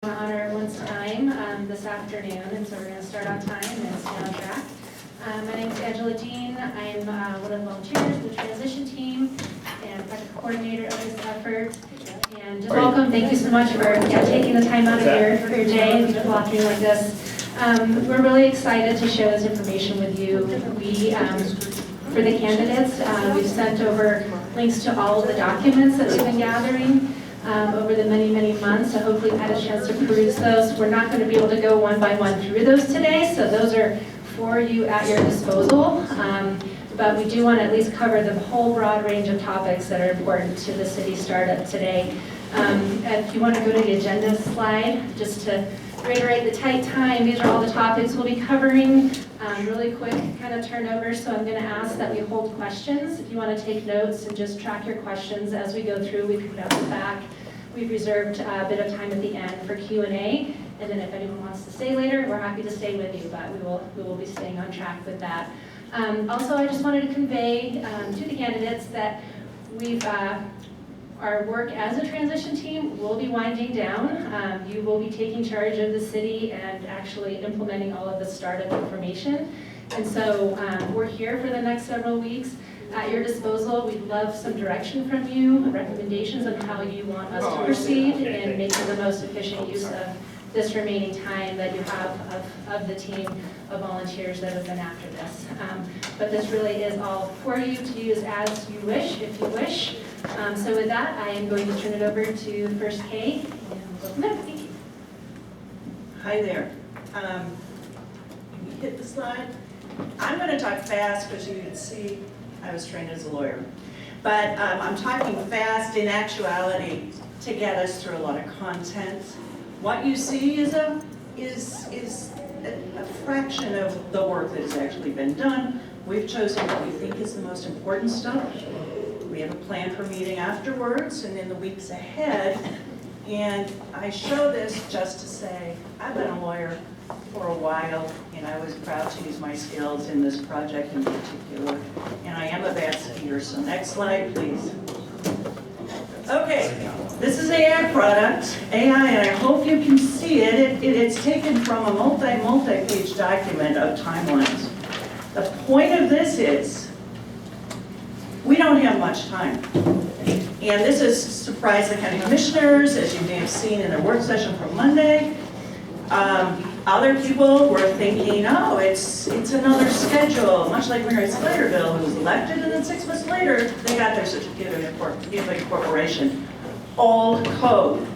On everyone's time this afternoon, and so we're going to start on time and stay on track. My name is Angela Dean. I'm one of the volunteers of the transition team and project coordinator of this effort. And just welcome, thank you so much for taking the time out of your day and walking like this. We're really excited to share this information with you. For the candidates, we've sent over links to all of the documents that we've been gathering over the many months, so hopefully you've had a chance to peruse those. We're not going to be able to go one by one through those today, so those are for you at your disposal. But we do want to at least cover the whole broad range of topics that are important to the city startup today. If you want to go to the agenda slide, just to reiterate the tight time, these are all the topics we'll be covering. Really quick kind of turnover, so I'm going to ask that we hold questions. If you want to take notes and just track your questions as we go through, we can put out the back. We've reserved a bit of time at the end for Q&A, and then if anyone wants to stay later, we're happy to stay with you, but we will be staying on track with that. Also, I just wanted to convey to the candidates that our work as a transition team will be winding down. You will be taking charge of the city and actually implementing all of the startup information. And so we're here for the next several weeks at your disposal. We'd love some direction from you, recommendations on how you want us to proceed in making the most efficient use of this remaining time that you have of the team of volunteers that have been after this. But this really is all for you to use as you wish, if you wish. So with that, I am going to turn it over to first Kay, and we'll go from there. Thank you. Hi there. Can you hit the slide? I'm going to talk fast because you can see I was trained as a lawyer. But I'm talking fast in actuality to get us through a lot of content. What you see is a fraction of the work that has actually been done. We've chosen what we think is the most important stuff. We have a plan for meeting afterwards and in the weeks ahead. And I show this just to say, I've been a lawyer for a while, and I was proud to use my skills in this project in particular. And I am a bad skier, so next slide, please. Okay, this is AI product, AI, and I hope you can see it. It's taken from a multi-page document of timelines. The point of this is, we don't have much time. And this has surprised the county commissioners, as you may have seen in their work session from Monday. Other people were thinking, oh, it's another schedule, much like Mary Slayterville, who was elected, and then 6 months later, they got their certificate of incorporation. Old code.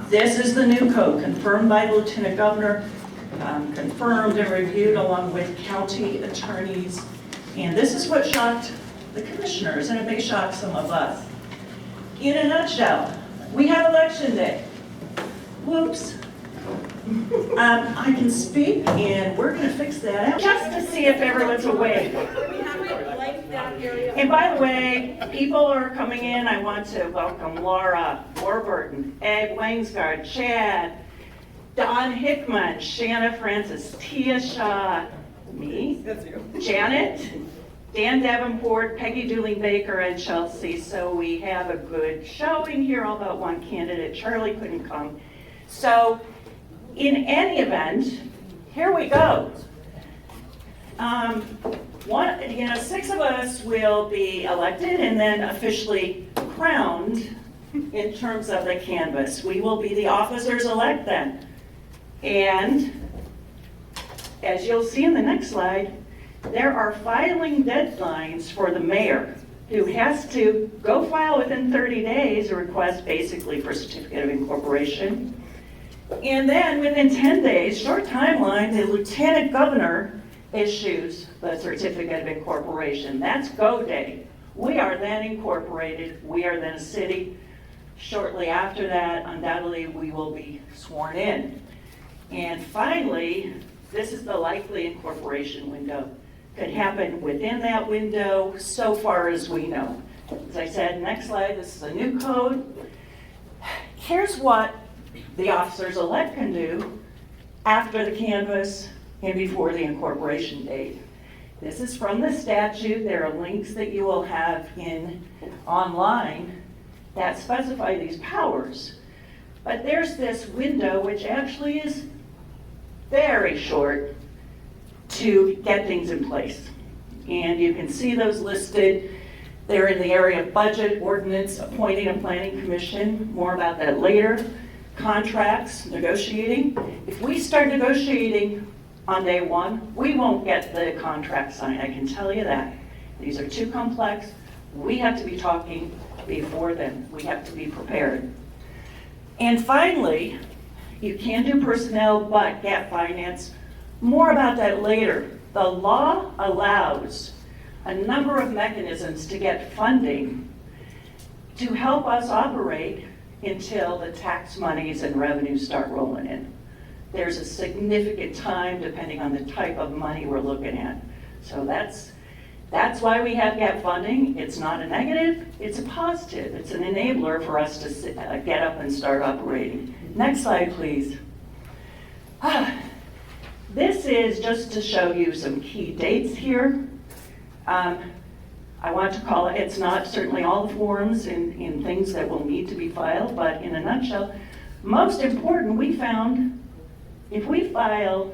This is the new code, confirmed by the Lieutenant Governor, confirmed and reviewed along with county attorneys. And this is what shocked the commissioners, and it may shock some of us. In a nutshell, we have election day. Whoops. I can speak, and we're going to fix that out just to see if everyone's awake. And by the way, people are coming in. I want to welcome Laura Warburton, Ed Wangsgard, Chad, Don Hickman, Shanna Francis, Tia Shaw, me, Janet, Dan Davenport, Peggy Dooling Baker, and Chelsea. So we have a good showing here, all but one candidate. Charlie couldn't come. So in any event, here we go. 6 of us will be elected and then officially crowned in terms of the canvass. We will be the officers-elect then. And as you'll see in the next slide, there are filing deadlines for the mayor, who has to go file within 30 days a request basically for certificate of incorporation. And then within 10 days, short timeline, the lieutenant governor issues the certificate of incorporation. That's go day. We are then incorporated. We are then a city. Shortly after that, undoubtedly, we will be sworn in. And finally, this is the likely incorporation window. Could happen within that window so far as we know. As I said, next slide, this is a new code. Here's what the officers-elect can do after the canvass and before the incorporation date. This is from the statute. There are links that you will have online that specify these powers. But there's this window, which actually is very short, to get things in place. And you can see those listed. They're in the area of budget, ordinance, appointing a planning commission, more about that later. Contracts, negotiating. If we start negotiating on day one, we won't get the contract signed, I can tell you that. These are too complex. We have to be talking before then. We have to be prepared. And finally, you can do personnel, but get finance. More about that later. The law allows a number of mechanisms to get funding to help us operate until the tax monies and revenues start rolling in. There's a significant time depending on the type of money we're looking at. So that's why we have gap funding. It's not a negative, it's a positive. It's an enabler for us to get up and start operating. Next slide, please. This is just to show you some key dates here. I want to call it, it's not certainly all the forms and things that will need to be filed, but in a nutshell, most important, we found if we file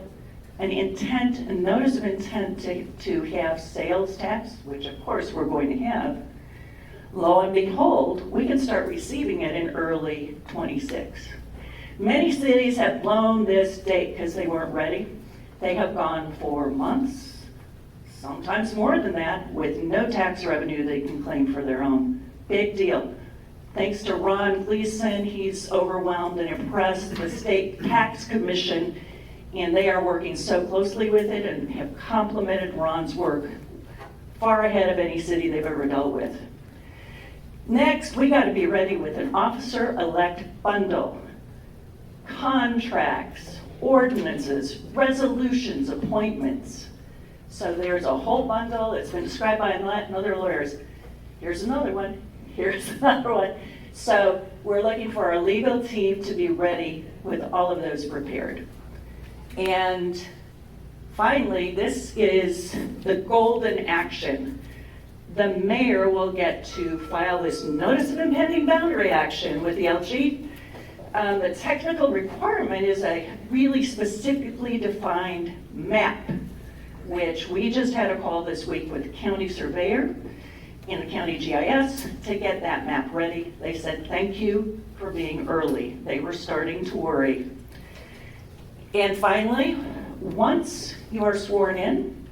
a notice of intent to have sales tax, which of course we're going to have, lo and behold, we can start receiving it in early 26. Many cities have blown this date because they weren't ready. They have gone for months, sometimes more than that, with no tax revenue they can claim for their own. Big deal. Thanks to Ron Gleason, he's overwhelmed and impressed the State Tax Commission, and they are working so closely with it and have complimented Ron's work far ahead of any city they've ever dealt with. Next, we got to be ready with an officer-elect bundle, contracts, ordinances, resolutions, appointments. So there's a whole bundle. It's been described by other lawyers. Here's another one. Here's another one. So we're looking for our legal team to be ready with all of those prepared. And finally, this is the golden action. The mayor will get to file this notice of impending boundary action with the LG. The technical requirement is a really specifically defined map, which we just had a call this week with the county surveyor and the county GIS to get that map ready. They said, thank you for being early. They were starting to worry. And finally, once you are sworn in,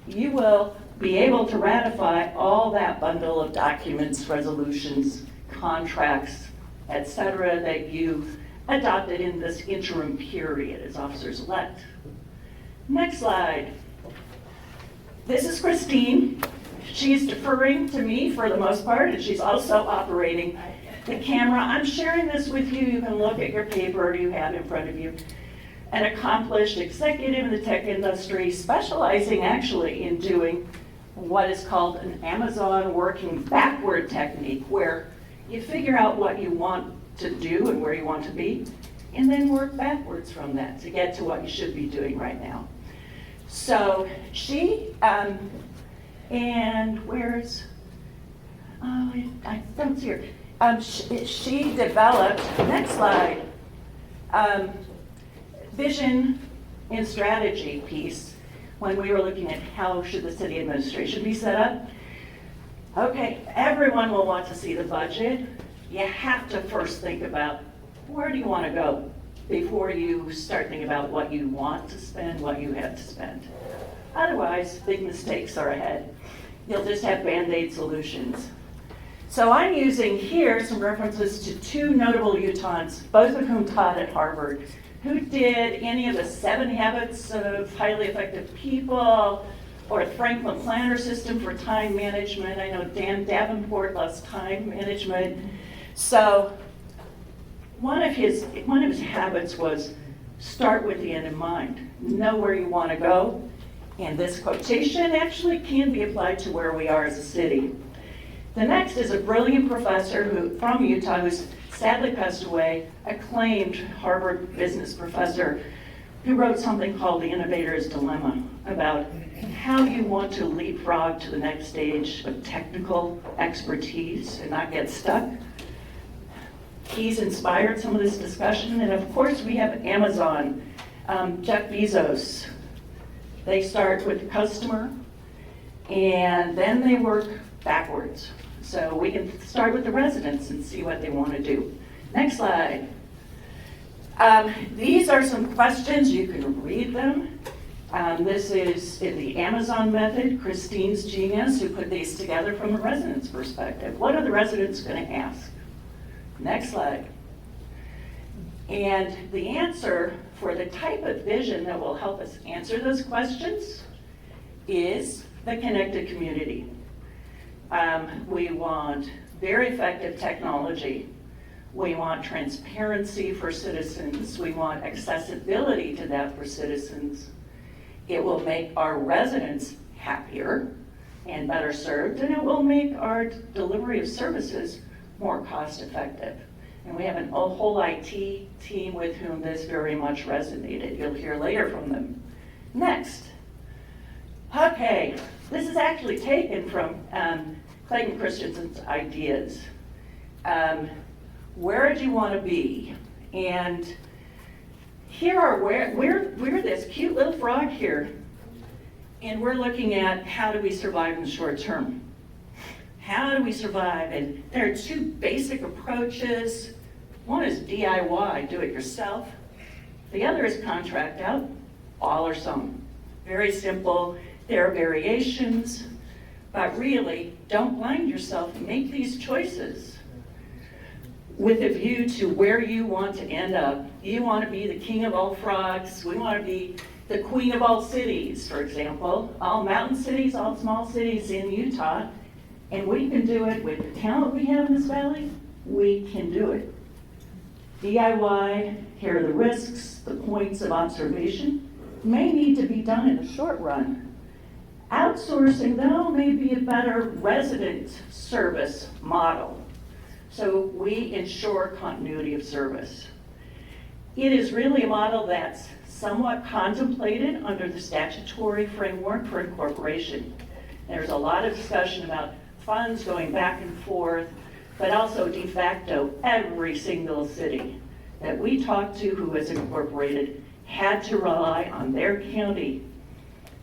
you will be able to ratify all that bundle of documents, resolutions, contracts, etc., that you adopted in this interim period as officers-elect. Next slide. This is Christine. She's deferring to me for the most part, and she's also operating the camera. I'm sharing this with you. You can look at your paper you have in front of you. An accomplished executive in the tech industry, specializing actually in doing what is called an Amazon working backward technique, where you figure out what you want to do and where you want to be, and then work backwards from that to get to what you should be doing right now. So she, and where's, oh, I don't see her. She developed, next slide, vision and strategy piece when we were looking at how should the city administration be set up. Okay, everyone will want to see the budget. You have to first think about where do you want to go before you start thinking about what you want to spend, what you have to spend. Otherwise, big mistakes are ahead. You'll just have Band-Aid solutions. So I'm using here some references to two notable Utahns, both of whom taught at Harvard, who did any of the 7 Habits of Highly Effective People, or the Franklin Planner System for time management. I know Dan Davenport loves time management. So one of his habits was start with the end in mind. Know where you want to go. And this quotation actually can be applied to where we are as a city. The next is a brilliant professor from Utah who's sadly passed away, acclaimed Harvard business professor, who wrote something called The Innovator's Dilemma about how you want to leapfrog to the next stage of technical expertise and not get stuck. He's inspired some of this discussion, and of course, we have Amazon, Jeff Bezos. They start with the customer, and then they work backwards. So we can start with the residents and see what they want to do. Next slide. These are some questions, you can read them. This is in the Amazon method. Christine's genius who put these together from a resident's perspective. What are the residents going to ask? Next slide. And the answer for the type of vision that will help us answer those questions is the connected community. We want very effective technology. We want transparency for citizens. We want accessibility to that for citizens. It will make our residents happier and better served, and it will make our delivery of services more cost effective. And we have a whole IT team with whom this very much resonated. You'll hear later from them. Next. Okay, this is actually taken from Clayton Christensen's ideas. Where do you want to be? And here are we're this cute little frog here, and we're looking at how do we survive in the short term. How do we survive? And there are two basic approaches. One is DIY, do it yourself. The other is contract out, all or some. Very simple. There are variations, but really don't blind yourself. Make these choices with a view to where you want to end up. You want to be the king of all frogs. We want to be the queen of all cities, for example. All mountain cities, all small cities in Utah. And we can do it with the talent we have in this valley. We can do it. DIY, here are the risks, the points of observation, may need to be done in the short run. Outsourcing, though, may be a better resident service model. So we ensure continuity of service. It is really a model that's somewhat contemplated under the statutory framework for incorporation. There's a lot of discussion about funds going back and forth, but also de facto, every single city that we talked to who was incorporated had to rely on their county,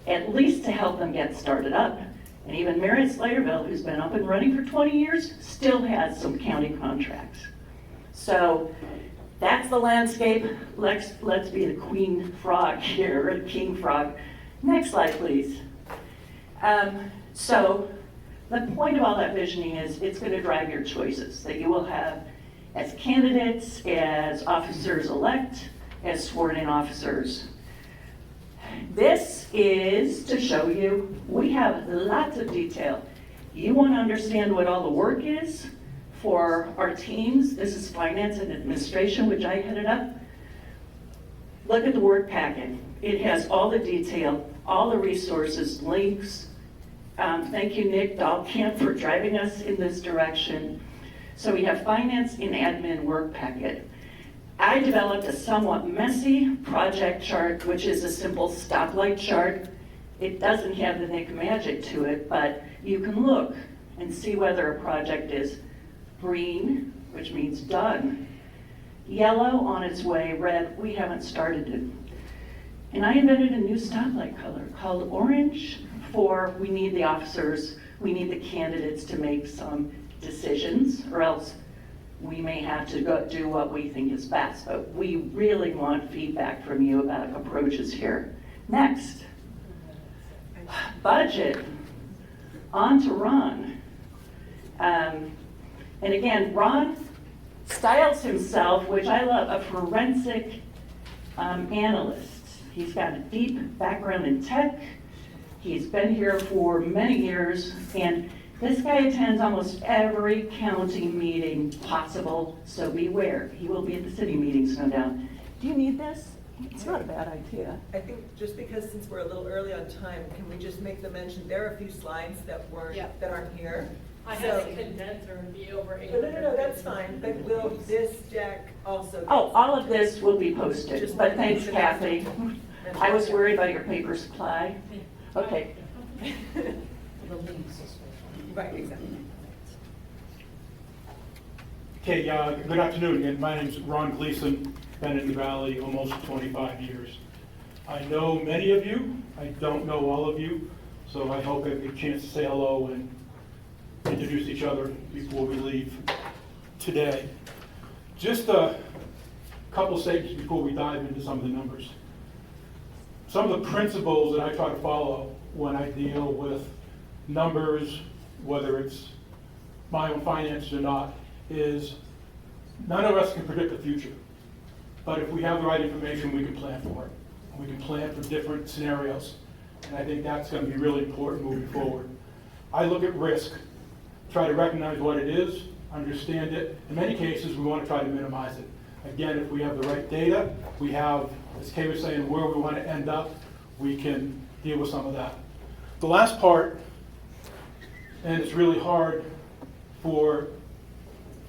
at least to help them get started up. And even Marriott Slayerville, who's been up and running for 20 years, still has some county contracts. So that's the landscape. Let's be the queen frog here, or the king frog. Next slide, please. So the point of all that visioning is it's going to drive your choices that you will have as candidates, as officers-elect, as sworn-in officers. This is to show you we have lots of detail. You want to understand what all the work is for our teams. This is finance and administration, which I headed up. Look at the work packet. It has all the detail, all the resources, links. Thank you, Nick Dahlkamp, for driving us in this direction. So we have finance and admin work packet. I developed a somewhat messy project chart, which is a simple stoplight chart. It doesn't have the Nick magic to it, but you can look and see whether a project is green, which means done, yellow, on its way, red, we haven't started it. And I invented a new stoplight color called orange for we need the officers, we need the candidates to make some decisions, or else we may have to go do what we think is best. But we really want feedback from you about approaches here. Next, budget. On to Ron. And again, Ron styles himself, which I love, a forensic analyst. He's got a deep background in tech. He's been here for many years, and this guy attends almost every county meeting possible, so beware. He will be at the city meetings, no doubt. Do you need this? It's not a bad idea. I think just because since we're a little early on time, can we just make the mention, there are a few slides that weren't, that aren't here. I have a condenser and be over 8. No, that's fine, but will this deck also? Oh, all of this will be posted, but thanks, Kathy. I was worried about your paper supply. Okay. Right, exactly. Okay, good afternoon again. My name's Ron Gleason, been in the Valley almost 25 years. I know many of you, I don't know all of you, so I hope I get a chance to say hello and introduce each other before we leave today. Just a couple statements before we dive into some of the numbers. Some of the principles that I try to follow when I deal with numbers, whether it's my own finances or not, is none of us can predict the future. But if we have the right information, we can plan for it. We can plan for different scenarios. And I think that's going to be really important moving forward. I look at risk, try to recognize what it is, understand it. In many cases, we want to try to minimize it. Again, if we have the right data, we have, as Kay was saying, where we want to end up, we can deal with some of that. The last part, and it's really hard for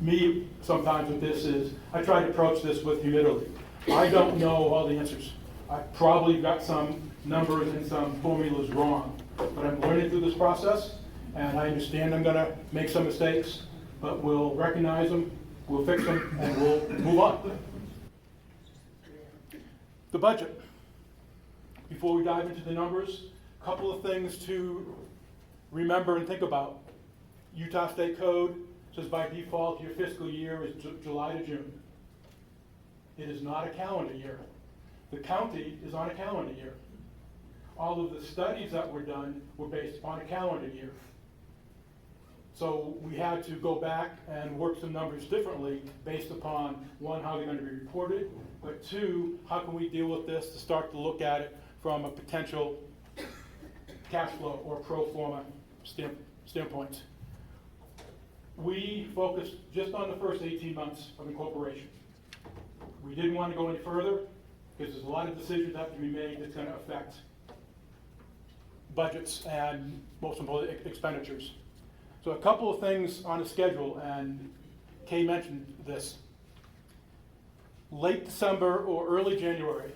me sometimes with this, is I try to approach this with humility. I don't know all the answers. I probably got some numbers and some formulas wrong, but I'm learning through this process, and I understand I'm gonna make some mistakes, but we'll recognize them, we'll fix them, and we'll move on. The budget. Before we dive into the numbers, a couple of things to remember and think about. Utah State Code says by default your fiscal year is July to June. It is not a calendar year. The county is on a calendar year. All of the studies that were done were based upon a calendar year. So we had to go back and work some numbers differently based upon, one, how they're going to be reported, but two, how can we deal with this to start to look at it from a potential cash flow or pro forma standpoint. We focused just on the first 18 months of incorporation. We didn't want to go any further because there's a lot of decisions that have to be made that's going to affect budgets and, most importantly, expenditures. So a couple of things on the schedule, and Kay mentioned this. Late December or early January,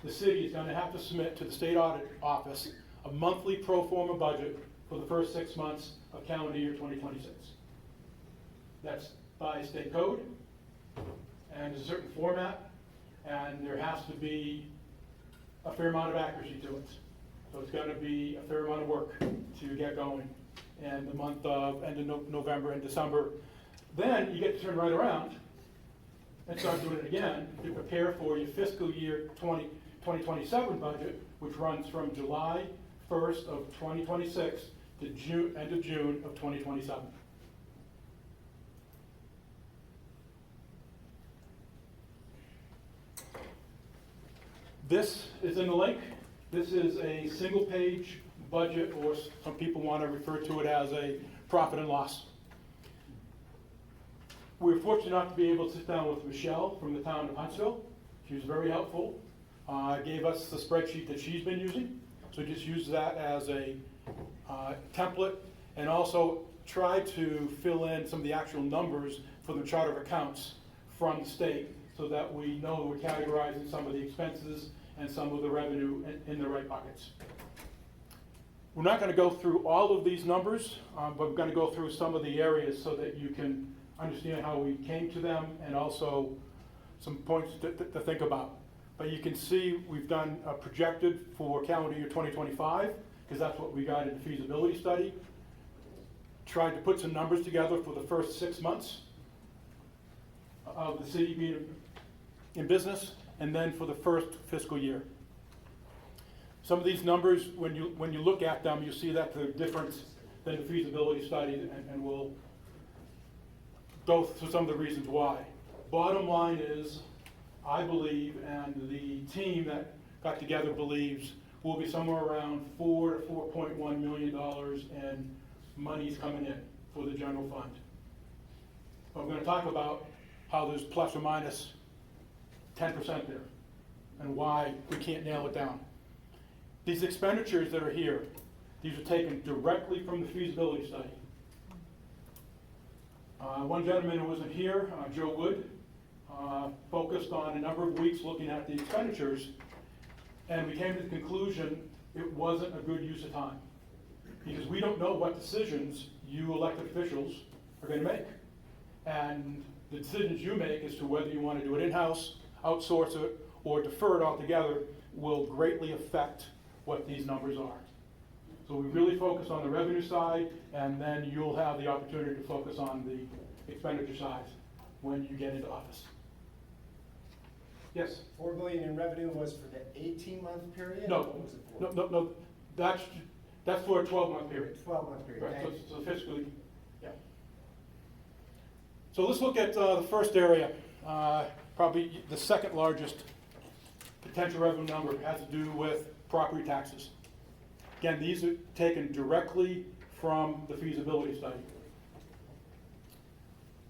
the city is going to have to submit to the state audit office a monthly pro forma budget for the first 6 months of calendar year 2026. That's by state code, and there's a certain format, and there has to be a fair amount of accuracy to it. So it's going to be a fair amount of work to get going in the month of end of November and December. Then you get to turn right around and start doing it again to prepare for your fiscal year 2027 budget, which runs from July 1st of 2026 to end of June of 2027. This is in the link. This is a single page budget, or some people want to refer to it as a profit and loss. We were fortunate enough to be able to sit down with Michelle from the town of Huntsville. She was very helpful. Gave us the spreadsheet that she's been using. So just use that as a template, and also try to fill in some of the actual numbers for the chart of accounts from the state, so that we know that we're categorizing some of the expenses and some of the revenue in the right buckets. We're not going to go through all of these numbers, but we're going to go through some of the areas so that you can understand how we came to them, and also some points to think about. But you can see we've done projected for calendar year 2025, because that's what we got in the feasibility study. Tried to put some numbers together for the first 6 months of the city being in business, and then for the first fiscal year. Some of these numbers, when you look at them, you see that they're different than the feasibility study, and we'll go through some of the reasons why. Bottom line is, I believe, and the team that got together believes, will be somewhere around $4 to $4.1 million in monies coming in for the general fund. But we're going to talk about how there's plus or minus 10% there, and why we can't nail it down. These expenditures that are here, these are taken directly from the feasibility study. One gentleman who wasn't here, Joe Wood, focused on a number of weeks looking at the expenditures, and we came to the conclusion it wasn't a good use of time, because we don't know what decisions you elected officials are going to make. And the decisions you make as to whether you want to do it in-house, outsource it, or defer it altogether will greatly affect what these numbers are. So we really focus on the revenue side, and then you'll have the opportunity to focus on the expenditure side when you get into office. Yes? 4 billion in revenue was for the 18-month period? No, What was it for? no, that's for a 12-month period. 12-month period, Right, thank you. so fiscally, yeah. So let's look at the first area, probably the second largest potential revenue number has to do with property taxes. Again, these are taken directly from the feasibility study.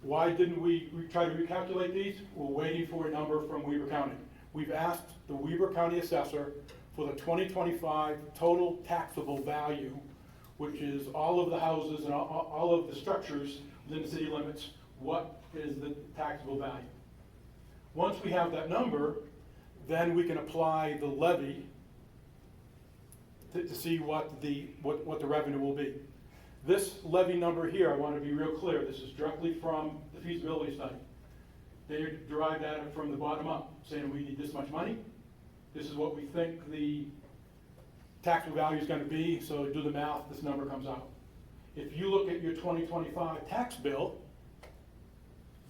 Why didn't we try to recalculate these? We're waiting for a number from Weber County. We've asked the Weber County assessor for the 2025 total taxable value, which is all of the houses and all of the structures within the city limits. What is the taxable value? Once we have that number, then we can apply the levy to see what the revenue will be. This levy number here, I want to be real clear, this is directly from the feasibility study. They derived that from the bottom up, saying we need this much money, this is what we think the taxable value is going to be, so do the math, this number comes out. If you look at your 2025 tax bill,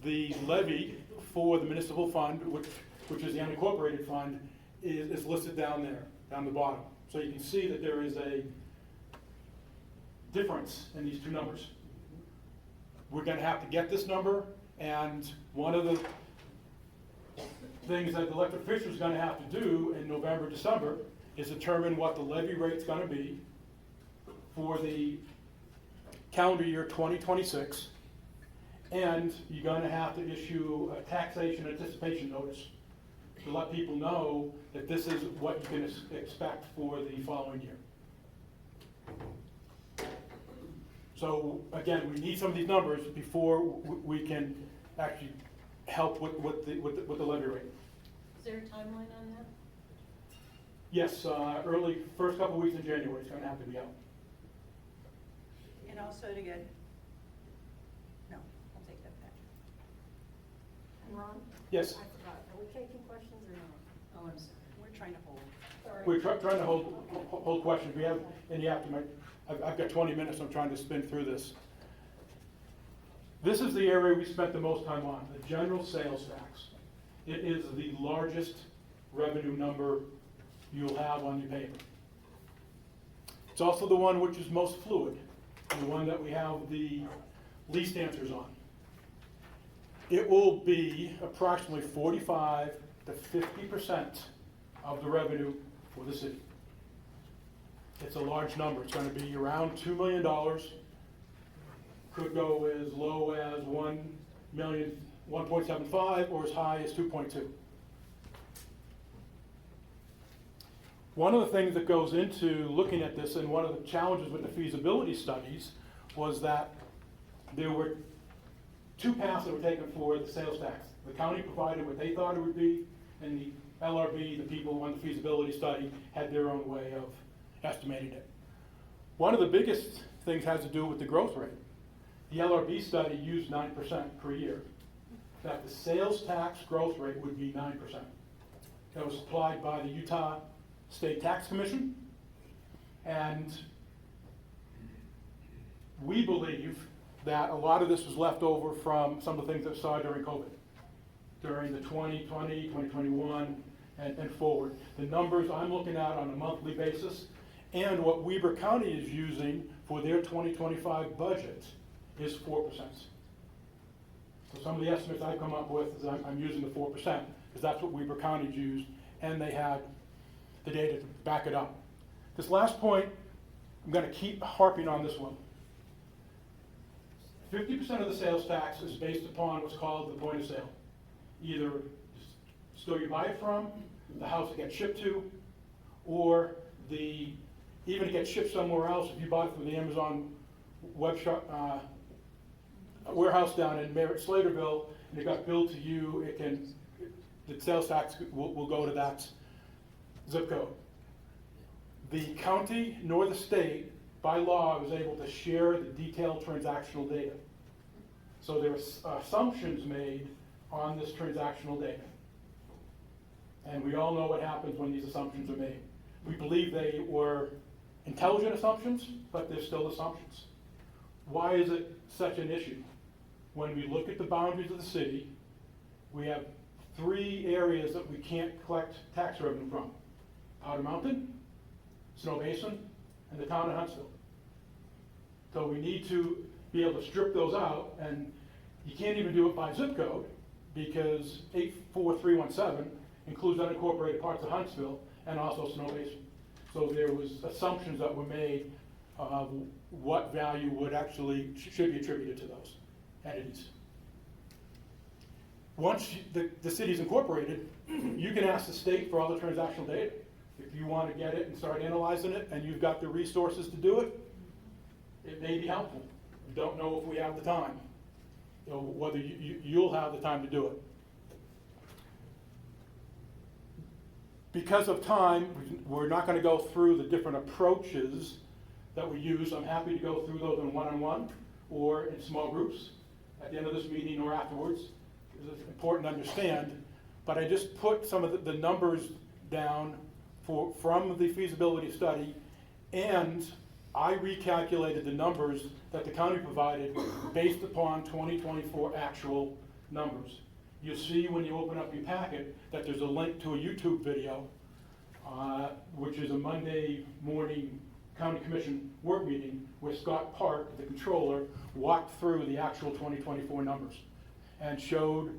the levy for the municipal fund, which is the unincorporated fund, is listed down there, down the bottom. So you can see that there is a difference in these two numbers. We're going to have to get this number, and one of the things that the elected officials are going to have to do in November, December is determine what the levy rate's going to be for the calendar year 2026, and you're going to have to issue a taxation anticipation notice to let people know that this is what you can expect for the following year. So again, we need some of these numbers before we can actually help with the levy rate. Is there a timeline on that? Yes, early, first couple of weeks in January, it's gonna have to be out. And also to get, no, I'll take that back. And Ron? Yes, I forgot, are we taking questions or not? Oh, I'm sorry, we're trying to hold. Sorry. we're trying to hold questions. We have any aftermath. I've got 20 minutes, I'm trying to spin through this. This is the area we spent the most time on, the general sales tax. It is the largest revenue number you'll have on your paper. It's also the one which is most fluid, the one that we have the least answers on. It will be approximately 45 to 50% of the revenue for the city. It's a large number. It's going to be around $2 million. Could go as low as 1.75 or as high as 2.2. One of the things that goes into looking at this, and one of the challenges with the feasibility studies, was that there were two paths that were taken for the sales tax. The county provided what they thought it would be, and the LRB, the people on the feasibility study, had their own way of estimating it. One of the biggest things has to do with the growth rate. The LRB study used 9% per year. That the sales tax growth rate would be 9%. That was applied by the Utah State Tax Commission, and we believe that a lot of this was left over from some of the things that we saw during COVID, during the 2020, 2021, and forward. The numbers I'm looking at on a monthly basis, and what Weber County is using for their 2025 budget is 4%. So some of the estimates I've come up with is I'm using the 4%, because that's what Weber County's used, and they had the data to back it up. This last point, I'm going to keep harping on this one. 50% of the sales tax is based upon what's called the point of sale. Either the store you buy it from, the house it gets shipped to, or even it gets shipped somewhere else. If you buy it from the Amazon web shop, warehouse down in Merritt Slaterville, and it got billed to you, the sales tax will go to that zip code. The county nor the state, by law, was able to share the detailed transactional data. So there are assumptions made on this transactional data. And we all know what happens when these assumptions are made. We believe they were intelligent assumptions, but they're still assumptions. Why is it such an issue? When we look at the boundaries of the city, we have 3 areas that we can't collect tax revenue from: Powder Mountain, Snow Basin, and the town of Huntsville. So we need to be able to strip those out, and you can't even do it by zip code, because 84317 includes unincorporated parts of Huntsville and also Snow Basin. So there was assumptions that were made of what value would actually, should be attributed to those entities. Once the city's incorporated, you can ask the state for all the transactional data. If you want to get it and start analyzing it, and you've got the resources to do it, it may be helpful. We don't know if we have the time, whether you'll have the time to do it. Because of time, we're not going to go through the different approaches that we use. I'm happy to go through those in one-on-one or in small groups at the end of this meeting or afterwards. It's important to understand, but I just put some of the numbers down from the feasibility study, and I recalculated the numbers that the county provided based upon 2024 actual numbers. You'll see when you open up your packet that there's a link to a YouTube video, which is a Monday morning county commission work meeting where Scott Park, the controller, walked through the actual 2024 numbers and showed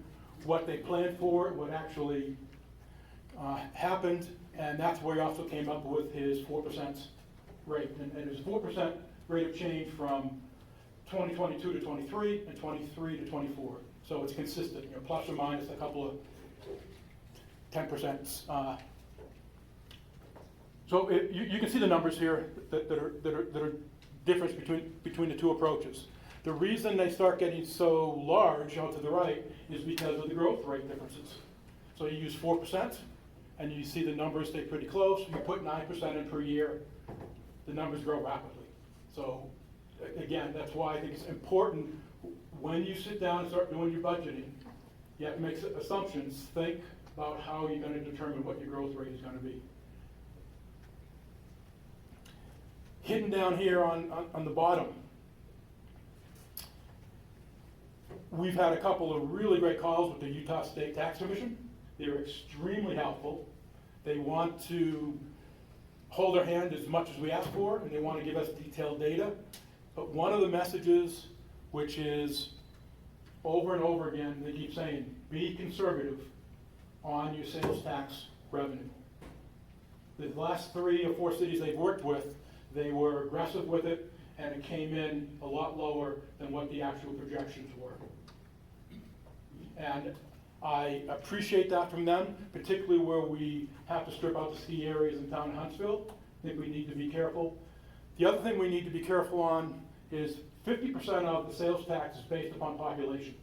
what they planned for, what actually happened, and that's where he also came up with his 4% rate. And his 4% rate of change from 2022 to 23 and 23 to 24. So it's consistent, plus or minus a couple of 10%. So you can see the numbers here that are difference between the 2 approaches. The reason they start getting so large out to the right is because of the growth rate differences. So you use 4%, and you see the numbers stay pretty close. You put 9% in per year, the numbers grow rapidly. So again, that's why I think it's important when you sit down and start doing your budgeting, you have to make assumptions. Think about how you're going to determine what your growth rate is going to be. Hidden down here on the bottom, we've had a couple of really great calls with the Utah State Tax Commission. They're extremely helpful. They want to hold our hand as much as we ask for, and they want to give us detailed data. But one of the messages, which is over and over again, they keep saying, be conservative on your sales tax revenue. The last 3 or 4 cities they've worked with, they were aggressive with it, and it came in a lot lower than what the actual projections were. And I appreciate that from them, particularly where we have to strip out the ski areas in town of Huntsville. I think we need to be careful. The other thing we need to be careful on is 50% of the sales tax is based upon population.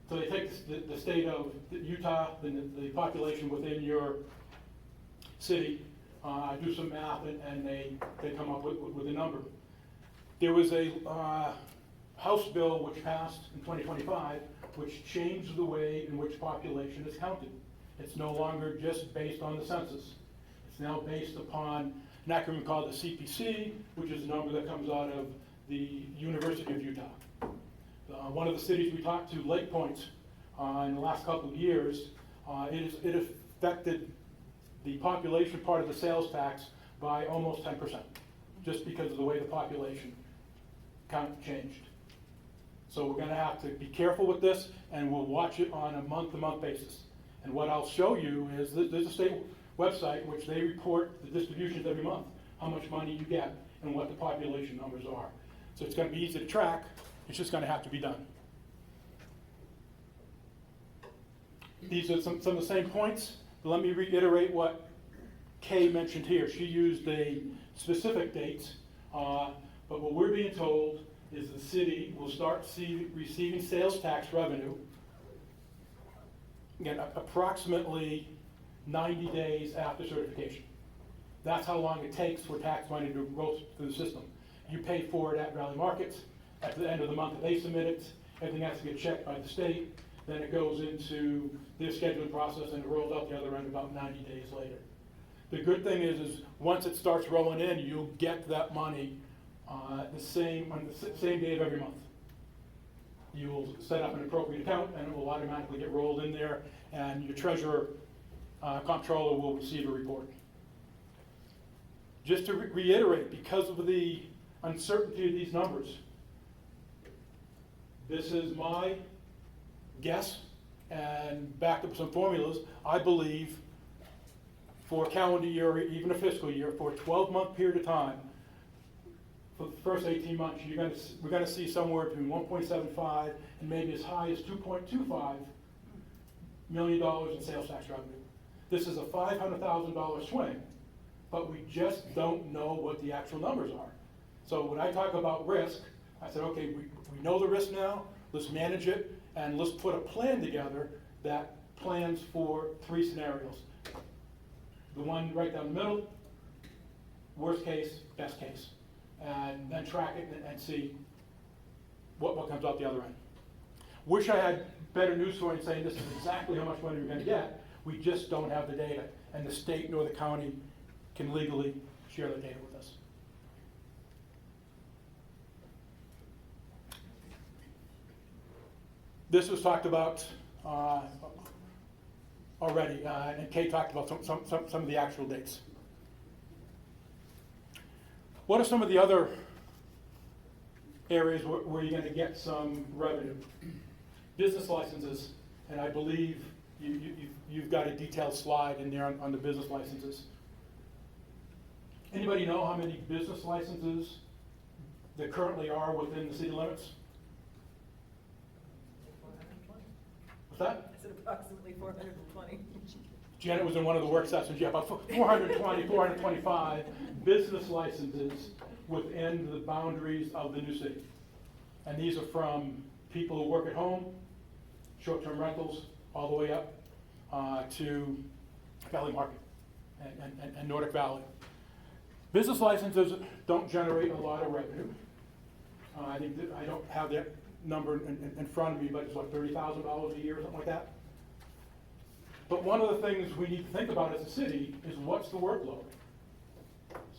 So they take the state of Utah, the population within your city, do some math, and they come up with a number. There was a House bill which passed in 2025, which changed the way in which population is counted. It's no longer just based on the census. It's now based upon an acronym called the CPC, which is a number that comes out of the University of Utah. One of the cities we talked to, Lake Point, in the last couple of years, it affected the population part of the sales tax by almost 10%, just because of the way the population count changed. So we're going to have to be careful with this, and we'll watch it on a month-to-month basis. And what I'll show you is there's a state website in which they report the distributions every month, how much money you get, and what the population numbers are. So it's going to be easy to track. It's just going to have to be done. These are some of the same points. But let me reiterate what Kay mentioned here. She used a specific dates, but what we're being told is the city will start receiving sales tax revenue, again, approximately 90 days after certification. That's how long it takes for tax money to roll through the system. You pay for it at Rally Markets, at the end of the month that they submit it, everything has to get checked by the state, then it goes into their scheduling process and it rolls out the other end about 90 days later. The good thing is once it starts rolling in, you'll get that money on the same day of every month. You will set up an appropriate account and it will automatically get rolled in there, and your treasurer, comptroller will receive a report. Just to reiterate, because of the uncertainty of these numbers, this is my guess and backed up with some formulas. I believe for a calendar year or even a fiscal year, for a 12-month period of time, for the first 18 months, we're going to see somewhere between 1.75 and maybe as high as $2.25 million in sales tax revenue. This is a $500,000 swing, but we just don't know what the actual numbers are. So when I talk about risk, I said, okay, we know the risk now, let's manage it, and let's put a plan together that plans for 3 scenarios. The one right down the middle, worst case, best case. And then track it and see what comes out the other end. Wish I had better news for you saying this is exactly how much money we're going to get. We just don't have the data, and the state nor the county can legally share the data with us. This was talked about already, and Kay talked about some of the actual dates. What are some of the other areas where you're going to get some revenue? Business licenses, and I believe you've got a detailed slide in there on the business licenses. Anybody know how many business licenses there currently are within the city limits? 420. What's that? I said approximately 420. Janet was in one of the work sessions, yeah, about 420, 425 business licenses within the boundaries of the new city. And these are from people who work at home, short-term rentals, all the way up to Valley Market and Nordic Valley. Business licenses don't generate a lot of revenue. I think that I don't have that number in front of me, but it's like $30,000 a year or something like that. But one of the things we need to think about as a city is what's the workload?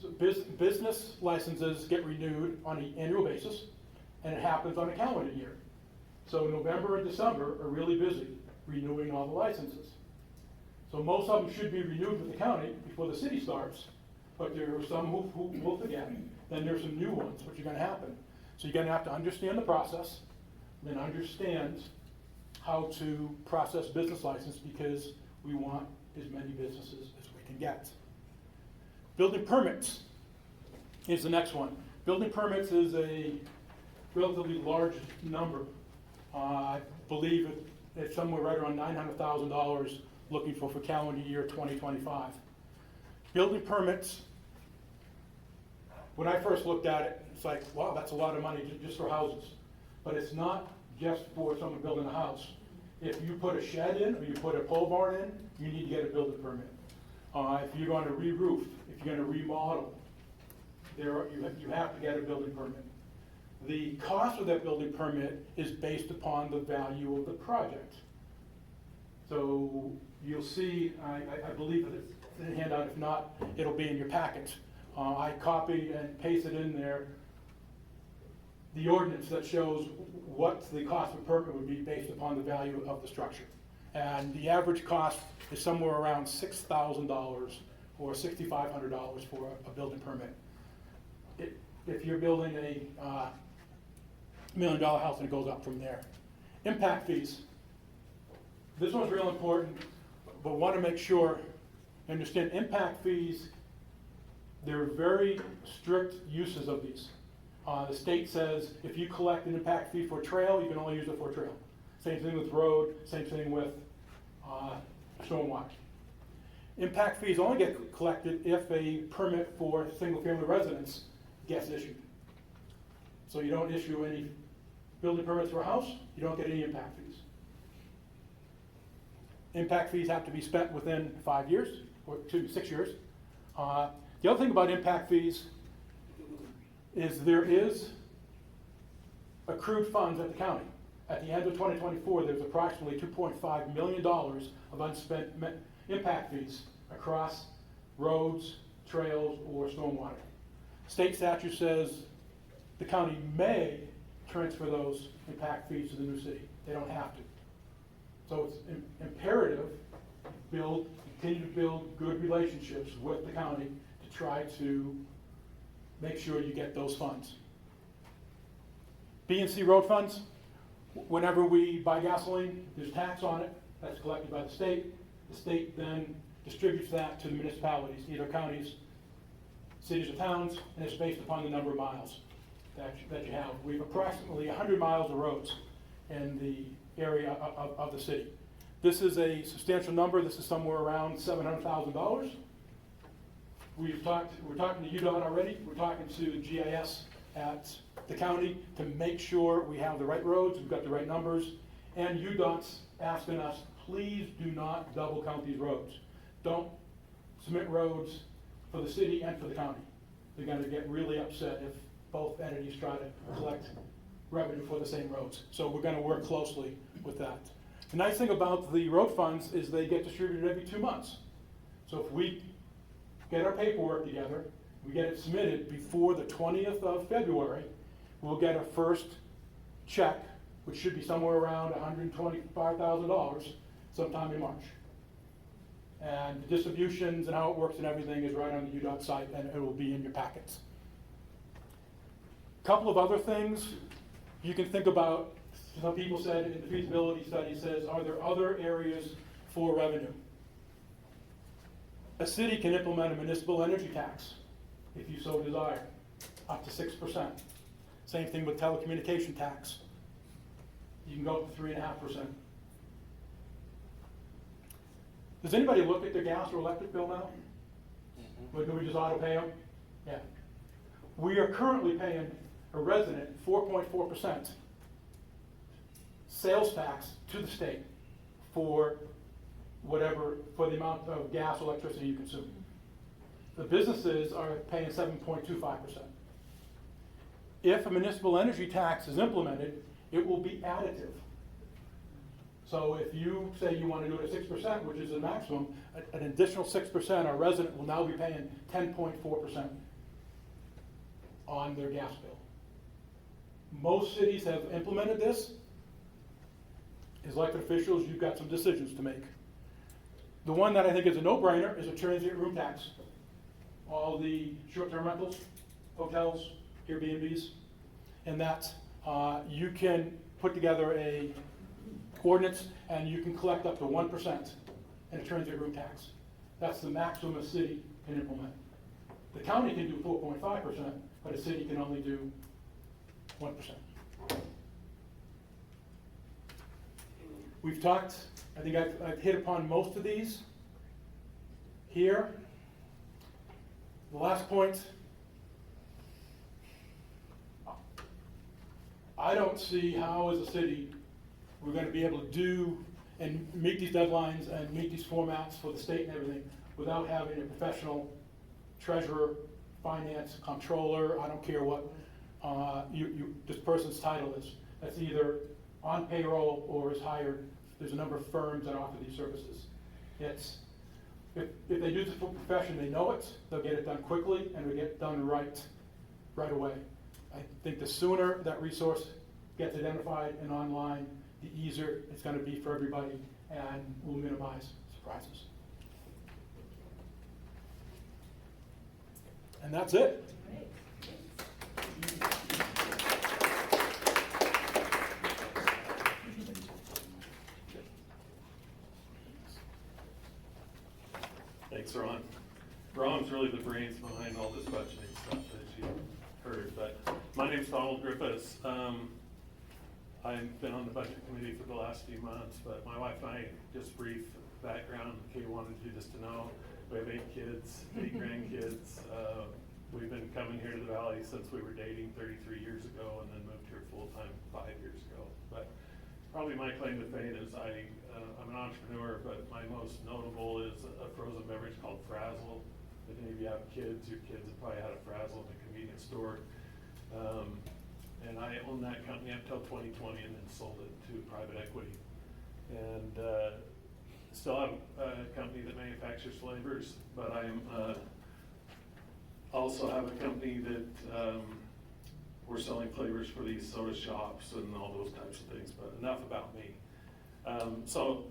So business licenses get renewed on an annual basis, and it happens on a calendar year. So November and December are really busy renewing all the licenses. So most of them should be renewed with the county before the city starts, but there are some who will forget. Then there's some new ones, which are going to happen. So you're going to have to understand the process, then understand how to process business license, because we want as many businesses as we can get. Building permits is the next one. Building permits is a relatively large number. I believe it's somewhere right around $900,000 looking for calendar year 2025. Building permits, when I first looked at it, it's like, wow, that's a lot of money just for houses. But it's not just for someone building a house. If you put a shed in or you put a pole barn in, you need to get a building permit. If you're going to re-roof, if you're going to remodel, you have to get a building permit. The cost of that building permit is based upon the value of the project. So you'll see, I believe it's in the handout. If not, it'll be in your packet. I copied and pasted in there the ordinance that shows what the cost of a permit would be based upon the value of the structure. And the average cost is somewhere around $6,000 or $6,500 for a building permit. If you're building a $1 million house, and it goes up from there. Impact fees. This one's real important, but want to make sure you understand impact fees. There are very strict uses of these. The state says if you collect an impact fee for a trail, you can only use it for a trail. Same thing with road, same thing with stormwater. Impact fees only get collected if a permit for single-family residence gets issued. So you don't issue any building permits for a house, you don't get any impact fees. Impact fees have to be spent within 5 years, or 6 years. The other thing about impact fees is there is accrued funds at the county. At the end of 2024, there's approximately $2.5 million of unspent impact fees across roads, trails, or stormwater. State statute says the county may transfer those impact fees to the new city. They don't have to. So it's imperative to continue to build good relationships with the county to try to make sure you get those funds. B&C road funds, whenever we buy gasoline, there's tax on it, that's collected by the state. The state then distributes that to the municipalities, either counties, cities or towns, and it's based upon the number of miles that you have. We have approximately 100 miles of roads in the area of the city. This is a substantial number. This is somewhere around $700,000. We're talking to UDOT already. We're talking to GIS at the county to make sure we have the right roads, we've got the right numbers, and UDOT's asking us, please do not double count these roads. Don't submit roads for the city and for the county. They're going to get really upset if both entities try to collect revenue for the same roads. So we're going to work closely with that. The nice thing about the road funds is they get distributed every 2 months. So if we get our paperwork together, we get it submitted before the 20th of February, we'll get a first check, which should be somewhere around $125,000 sometime in March. And the distributions and how it works and everything is right on the UDOT site, and it will be in your packets. Couple of other things you can think about. Some people said in the feasibility study says, are there other areas for revenue? A city can implement a municipal energy tax if you so desire, up to 6%. Same thing with telecommunication tax. You can go up to 3.5%. Does anybody look at their gas or electric bill now? Or do we just auto pay them? Yeah. We are currently paying a resident 4.4% sales tax to the state for the amount of gas or electricity you consume. The businesses are paying 7.25%. If a municipal energy tax is implemented, it will be additive. So if you say you want to do it at 6%, which is the maximum, an additional 6%, our resident will now be paying 10.4% on their gas bill. Most cities have implemented this. As elected officials, you've got some decisions to make. The one that I think is a no-brainer is a transient room tax. All the short-term rentals, hotels, Airbnbs, and that you can put together a ordinance and you can collect up to 1% in a transient room tax. That's the maximum a city can implement. The county can do 4.5%, but a city can only do 1%. We've talked, I think I've hit upon most of these here. The last point, I don't see how as a city we're going to be able to do and meet these deadlines and meet these formats for the state and everything without having a professional treasurer, finance, controller, I don't care what this person's title is. That's either on payroll or is hired. There's a number of firms that offer these services. If they do this for profession, they know it, they'll get it done quickly and it'll get done right away. I think the sooner that resource gets identified and online, the easier it's going to be for everybody and will minimize surprises. And that's it. Thanks, Ron. Ron's really the brains behind all this budgeting stuff that you heard. But my name's Donald Griffiths. I've been on the budget committee for the last few months, but my wife and I, just brief background, Kay wanted you just to know, we have 8 kids, 8 grandkids. We've been coming here to the Valley since we were dating 33 years ago and then moved here full-time 5 years ago. But probably my claim to fame is I'm an entrepreneur, but my most notable is a frozen beverage called Frazzle. If any of you have kids, your kids have probably had a Frazzle in the convenience store. And I owned that company until 2020 and then sold it to private equity. And still have a company that manufactures flavors, but I'm also have a company that we're selling flavors for these soda shops and all those types of things, but enough about me. So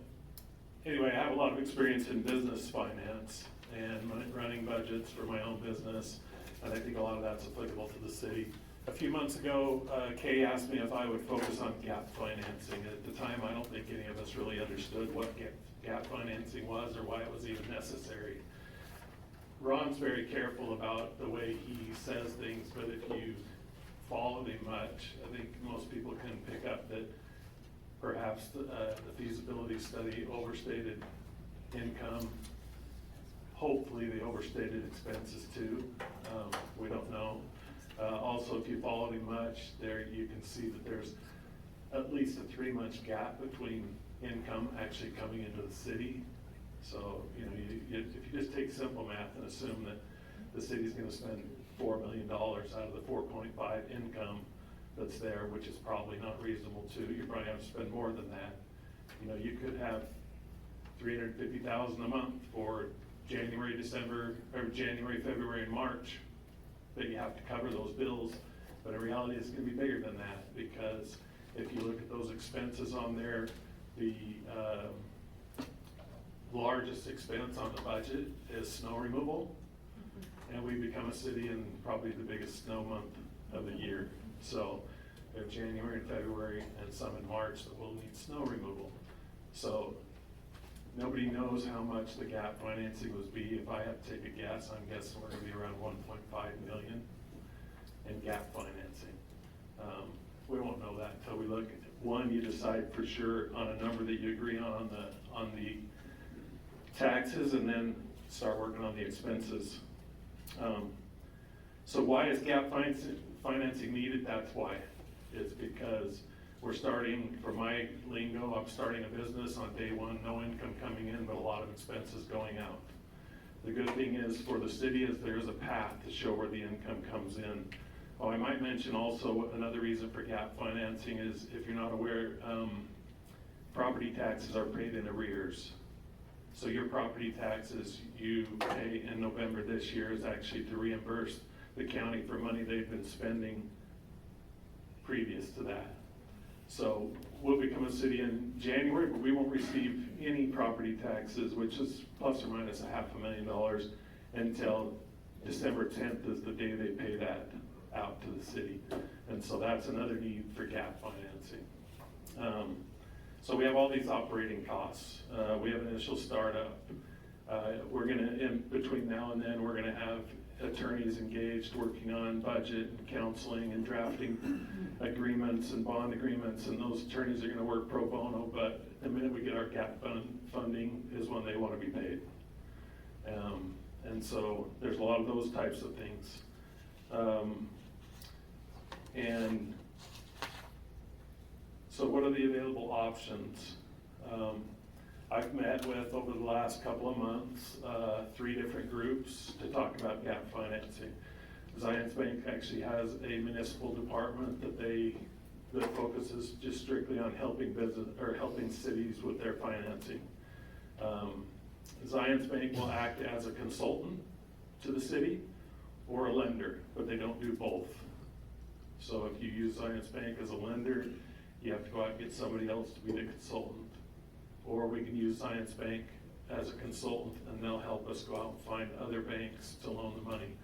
anyway, I have a lot of experience in business finance and running budgets for my own business, and I think a lot of that's applicable to the city. A few months ago, Kay asked me if I would focus on gap financing. At the time, I don't think any of us really understood what gap financing was or why it was even necessary. Ron's very careful about the way he says things, but if you followed him much, I think most people can pick up that perhaps the feasibility study overstated income. Hopefully they overstated expenses too. We don't know. Also, if you followed him much, there you can see that there's at least a 3-month gap between income actually coming into the city. So, you know, if you just take simple math and assume that the city's gonna spend $4 million out of the 4.5 income that's there, which is probably not reasonable too, you probably have to spend more than that. You know, you could have $350,000 a month for January, December, or January, February, and March, that you have to cover those bills, but in reality, it's gonna be bigger than that, because if you look at those expenses on there, the largest expense on the budget is snow removal, and we become a city in probably the biggest snow month of the year. So we have January and February, and some in March that will need snow removal. So nobody knows how much the gap financing would be. If I had to take a guess, I'm guessing we're gonna be around 1.5 million in gap financing. We won't know that until we look at it. One, you decide for sure on a number that you agree on the taxes, and then start working on the expenses. So why is gap financing needed? That's why. It's because we're starting, for my lingo, I'm starting a business on day one, no income coming in, but a lot of expenses going out. The good thing is for the city is there's a path to show where the income comes in. Oh, I might mention also another reason for gap financing is, if you're not aware, property taxes are paid in arrears. So your property taxes you pay in November this year is actually to reimburse the county for money they've been spending previous to that. So we'll become a city in January, but we won't receive any property taxes, which is plus or minus $500,000, until December 10th is the day they pay that out to the city. And so that's another need for gap financing. So we have all these operating costs. We have an initial startup. We're gonna, in between now and then, we're gonna have attorneys engaged working on budget and counseling and drafting agreements and bond agreements, and those attorneys are gonna work pro bono, but the minute we get our gap funding is when they wanna be paid. And so there's a lot of those types of things. And so what are the available options? I've met with, over the last couple of months, 3 different groups to talk about gap financing. Zions Bank actually has a municipal department that focuses just strictly on helping business, or helping cities with their financing. Zions Bank will act as a consultant to the city or a lender, but they don't do both. So if you use Zions Bank as a lender, you have to go out and get somebody else to be the consultant. Or we can use Zions Bank as a consultant, and they'll help us go out and find other banks to loan the money.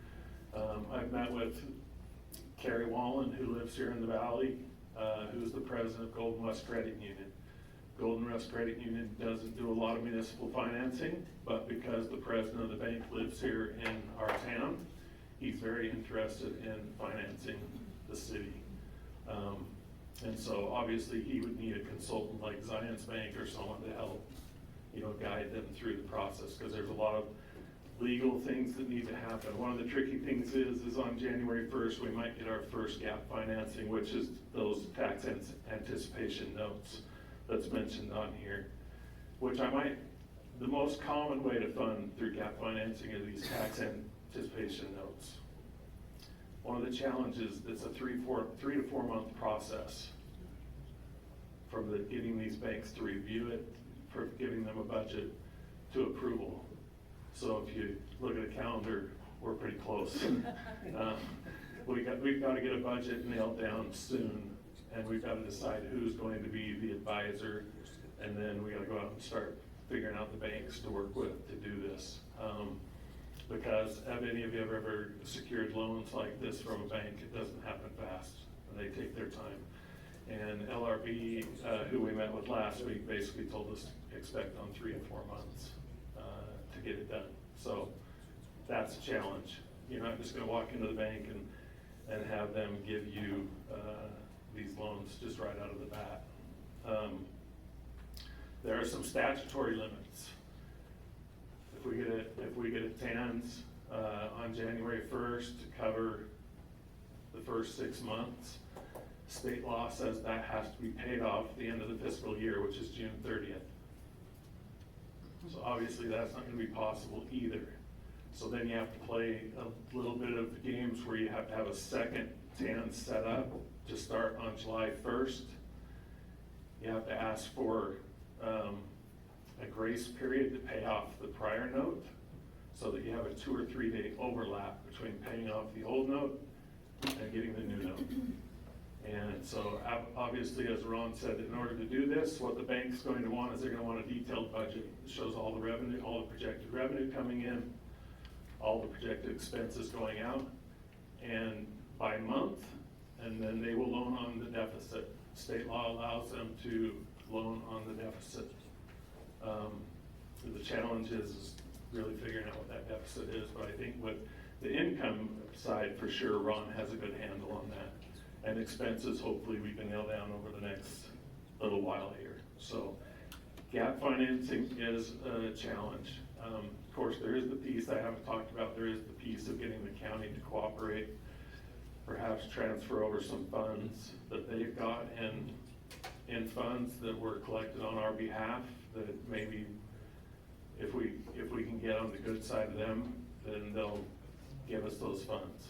I've met with Carrie Wallen, who lives here in the Valley, who's the president of Golden West Credit Union. Golden West Credit Union doesn't do a lot of municipal financing, but because the president of the bank lives here in our town, he's very interested in financing the city. And so obviously he would need a consultant like Zions Bank or someone to help, guide them through the process, because there's a lot of legal things that need to happen. One of the tricky things is on January 1st, we might get our first gap financing, which is those tax anticipation notes that's mentioned on here, which the most common way to fund through gap financing are these tax anticipation notes. one of the challenges, it's a 3 to 4 month process from getting these banks to review it, for giving them a budget to approval. So if you look at a calendar, we're pretty close. We've got to get a budget nailed down soon, and we've got to decide who's going to be the advisor, and then we got to go out and start figuring out the banks to work with to do this. Because have any of you ever secured loans like this from a bank? It doesn't happen fast, and they take their time. And LRB, who we met with last week, basically told us to expect on 3 to 4 months to get it done. So that's a challenge. You're not just gonna walk into the bank and have them give you these loans just right out of the bat. There are some statutory limits. If we get a TANs on January 1st to cover the first 6 months, state law says that has to be paid off at the end of the fiscal year, which is June 30th. So obviously that's not gonna be possible either. So then you have to play a little bit of games where you have to have a second TAN set up to start on July 1st. You have to ask for a grace period to pay off the prior note, so that you have a 2 or 3 day overlap between paying off the old note and getting the new note. And so obviously, as Ron said, in order to do this, what the bank's going to want is they're gonna want a detailed budget that shows all the revenue, all the projected revenue coming in, all the projected expenses going out, and by month, and then they will loan on the deficit. State law allows them to loan on the deficit. The challenge is really figuring out what that deficit is, but I think with the income side, for sure, Ron has a good handle on that. And expenses, hopefully we can nail down over the next little while here. So gap financing is a challenge. Of course, there is the piece I haven't talked about. There is the piece of getting the county to cooperate, perhaps transfer over some funds that they've got in funds that were collected on our behalf, that maybe if we can get on the good side of them, then they'll give us those funds.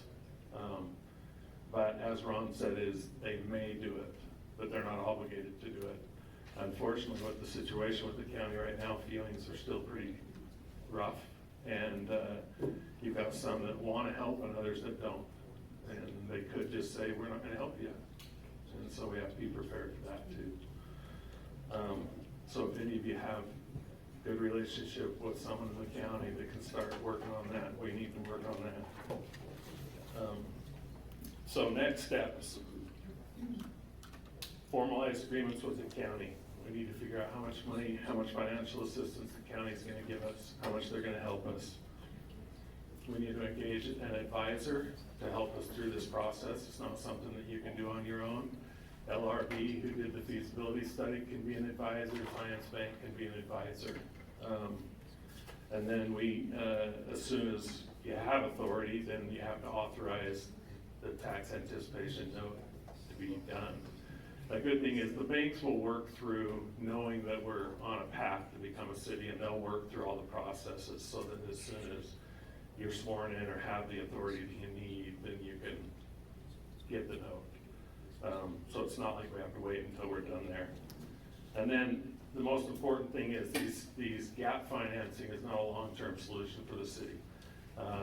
But as Ron said, they may do it, but they're not obligated to do it. Unfortunately, with the situation with the county right now, feelings are still pretty rough, and you've got some that want to help and others that don't. And they could just say, we're not going to help you. And so we have to be prepared for that too. So if any of you have good relationship with someone in the county that can start working on that, we need to work on that. So next steps, formalize agreements with the county. We need to figure out how much money, how much financial assistance the county is gonna give us, how much they're gonna help us. We need to engage an advisor to help us through this process. It's not something that you can do on your own. LRB, who did the feasibility study, can be an advisor. Finance Bank can be an advisor. And then as soon as you have authority, then you have to authorize the tax anticipation note to be done. The good thing is the banks will work through knowing that we're on a path to become a city, and they'll work through all the processes so that as soon as you're sworn in or have the authority that you need, then you can get the note. So it's not like we have to wait until we're done there. And then the most important thing is these gap financing is not a long-term solution for the city.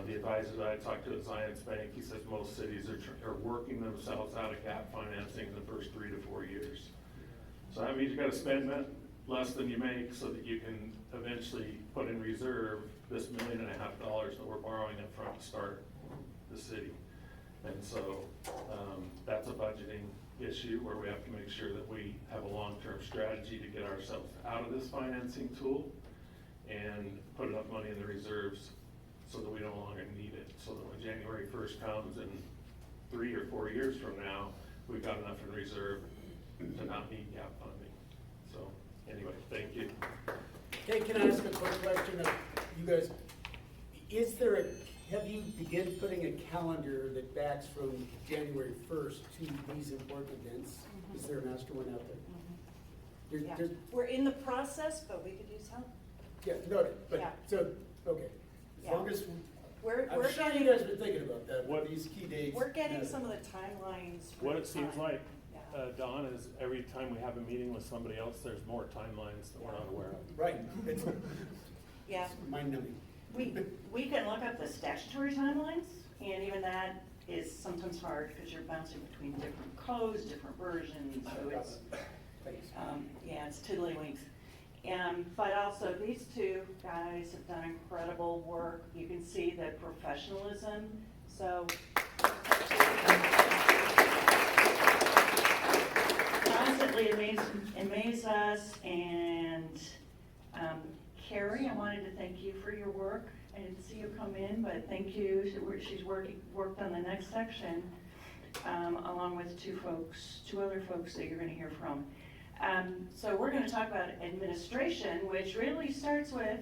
The advisor that I talked to at Zions Bank, he says most cities are working themselves out of gap financing in the first 3 to 4 years. So that means you gotta spend less than you make so that you can eventually put in reserve this $1.5 million that we're borrowing up front to start the city. And so that's a budgeting issue where we have to make sure that we have a long-term strategy to get ourselves out of this financing tool and put enough money in the reserves so that we no longer need it. So that when January 1st comes and 3 or 4 years from now, we've got enough in reserve to not need gap funding. So anyway, thank you. Hey, can I ask a quick question of you guys? Have you begun putting a calendar that backs from January 1st to these important events? Is there a master one out there? Yeah. There's- We're in the process, but we could use help. Yeah, no, but, Yeah. so, okay. As Yeah. long as, We're I'm I'm sure you guys been thinking about that, What- these key dates. We're getting some of the timelines. for What the it seems time. like, Yeah. Don, is every time we have a meeting with somebody else, there's more timelines that we're not aware of. Right, it's Yeah, mind numbing. We can look up the statutory timelines, and even that is sometimes hard because you're bouncing between different codes, different versions, so it's, Thanks. yeah, it's tiddlywinks. But also, these two guys have done incredible work. You can see the professionalism, so. Constantly amaze us, and Carrie, I wanted to thank you for your work. I didn't see you come in, but thank you. She's worked on the next section, along with two other folks that you're gonna hear from. So we're gonna talk about administration, which really starts with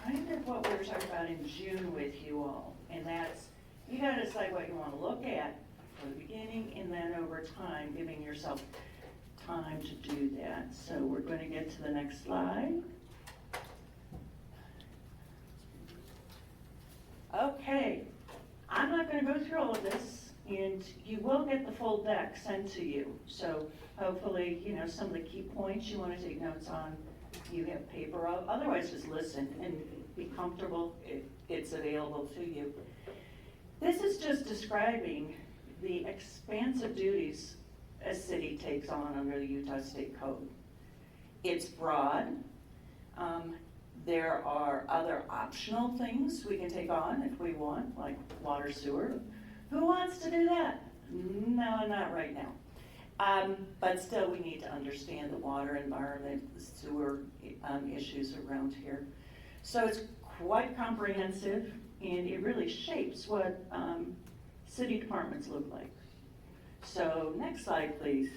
kind of what we were talking about in June with you all. And that's, you gotta decide what you wanna look at from the beginning and then over time, giving yourself time to do that. So we're gonna get to the next slide. Okay, I'm not gonna go through all of this, and you will get the full deck sent to you. So hopefully, you know, some of the key points you wanna take notes on, you have paper of, otherwise just listen and be comfortable, it's available to you. This is just describing the expansive duties a city takes on under the Utah State Code. It's broad. There are other optional things we can take on if we want, like water sewer. Who wants to do that? No, not right now. But still, we need to understand the water environment, the sewer issues around here. So it's quite comprehensive, and it really shapes what city departments look like. So next slide, please.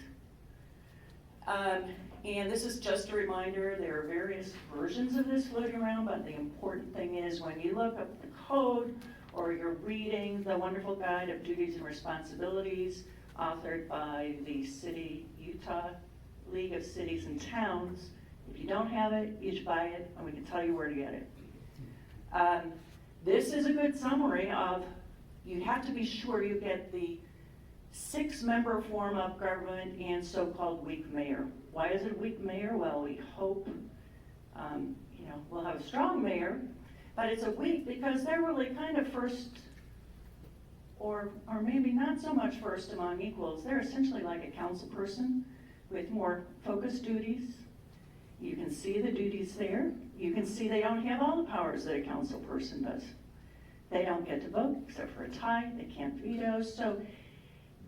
And this is just a reminder, there are various versions of this floating around, but the important thing is when you look up the code or you're reading the wonderful guide of duties and responsibilities authored by the Utah League of Cities and Towns, if you don't have it, you should buy it, and we can tell you where to get it. This is a good summary of, you have to be sure you get the 6-member form of government and so-called weak mayor. Why is it a weak mayor? Well, we hope, we'll have a strong mayor, but it's a weak because they're really kind of first, or maybe not so much first among equals. They're essentially like a council person with more focused duties. You can see the duties there. You can see they don't have all the powers that a council person does. They don't get to vote except for a tie. They can't veto. So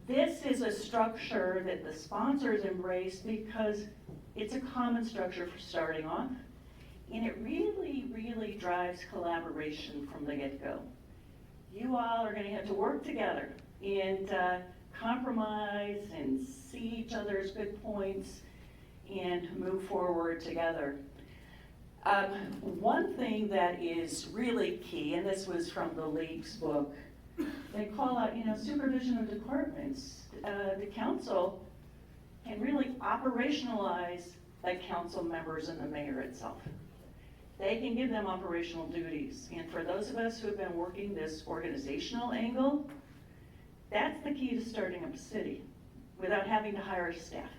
this is a structure that the sponsors embrace because it's a common structure for starting off, and it really, really drives collaboration from the get-go. You all are gonna have to work together and compromise and see each other's good points and move forward together. One thing that is really key, and this was from the League's book, they call out, supervision of departments. The council can really operationalize the council members and the mayor itself. They can give them operational duties. And for those of us who have been working this organizational angle, that's the key to starting up a city without having to hire staff.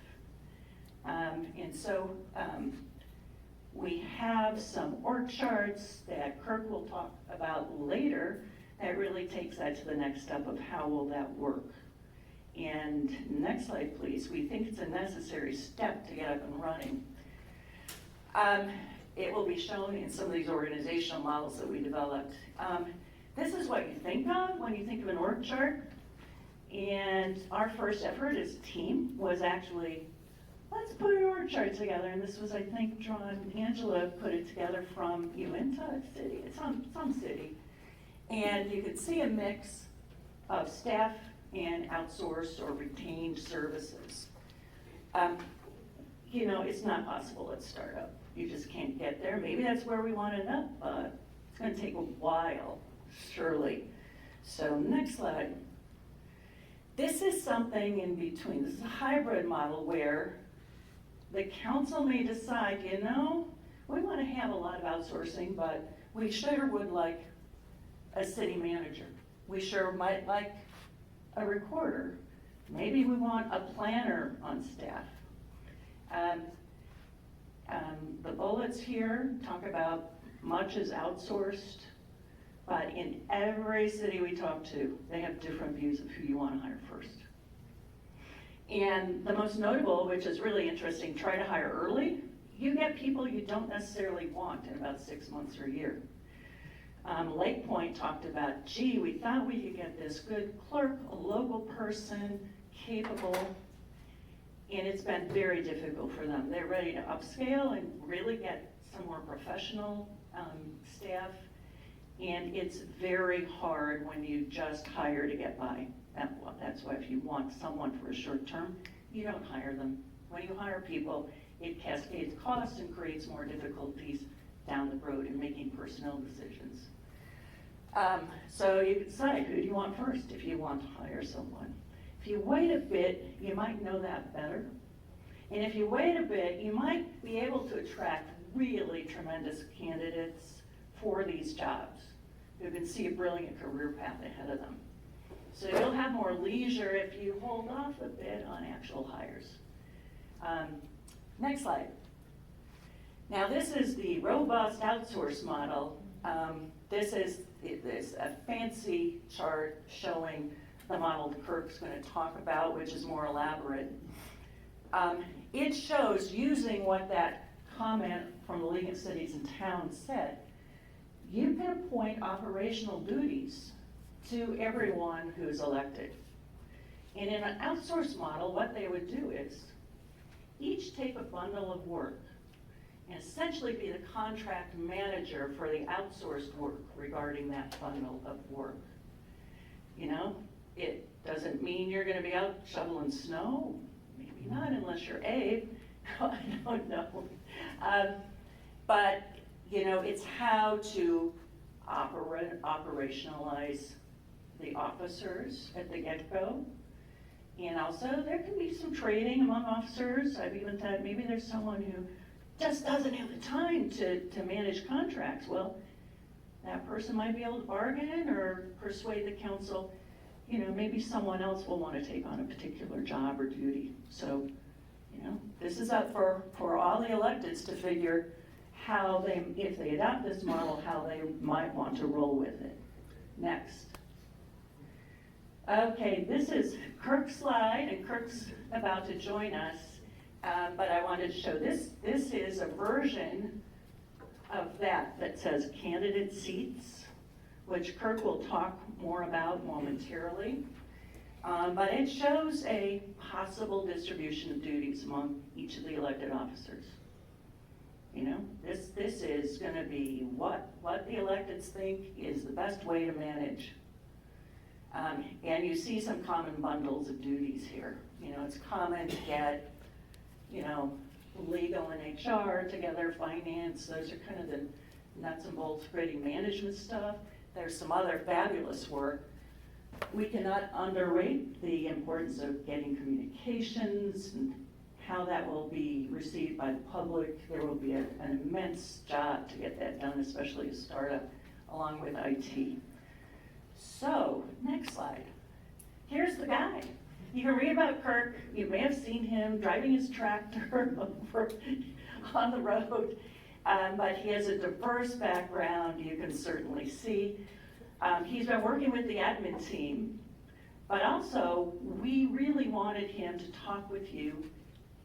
We have some org charts that Kirk will talk about later that really takes that to the next step of how will that work. And next slide, please. We think it's a necessary step to get up and running. It will be shown in some of these organizational models that we developed. This is what you think of when you think of an org chart. And our first effort as a team was actually, let's put an org chart together. And this was, I think, Angela put it together from Uinta City. It's some city. And you could see a mix of staff and outsourced or retained services. It's not possible at startup. You just can't get there. Maybe that's where we want to end up, but it's going to take a while, surely. So next slide. This is something in between. This is a hybrid model where the council may decide, we want to have a lot of outsourcing, but we sure would like a city manager. We sure might like a recorder. Maybe we want a planner on staff. The bullets here talk about much is outsourced, but in every city we talk to, they have different views of who you want to hire first. And the most notable, which is really interesting, try to hire early. You get people you don't necessarily want in about 6 months or a year. Lake Point talked about, gee, we thought we could get this good clerk, a local person, capable, and it's been very difficult for them. They're ready to upscale and really get some more professional staff, and it's very hard when you just hire to get by. That's why if you want someone for a short term, you don't hire them. When you hire people, it cascades costs and creates more difficulties down the road in making personnel decisions. So you decide, who do you want first if you want to hire someone? If you wait a bit, you might know that better. And if you wait a bit, you might be able to attract really tremendous candidates for these jobs who can see a brilliant career path ahead of them. So you'll have more leisure if you hold off a bit on actual hires. Next slide. Now this is the robust outsource model. This is a fancy chart showing the model Kirk's going to talk about, which is more elaborate. It shows, using what that comment from the League of Cities and Towns said, you can appoint operational duties to everyone who's elected. And in an outsource model, what they would do is each take a bundle of work and essentially be the contract manager for the outsourced work regarding that bundle of work. You know, it doesn't mean you're gonna be out shoveling snow, maybe not unless you're Abe, I don't know. But, you know, it's how to operationalize the officers at the get-go. And also, there can be some training among officers. I've even thought maybe there's someone who just doesn't have the time to manage contracts. Well, that person might be able to bargain or persuade the council, you know, maybe someone else will want to take on a particular job or duty. So, you know, this is up for all the electeds to figure how they, if they adopt this model, how they might want to roll with it. Next. Okay, this is Kirk's slide, and Kirk's about to join us, but I wanted to show this. This is a version of that says candidate seats, which Kirk will talk more about momentarily. But it shows a possible distribution of duties among each of the elected officers. You know, this is gonna be what the electeds think is the best way to manage. And you see some common bundles of duties here. You know, it's common to get, you know, legal and HR together, finance, those are kind of the nuts and bolts creating management stuff. There's some other fabulous work. We cannot underrate the importance of getting communications and how that will be received by the public. There will be an immense job to get that done, especially a startup, along with IT. So, next slide. Here's the guy. You can read about Kirk. You may have seen him driving his tractor over on the road, but he has a diverse background, you can certainly see. He's been working with the admin team, but also we really wanted him to talk with you.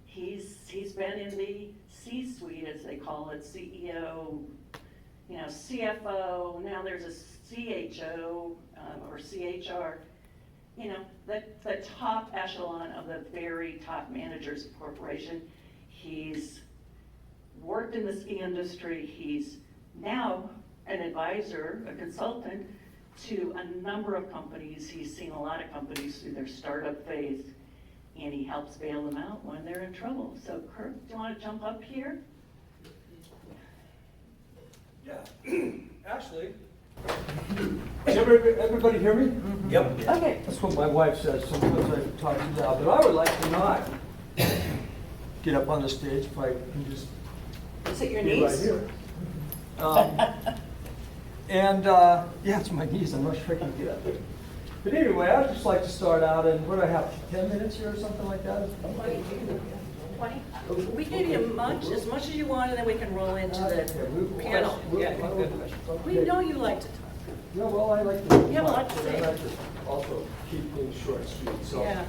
He's been in the C-suite, as they call it, CEO, you know, CFO, now there's a CHO or CHR, you know, the top echelon of the very top managers of corporation. He's worked in the ski industry. He's now an advisor, a consultant to a number of companies. He's seen a lot of companies through their startup phase, and he helps bail them out when they're in trouble. So Kirk, do you want to jump up here? Yeah, actually. Does everybody hear me? Yep. Okay. That's what my wife says sometimes I talk too loud, but I would like to not get up on the stage if I can just Is it your be right niece? here. And, yeah, it's my knees, I'm not sure I can get up there. But anyway, I'd just like to start out, and what do I have, 10 minutes here or something like that? 20? We gave you as much as you want, and then we can roll into the panel. Yeah. We know you like to talk. Yeah, well, I like to. You have a lot to say. I like to also keep things short and sweet, so. Yeah.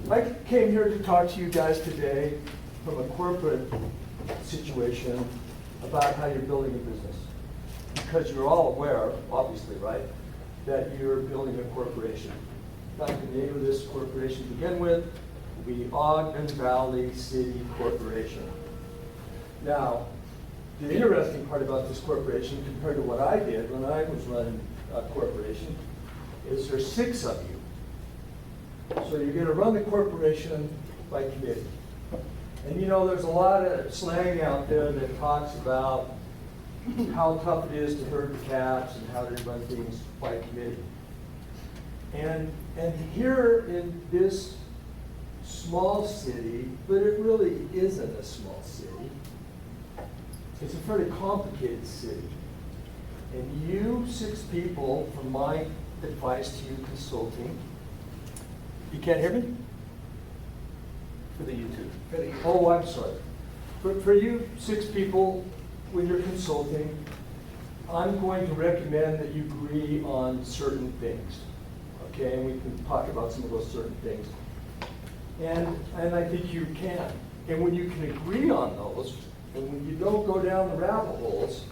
I came here to talk to you guys today from a corporate situation about how you're building a business. Because you're all aware, obviously, right, that you're building a corporation. In fact, the name of this corporation to begin with will be Ogden Valley City Corporation. Now, the interesting part about this corporation compared to what I did when I was running a corporation is there's 6 of you. So you're going to run the corporation by committee. And you know, there's a lot of slang out there that talks about how tough it is to herd the cats and how to run things by committee. And here in this small city, but it really isn't a small city, it's a fairly complicated city. And you 6 people, from my advice to you consulting, you can't hear me? For the YouTube. Oh, I'm sorry. For you 6 people, when you're consulting, I'm going to recommend that you agree on certain things. Okay, and we can talk about some of those certain things. And I think you can. And when you can agree on those, and when you don't go down the rabbit holes,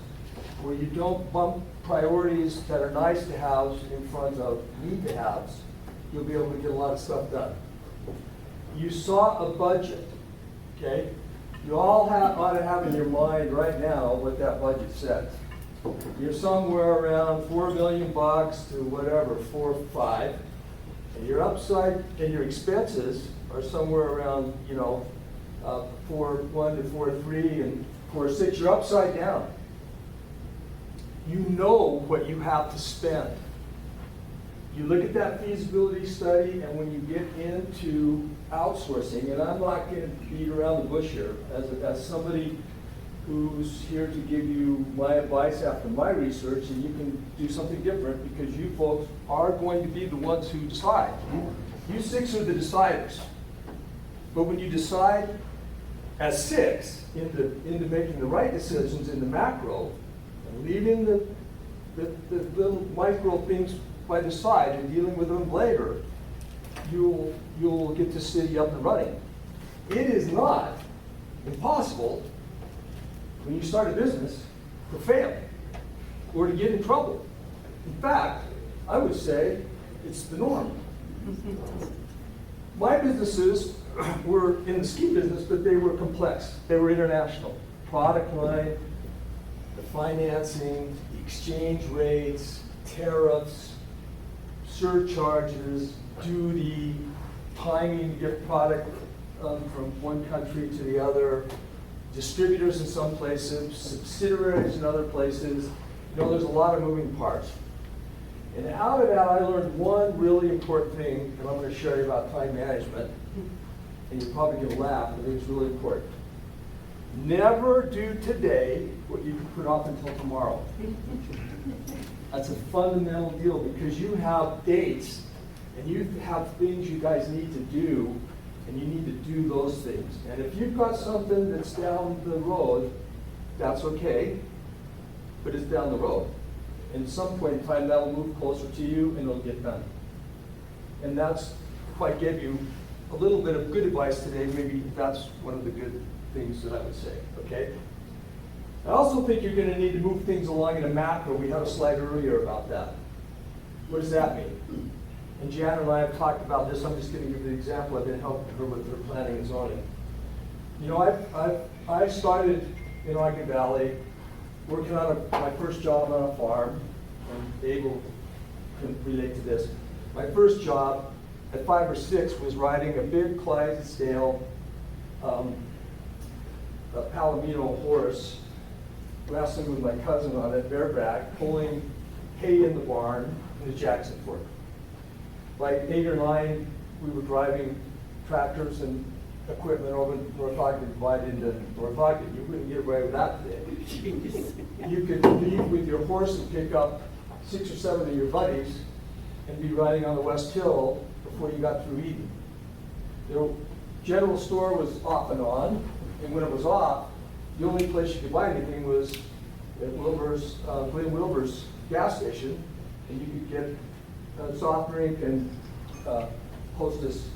where you don't bump priorities that are nice to have in front of need to haves, you'll be able to get a lot of stuff done. You saw a budget, okay? You all ought to have in your mind right now what that budget says. You're somewhere around $4 million to whatever, 4 or 5, and your upside and your expenses are somewhere around, 4.1 to 4.3 and 4.6. You're upside down. You know what you have to spend. You look at that feasibility study, and when you get into outsourcing, and I'm not going to beat around the bush here, as somebody who's here to give you my advice after my research, and you can do something different because you folks are going to be the ones who decide. You 6 are the deciders. But when you decide as 6 into making the right decisions in the macro, and leaving the little micro things by the side and dealing with them later, you'll get this city up and running. It is not impossible when you start a business to fail or to get in trouble. In fact, I would say it's the norm. My businesses were in the ski business, but they were complex. They were international. Product line, the financing, the exchange rates, tariffs, surcharges, duty, timing to get product from one country to the other, distributors in some places, subsidiaries in other places. There's a lot of moving parts. And out of that, I learned one really important thing, and I'm going to share you about time management. And you're probably going to laugh, but it's really important. Never do today what you can put off until tomorrow. That's a fundamental deal because you have dates and you have things you guys need to do, and you need to do those things. And if you've got something that's down the road, that's okay, but it's down the road. And at some point in time, that'll move closer to you and it'll get done. And that's, if I gave you a little bit of good advice today, maybe that's one of the good things that I would say, okay? I also think you're going to need to move things along in a macro. We had a slide earlier about that. What does that mean? And Jan and I have talked about this. I'm just going to give you the example. I've been helping her with her planning and zoning. I started in Ogden Valley working on my first job on a farm, and Abel can relate to this. My first job at 5 or 6 was riding a big Clydesdale Palomino horse, wrestling with my cousin on it, bareback, pulling hay in the barn in the Jackson Fork. By 8 or 9, we were driving tractors and equipment over in North Ogden, divide into North Ogden. You wouldn't get away with that today. You could leave with your horse and pick up 6 or 7 of your buddies and be riding on the West Hill before you got through Eden. The general store was off and on, and when it was off, the only place you could buy anything was at Wilbur's, Glenn Wilbur's gas station, and you could get a soft drink and Hostess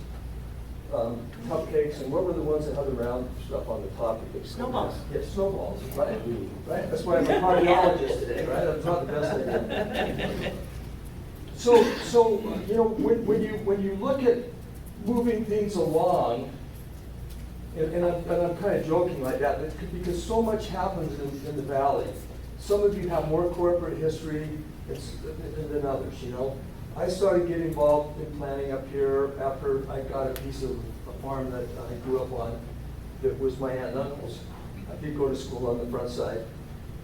cupcakes, and what were the ones that had the round stuff on the top? Snowballs. Yeah, snowballs, right. Right. That's why I'm a cardiologist today, right? That's not the best idea. So you know, when you look at moving things along, and I'm kind of joking like that, because so much happens in the valley. Some of you have more corporate history than others, you know. I started getting involved in planning up here after I got a piece of a farm that I grew up on that was my aunt and uncle's. I did go to school on the front side.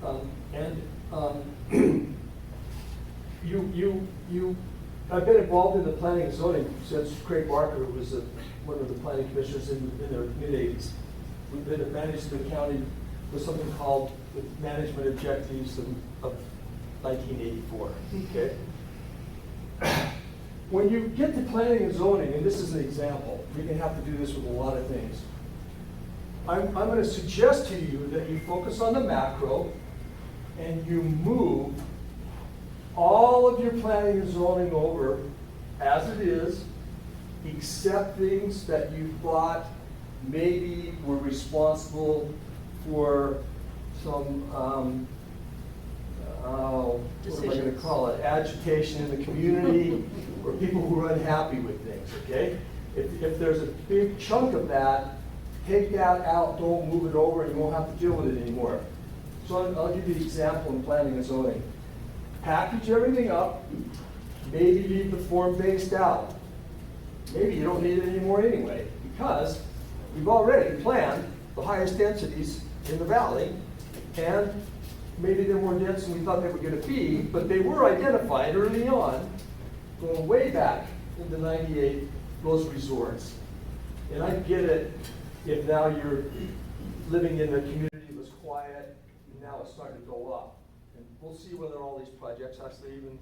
I've been involved in the planning and zoning since Craig Barker, who was one of the planning commissioners in the mid-'80s. We've been managed the county with something called the Management Objectives of 1984, okay? When you get to planning and zoning, and this is an example, you're gonna have to do this with a lot of things. I'm gonna suggest to you that you focus on the macro and you move all of your planning and zoning over as it is, except things that you thought maybe were responsible for some, what am I gonna call it, agitation in the community, or people who are unhappy with things, okay? If there's a big chunk of that, take that out, don't move it over, and you won't have to deal with it anymore. So I'll give you an example in planning and zoning. Package everything up, maybe leave the form-based out. Maybe you don't need it anymore anyway, because we've already planned the highest densities in the valley, and maybe they're more dense than we thought they were gonna be, but they were identified early on, going way back into '98, those resorts. And I get it if now you're living in a community that was quiet, and now it's starting to go up. And we'll see whether all these projects actually even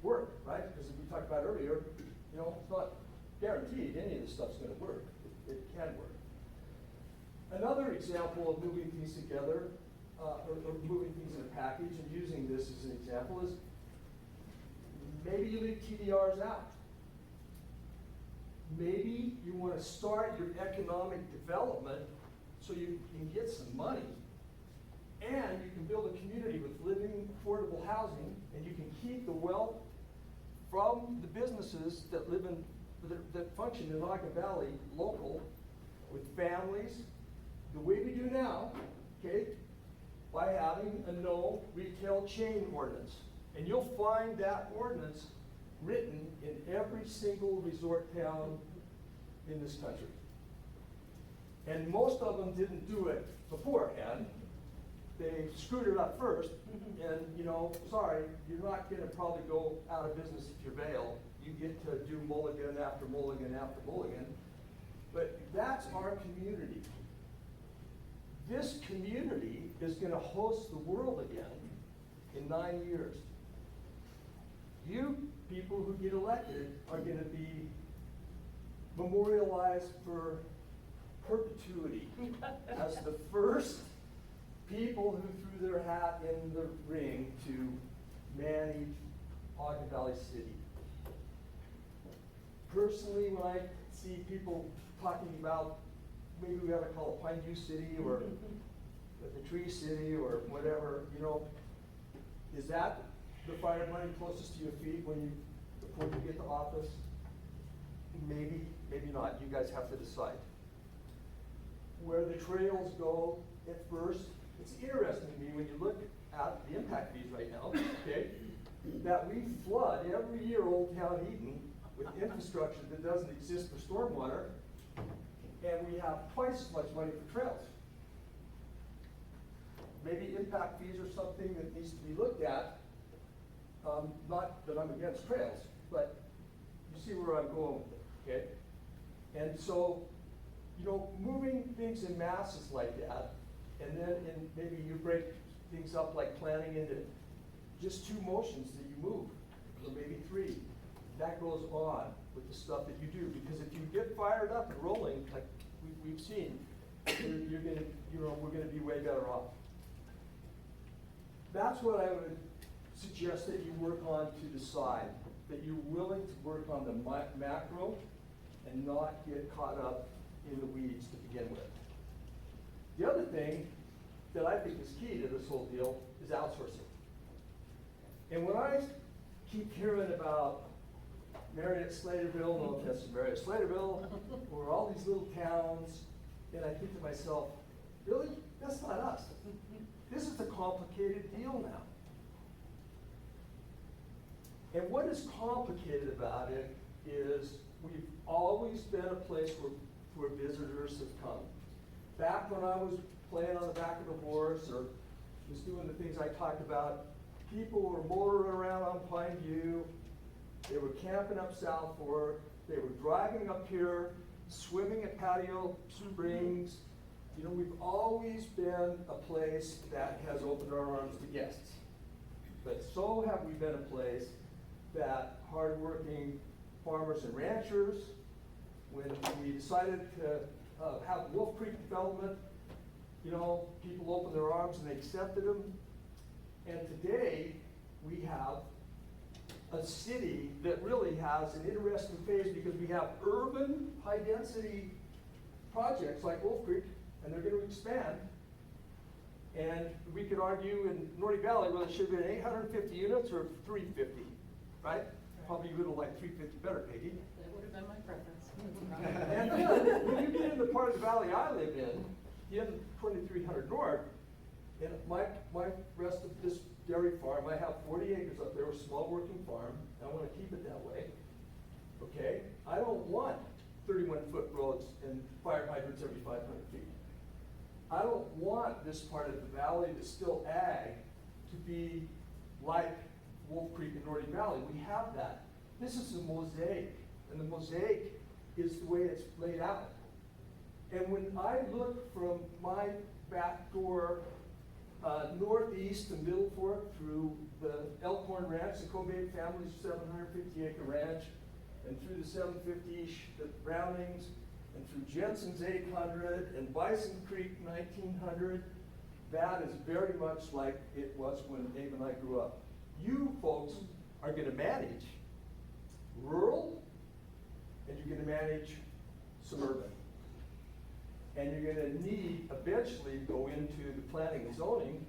work, right? Because as we talked about earlier, you know, it's not guaranteed any of this stuff's gonna work. It can work. Another example of moving things together, or moving things in a package, and using this as an example, is maybe you leave TDRs out. Maybe you want to start your economic development so you can get some money, and you can build a community with living, affordable housing, and you can keep the wealth from the businesses that live in, that function in Ogden Valley local, with families, the way we do now, okay, by having a no retail chain ordinance. And you'll find that ordinance written in every single resort town in this country. And most of them didn't do it beforehand. They screwed it up first, and you know, sorry, you're not gonna probably go out of business if you bail. You get to do mulligan after mulligan after mulligan. But that's our community. This community is gonna host the world again in 9 years. You people who get elected are gonna be memorialized for perpetuity as the first people who threw their hat in the ring to manage Ogden Valley City. Personally, when I see people talking about, maybe we ought to call it Pine View City or the Tree City or whatever, you know, is that the fire money closest to your feet before you get to office? Maybe, maybe not. You guys have to decide. Where the trails go at first, it's interesting to me when you look at the impact fees right now, okay, that we flood every year Old Town Eden with infrastructure that doesn't exist for stormwater, and we have twice as much money for trails. Maybe impact fees are something that needs to be looked at. Not that I'm against trails, but you see where I'm going with it, okay? And so you know, moving things in masses like that, and then maybe you break things up like planning into just 2 motions that you move, or maybe 3. That goes on with the stuff that you do, because if you get fired up and rolling, like we've seen, you're gonna, you know, we're gonna be way better off. That's what I would suggest that you work on to decide, that you're willing to work on the macro and not get caught up in the weeds to begin with. The other thing that I think is key to this whole deal is outsourcing. And when I keep hearing about Marriott Slaterville, no offense to Marriott Slaterville, or all these little towns, and I think to myself, really? That's not us. This is a complicated deal now. And what is complicated about it is we've always been a place where visitors have come. Back when I was playing on the back of a horse or was doing the things I talked about, people were motoring around on Pine View, they were camping up South Fork, they were driving up here, swimming at Patio Springs. You know, we've always been a place that has opened our arms to guests. But so have we been a place that hardworking farmers and ranchers, when we decided to have Wolf Creek development, you know, people opened their arms and they accepted them. And today, we have a city that really has an interesting phase because we have urban, high-density projects like Wolf Creek, and they're going to expand. And we could argue in Nordy Valley whether it should have been 850 units or 350, right? Probably you would have liked 350 better, Peggy. That would have been my preference. And then, when you get in the part of the valley I live in 2300 North, and my rest of this dairy farm, I have 40 acres up there, a small working farm, and I want to keep it that way. Okay? I don't want 31-foot roads and fire hydrants every 500 feet. I don't want this part of the valley that's still ag to be like Wolf Creek and Nordy Valley. We have that. This is a mosaic, and the mosaic is the way it's laid out. And when I look from my back door northeast to Middle Fork through the Elkhorn Ranch, the Cobain family's 750-acre ranch, and through the 750-ish, the Brownings, and through Jensen's 800, and Bison Creek 1900, that is very much like it was when Dave and I grew up. You folks are going to manage rural, and you're going to manage suburban. And you're going to need eventually go into the planning and zoning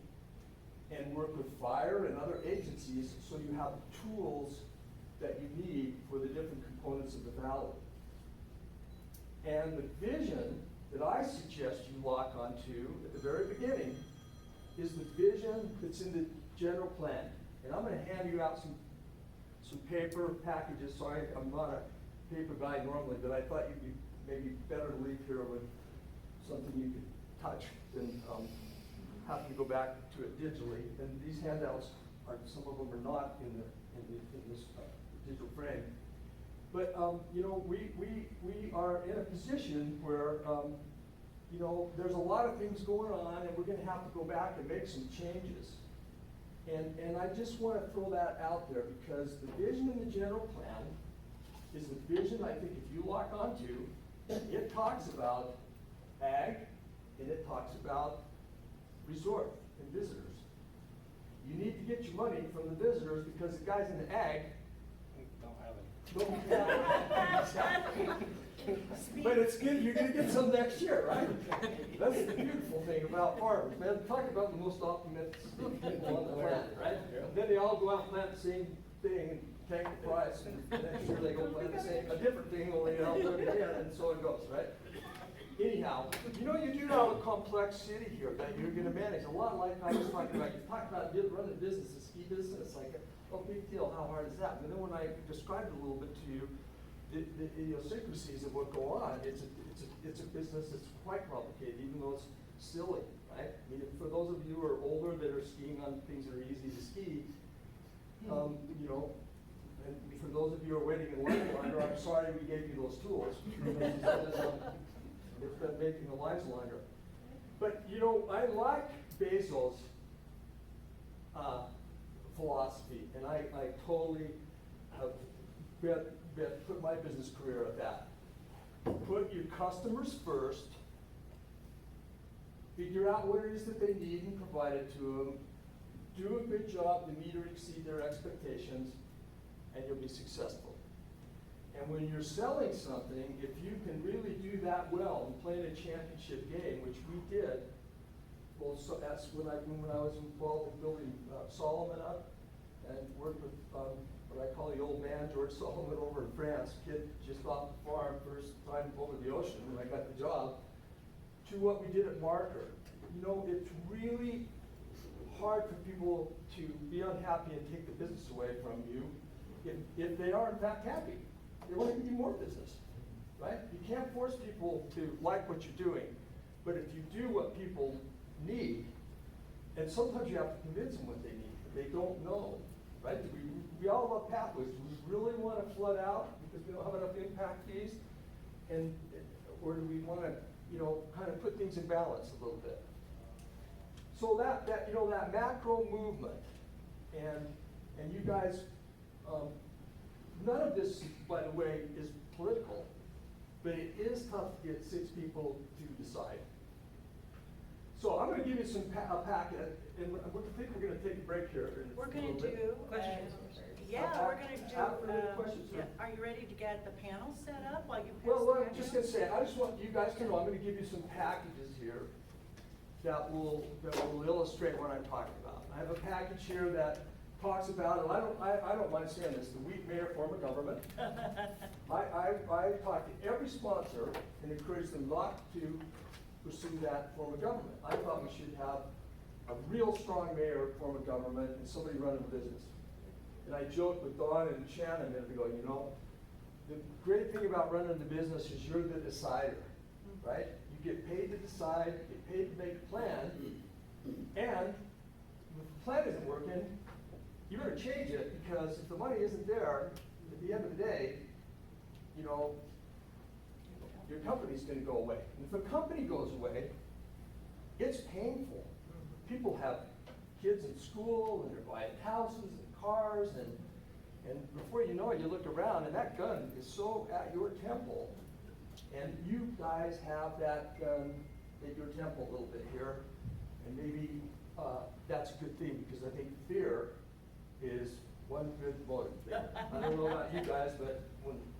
and work with fire and other agencies so you have the tools that you need for the different components of the valley. And the vision that I suggest you lock onto at the very beginning is the vision that's in the general plan. And I'm going to hand you out some paper packages. Sorry, I'm not a paper guy normally, but I thought you'd be maybe better to leave here with something you could touch than having to go back to it digitally. And these handouts are, some of them are not in this digital frame. But you know, we are in a position where you know, there's a lot of things going on, and we're going to have to go back and make some changes. And I just want to throw that out there because the vision in the general plan is the vision I think if you lock onto, it talks about ag, and it talks about resort and visitors. You need to get your money from the visitors because the guys in the ag Don't have it. don't have it. But it's good, you're gonna get some next year, right? That's the beautiful thing about farmers, man. Talk about the most optimistic people on the planet, right? Then they all go out and plant the same thing and tank the price, and next year they go plant the same, a different thing, only they'll do it again, and so it goes, right? Anyhow, you know, you do have a complex city here that you're gonna manage, a lot like I was talking about. You talked about running a business, a ski business, like, oh, big deal, how hard is that? And then when I described it a little bit to you, the idiosyncrasies of what go on, it's a business that's quite complicated, even though it's silly, right? I mean, for those of you who are older that are skiing on things that are easy to ski, you know, and for those of you who are waiting in line, I'm sorry we gave you those tools. It's been making the lines longer. But, you know, I like Basil's philosophy, and I totally have put my business career at that. Put your customers first, figure out what it is that they need and provide it to them, do a good job to meet or exceed their expectations, and you'll be successful. And when you're selling something, if you can really do that well and play in a championship game, which we did, well, so that's when I was involved in building Solomon up and worked with what I call the old man, George Solomon, over in France, kid just off the farm, first time over the ocean when I got the job, to what we did at Marker. You know, it's really hard for people to be unhappy and take the business away from you if they are in fact happy. They want to give you more business, right? You can't force people to like what you're doing, but if you do what people need, and sometimes you have to convince them what they need, they don't know, right? We all love pathways. Do we really want to flood out because we don't have enough impact fees? Or do we want to, you know, kind of put things in balance a little bit? So that you know, that macro movement, and you guys, none of this, by the way, is political, but it is tough to get 6 people to decide. So I'm going to give you a packet, and I think we're going to take a break here. We're going to do, Questions? we're going to After the do, questions, sir. are you ready to get the panel set up while you pass Well, the I'm just going to microphone? say, I just want you guys to know, I'm going to give you some packages here that will illustrate what I'm talking about. I have a package here that talks about, and I don't mind saying this, the weak mayor form of government. I talk to every sponsor and encourage them not to pursue that form of government. I thought we should have a real strong mayor form of government and somebody running the business. And I joked with Don and Shannon a minute ago, you know, the great thing about running the business is you're the decider, right? You get paid to decide, you get paid to make a plan, and if the plan isn't working, you better change it, because if the money isn't there, at the end of the day, you know, your company's gonna go away. And if a company goes away, it's painful. People have kids in school, and they're buying houses and cars, and before you know it, you look around, and that gun is so at your temple, and you guys have that gun at your temple a little bit here, and maybe that's a good thing, because I think fear is one good motive there. I don't know about you guys, but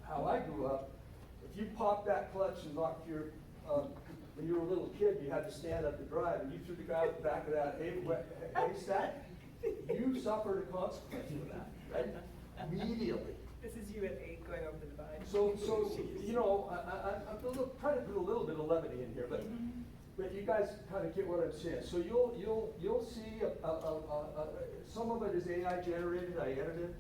how I grew up, if you popped that clutch and knocked your, when you were a little kid, you had to stand up to drive, and you threw the guy out the back of that haystack, you suffered a consequence for that, right? Immediately. This is you at 8 going over the divide. So you know, I'm trying to put a little bit of levity in here, but you guys kind of get what I'm saying. So you'll see some of it is AI generated. I edited.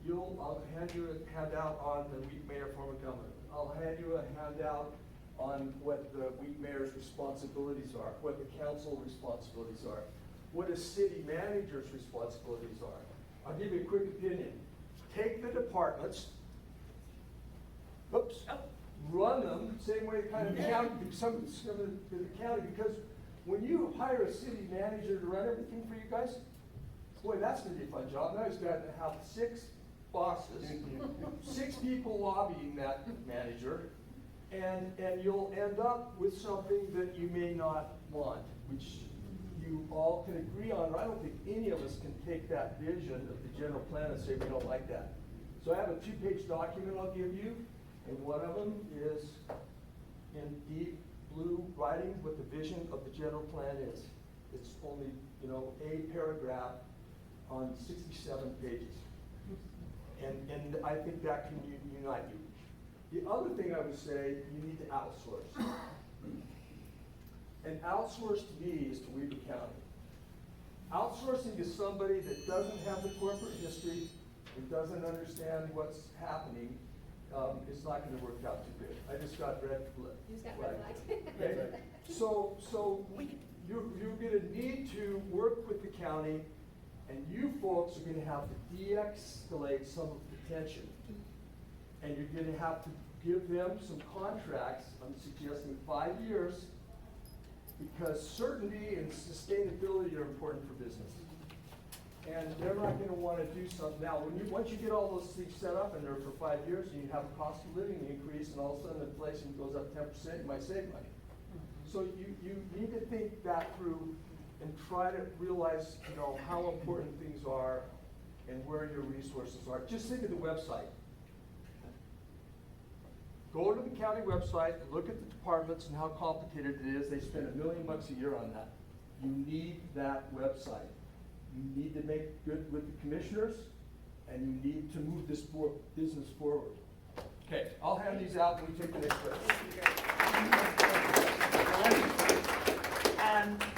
I'll hand you a handout on the weak mayor form of government. I'll hand you a handout on what the weak mayor's responsibilities are, what the council responsibilities are, what a city manager's responsibilities are. I'll give you a quick opinion. Take the departments, run them, same way kind of county, some of the county, because when you hire a city manager to run everything for you guys, boy, that's gonna be a fun job. Now he's got to have 6 bosses, 6 people lobbying that manager, and you'll end up with something that you may not want, which you all can agree on, or I don't think any of us can take that vision of the general plan and say we don't like that. So I have a 2-page document I'll give you, and one of them is in deep blue writing what the vision of the general plan is. It's only, you know, a paragraph on 67 pages. And I think that can unite you. The other thing I would say, you need to outsource. And outsource to me is to Weber County. Outsourcing to somebody that doesn't have the corporate history, and doesn't understand what's happening, is not going to work out too good. I just got red flag. You just got red flagged. Okay. So you're going to need to work with the county, and you folks are going to have to de-escalate some of the tension. And you're going to have to give them some contracts, I'm suggesting 5 years, because certainty and sustainability are important for business. And they're not gonna wanna do something now. Once you get all those things set up in there for 5 years, and you have a cost of living increase, and all of a sudden inflation goes up 10%, you might save money. So you need to think that through and try to realize, how important things are and where your resources are. Just think of the website. Go to the county website and look at the departments and how complicated it is. They spend $1 million a year on that. You need that website. You need to make good with the commissioners, and you need to move this business forward. Okay, I'll hand these out when we take the next break.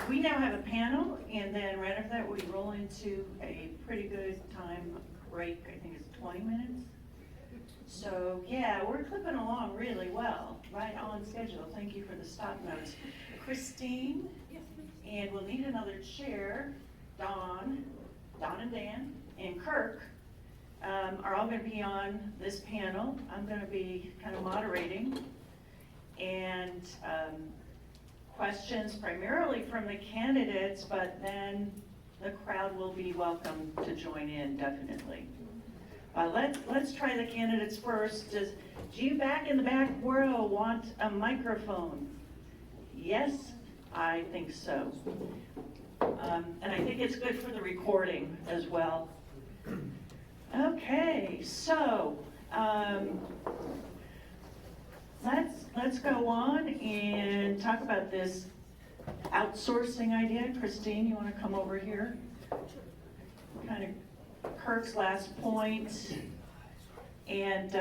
We now have a panel, and then right after that, we roll into a pretty good time break. I think it's 20 minutes. So, yeah, we're clipping along really well, right on schedule. Thank you for the stop notes. Christine, and we'll need another chair. Don and Dan, and Kirk are all going to be on this panel. I'm going to be kind of moderating. And questions primarily from the candidates, but then the crowd will be welcome to join in, definitely. Let's try the candidates first. Do you back in the back row want a microphone? Yes, I think so. And I think it's good for the recording as well. Okay, so let's go on and talk about this outsourcing idea. Christine, you want to come over here? Kind of Kirk's last point, and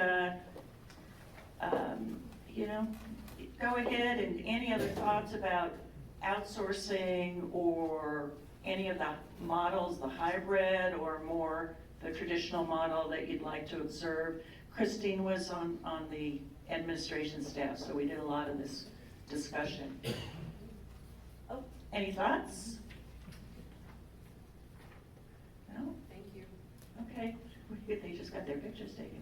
go ahead, and any other thoughts about outsourcing or any of the models, the hybrid or more the traditional model that you'd like to observe. Christine was on the administration staff, so we did a lot of this discussion. Oh, any thoughts? No? Thank you. Okay, they just got their pictures taken.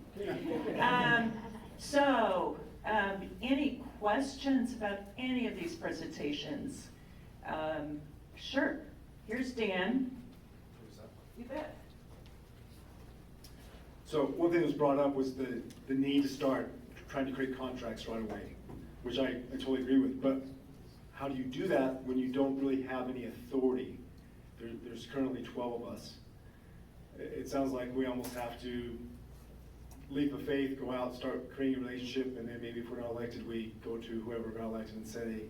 Any questions about any of these presentations? Sure, here's Dan. You bet. So one thing that was brought up was the need to start trying to create contracts right away, which I totally agree with. But how do you do that when you don't really have any authority? There's currently 12 of us. It sounds like we almost have to leap of faith, go out, start creating a relationship, and then maybe if we're not elected, we go to whoever got elected and say,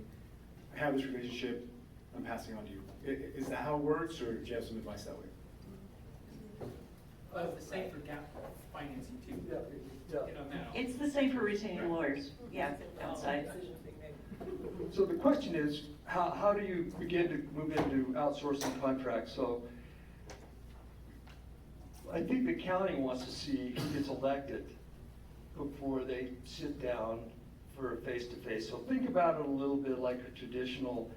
I have this relationship, I'm passing on to you. Is that how it works, or do you have some advice that way? The same for gap financing too. Yeah. It's the same for retaining lawyers, yeah, outside. Decisions being made. So the question is, how do you begin to move into outsourcing contracts? So I think the county wants to see who gets elected before they sit down for a face-to-face. So think about it a little bit like a traditional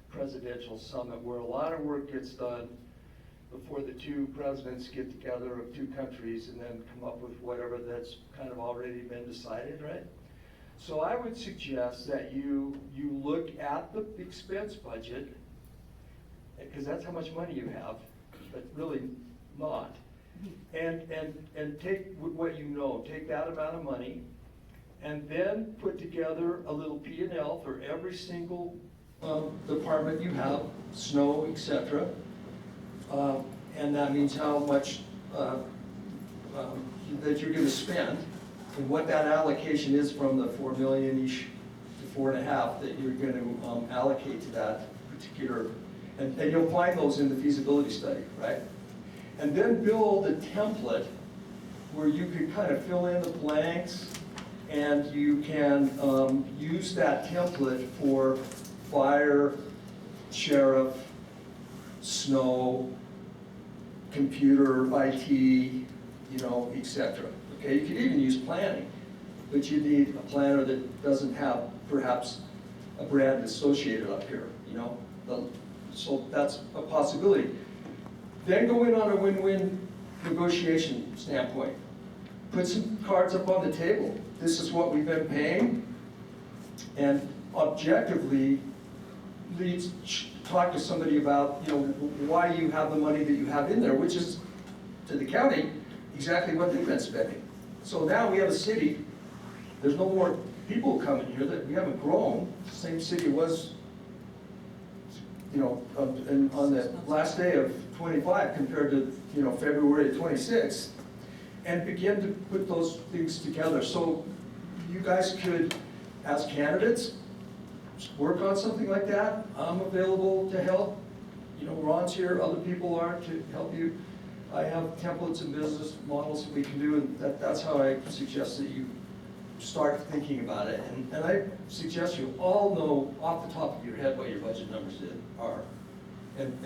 presidential summit where a lot of work gets done before the two presidents get together of two countries and then come up with whatever that's kind of already been decided, right? So I would suggest that you look at the expense budget, because that's how much money you have, but really not. And take what you know, take that amount of money, and then put together a little P&L for every single department you have, snow, etc. And that means how much that you're going to spend, and what that allocation is from the 4 million-ish to 4.5 that you're going to allocate to that particular, and you'll find those in the feasibility study, right? And then build a template where you can kind of fill in the blanks, and you can use that template for fire, sheriff, snow, computer, IT, etc. Okay, you could even use planning, but you need a planner that doesn't have perhaps a brand associated up here, so that's a possibility. Then go in on a win-win negotiation standpoint. put some cards up on the table. This is what we've been paying, and objectively, talk to somebody about, you know, why you have the money that you have in there, which is, to the county, exactly what they've been spending. So now we have a city, there's no more people coming here, that we haven't grown, same city was, you know, on the last day of 25 compared to, you know, February of 26, and begin to put those things together. So you guys could, as candidates, work on something like that. I'm available to help. You know, Ron's here, other people are to help you. I have templates and business models that we can do, and that's how I suggest that you start thinking about it. And I suggest you all know off the top of your head what your budget numbers are. And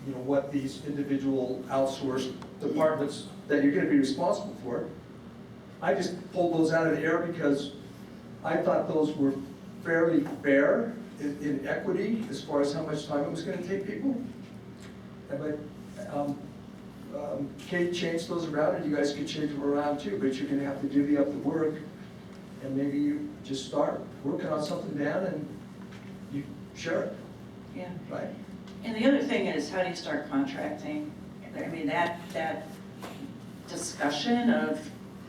you know, what these individual outsourced departments that you're gonna be responsible for. I just pulled those out of the air because I thought those were fairly fair in equity as far as how much time it was gonna take people. But Kate changed those around, and you guys could change them around too, but you're gonna have to divvy up the work, and maybe you just start working on something down and you share it, Yeah. right? And the other thing is, how do you start contracting? I mean, that discussion of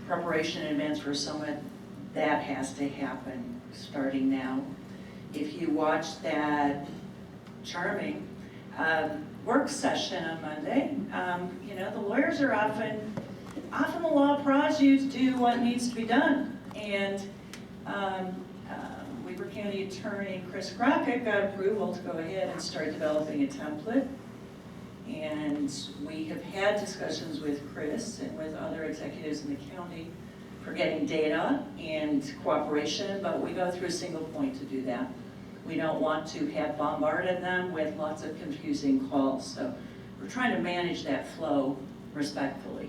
preparation in advance for someone, that has to happen starting now. If you watch that charming work session on Monday, you know, the lawyers are often the law pros you do what needs to be done. And Weber County Attorney Chris Crockett got approval to go ahead and start developing a template. And we have had discussions with Chris and with other executives in the county for getting data and cooperation, but we go through a single point to do that. We don't want to have bombarded them with lots of confusing calls. So we're trying to manage that flow respectfully.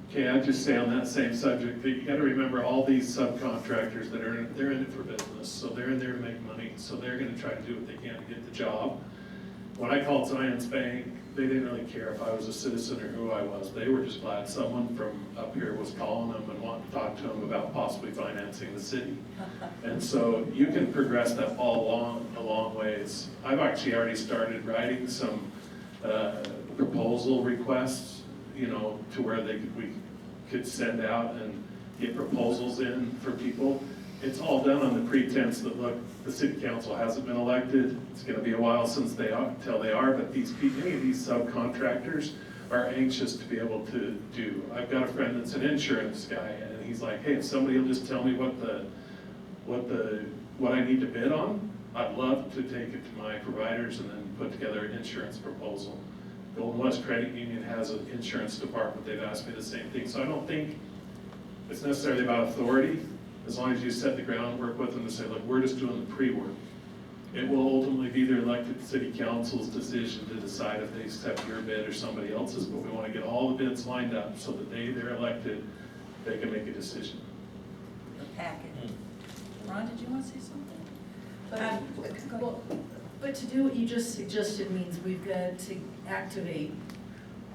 Okay, I'd just say on that same subject that you gotta remember all these subcontractors that are, they're in it for business, so they're in there to make money, so they're gonna try to do what they can to get the job. When I called Zions Bank, they didn't really care if I was a citizen or who I was. They were just glad someone from up here was calling them and wanting to talk to them about possibly financing the city. And so you can progress that all a long ways. I've actually already started writing some proposal requests, you know, to where we could send out and get proposals in for people. It's all done on the pretense that, look, the city council hasn't been elected. It's gonna be a while since they are, till they are, but any of these subcontractors are anxious to be able to do. I've got a friend that's an insurance guy, and he's like, hey, if somebody will just tell me what I need to bid on, I'd love to take it to my providers and then put together an insurance proposal. Golden West Credit Union has an insurance department. They've asked me the same thing. So I don't think it's necessarily about authority, as long as you set the groundwork with them to say, look, we're just doing the pre-work. It will ultimately be their elected city council's decision to decide if they accept your bid or somebody else's, but we want to get all the bids lined up so that they're elected, they can make a decision. The packet. Ron, did you want to say something? But to do what you just suggested means we've got to activate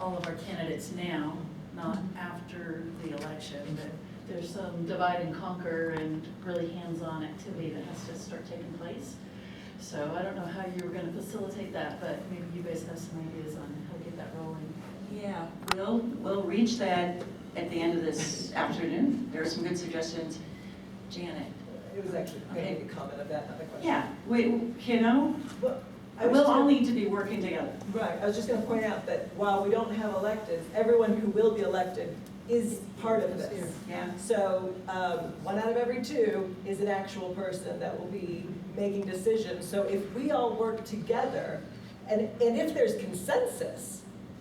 all of our candidates now, not after the election, but there's some divide and conquer and really hands-on activity that has to start taking place. So I don't know how you were going to facilitate that, but maybe you guys have some ideas on how to get that rolling. Yeah, we'll reach that at the end of this afternoon. There are some good suggestions. Janet? It was actually, I made a comment of that, not a question. Yeah, you know, Well, I was we'll just all gonna- need to be working together. Right, I was just gonna point out that while we don't have electeds, everyone who will be elected is part of this. Yeah. So, 1 out of every 2 is an actual person that will be making decisions. So if we all work together, and if there's consensus,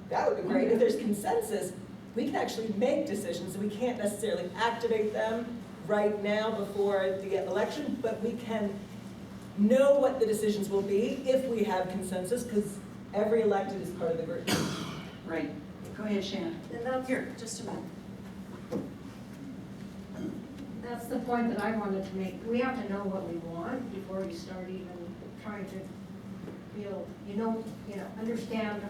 that would be great. If there's consensus, we can actually make decisions. We can't necessarily activate them right now before the election, but we can know what the decisions will be if we have consensus, because every elected is part of the group. Right. Go ahead, Shannon. And that's, Here, just a minute. that's the point that I wanted to make. We have to know what we want before we start even trying to feel, understand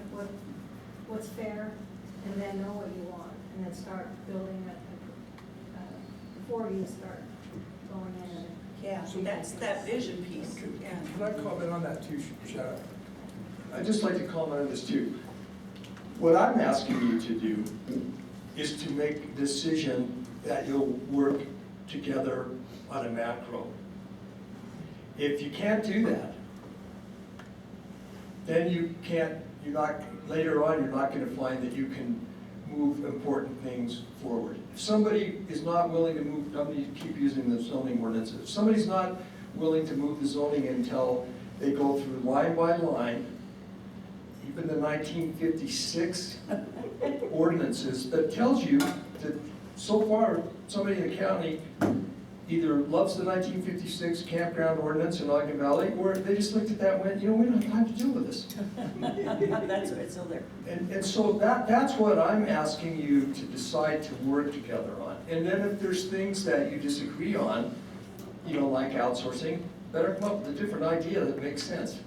what's fair, and then know what you want. and then start building it before you start going in and. Yeah, that's that vision piece. Yeah. Can I comment on that too, Shadow? I'd just like to comment on this too. What I'm asking you to do is to make a decision that you'll work together on a macro. If you can't do that, then later on, you're not gonna find that you can move important things forward. If somebody is not willing to move, I'm gonna keep using the zoning ordinance, if somebody's not willing to move the zoning until they go through line by line, even the 1956 ordinances, that tells you that so far, somebody in the county either loves the 1956 campground ordinance in Ogden Valley, or they just looked at that and went, we don't have time to deal with this. That's right, so there. And so that's what I'm asking you to decide to work together on. And then if there's things that you disagree on, like outsourcing, better come up with a different idea that makes sense.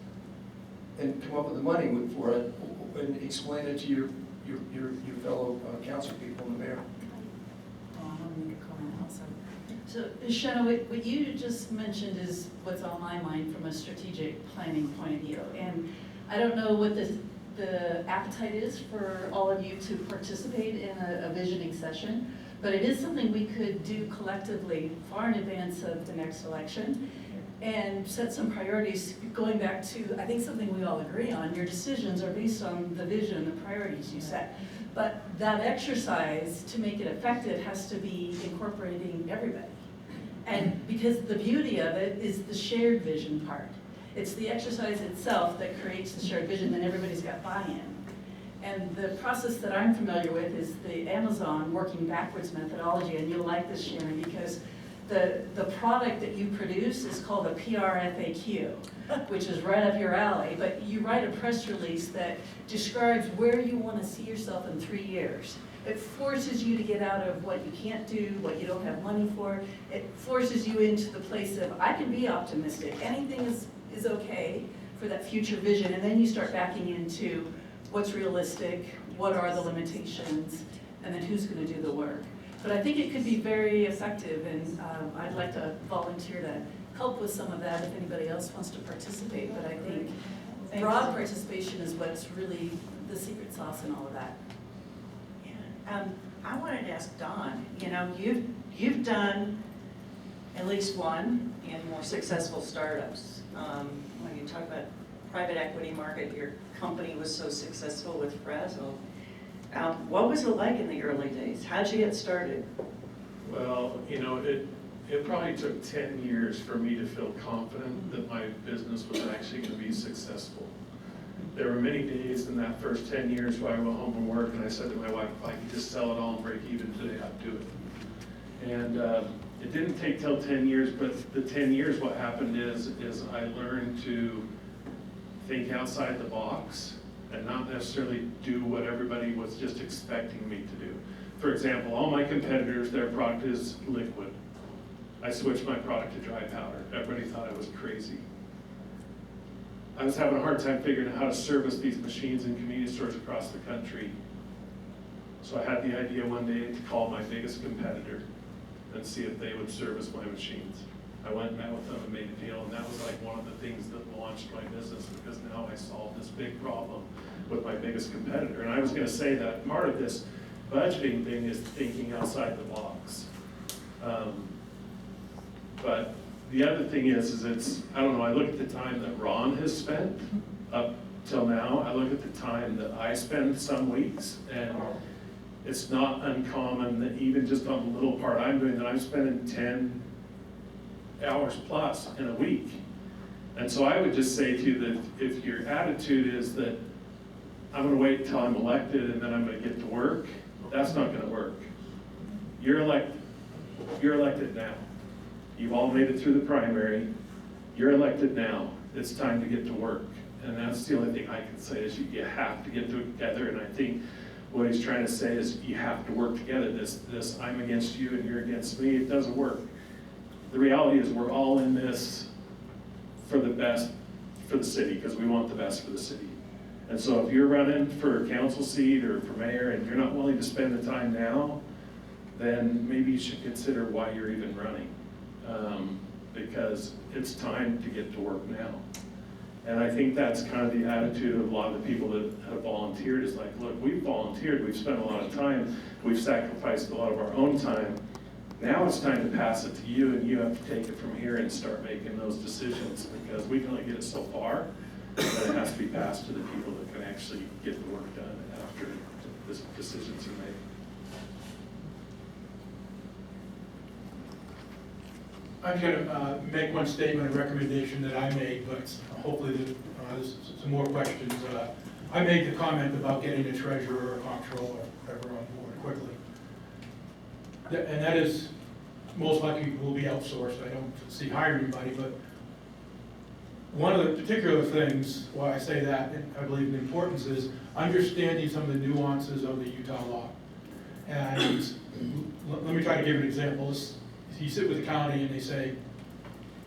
And come up with the money for it, and explain it to your fellow council people and the mayor. I want to make a comment also. So, Shanna, what you just mentioned is what's on my mind from a strategic planning point of view. And I don't know what the appetite is for all of you to participate in a visioning session, but it is something we could do collectively far in advance of the next election and set some priorities, going back to, I think, something we all agree on. Your decisions are based on the vision, the priorities you set. But that exercise, to make it effective, has to be incorporating everybody. And because the beauty of it is the shared vision part. It's the exercise itself that creates the shared vision, and everybody's got buy-in. And the process that I'm familiar with is the Amazon working backwards methodology, and you'll like this, Shannon, because the product that you produce is called a PR FAQ, which is right up your alley, but you write a press release that describes where you want to see yourself in 3 years. It forces you to get out of what you can't do, what you don't have money for. It forces you into the place of, I can be optimistic. Anything is okay for that future vision, and then you start backing into what's realistic, what are the limitations, and then who's going to do the work. But I think it could be very effective, and I'd like to volunteer to help with some of that if anybody else wants to participate. But I think broad participation is what's really the secret sauce in all of that. Yeah. I wanted to ask Don, you've done at least one and more successful startups. When you talk about private equity market, your company was so successful with Frazzle. What was it like in the early days? How'd you get started? Well, it probably took 10 years for me to feel confident that my business was actually going to be successful. There were many days in that first 10 years where I went home from work and I said to my wife, if I could just sell it all and break even today, I'd do it. And it didn't take till 10 years, but the 10 years what happened is I learned to think outside the box and not necessarily do what everybody was just expecting me to do. For example, all my competitors, their product is liquid. I switched my product to dry powder. Everybody thought I was crazy. I was having a hard time figuring out how to service these machines in convenience stores across the country. So I had the idea one day to call my biggest competitor and see if they would service my machines. I went and met with them and made a deal, and that was like one of the things that launched my business, because now I solved this big problem with my biggest competitor. And I was going to say that part of this budgeting thing is thinking outside the box. But the other thing is it's, I don't know, I look at the time that Ron has spent up till now. I look at the time that I spend some weeks, and it's not uncommon that even just on the little part I'm doing, that I'm spending 10 hours plus in a week. And so I would just say to you that if your attitude is that I'm going to wait until I'm elected and then I'm going to get to work, that's not going to work. You're elected now. You've all made it through the primary. You're elected now. It's time to get to work. And that's the only thing I can say is you have to get together. And I think what he's trying to say is you have to work together. This I'm against you and you're against me, it doesn't work. The reality is we're all in this for the best for the city, because we want the best for the city. And so if you're running for council seat or for mayor and you're not willing to spend the time now, then maybe you should consider why you're even running. Because it's time to get to work now. And I think that's kind of the attitude of a lot of the people that have volunteered is like, look, we've volunteered, we've spent a lot of time, we've sacrificed a lot of our own time. Now it's time to pass it to you, and you have to take it from here and start making those decisions, because we can only get it so far, but it has to be passed to the people that can actually get the work done after the decisions are made. I'm going to make one statement, a recommendation that I made, but hopefully there's some more questions. I made the comment about getting a treasurer or comptroller or whatever on board quickly. And that is, most likely will be outsourced. I don't see hiring anybody, but one of the particular things why I say that, and I believe the importance is understanding some of the nuances of the Utah law. And let me try to give an example. You sit with the county and they say,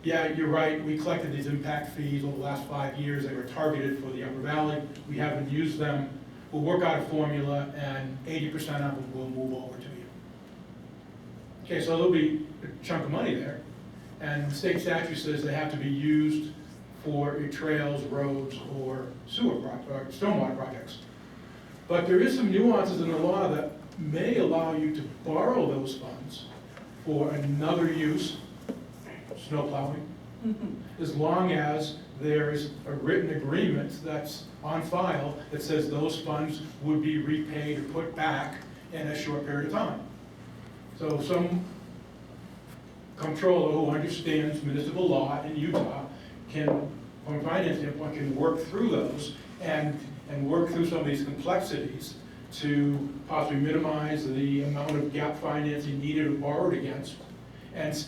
yeah, you're right, we collected these impact fees over the last 5 years. They were targeted for the Upper Valley. We haven't used them. We'll work out a formula and 80% of them will move over to you. Okay, so there'll be a chunk of money there. And the state statute says they have to be used for trails, roads, or stormwater projects. But there is some nuances in the law that may allow you to borrow those funds for another use, snow plowing, as long as there's a written agreement that's on file that says those funds would be repaid or put back in a short period of time. So some comptroller who understands municipal law in Utah can, from a finance standpoint, can work through those and work through some of these complexities to possibly minimize the amount of gap financing needed or borrowed against, and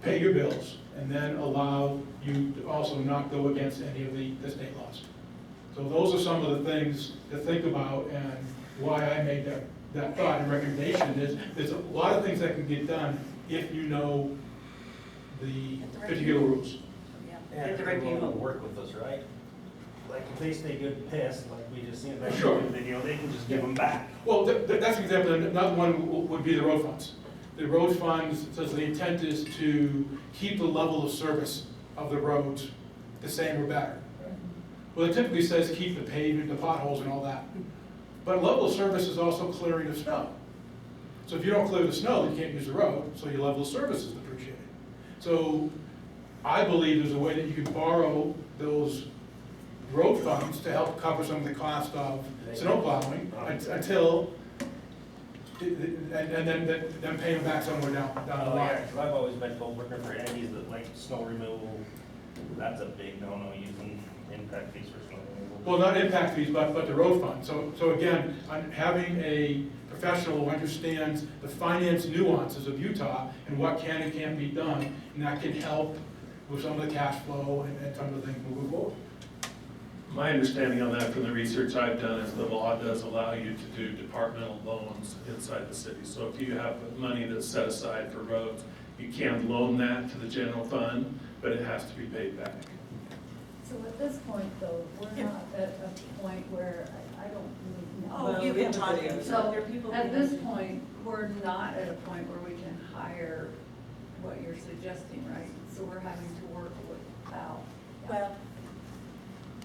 pay your bills, and then allow you to also not go against any of the state laws. So those are some of the things to think about, and why I made that thought and recommendation is there's a lot of things that can get done if you know the particular rules. Yeah, get the right people. Work with us, right? Like, if they stay good and pissed, like we just seen that Sure. video, they can just give them back. Well, that's an example. Another one would be the road funds. The road funds, says the intent is to keep the level of service of the roads the same or better. Well, it typically says keep the pavement, the potholes and all that. But level of service is also clearing of snow. So if you don't clear the snow, then you can't use the road, so your level of service is depreciated. So I believe there's a way that you can borrow those road funds to help cover some of the cost of snow plowing until, and then pay them back somewhere down the Oh, line. yeah, 'cause I've always been told working for entities that like snow removal, that's a big no-no, using impact fees for snow removal. Well, not impact fees, but the road fund. So again, having a professional who understands the finance nuances of Utah and what can and can't be done, and that can help with some of the cash flow and some of the things moving forward. My understanding on that from the research I've done is the law does allow you to do departmental loans inside the city. So if you have money that's set aside for roads, you can loan that to the general fund, but it has to be paid back. So at this point, though, we're not at a point where, I don't really know. Oh, you can talk to them. So There are people at who- this point, we're not at a point where we can hire what you're suggesting, right? So we're having to work without. Well,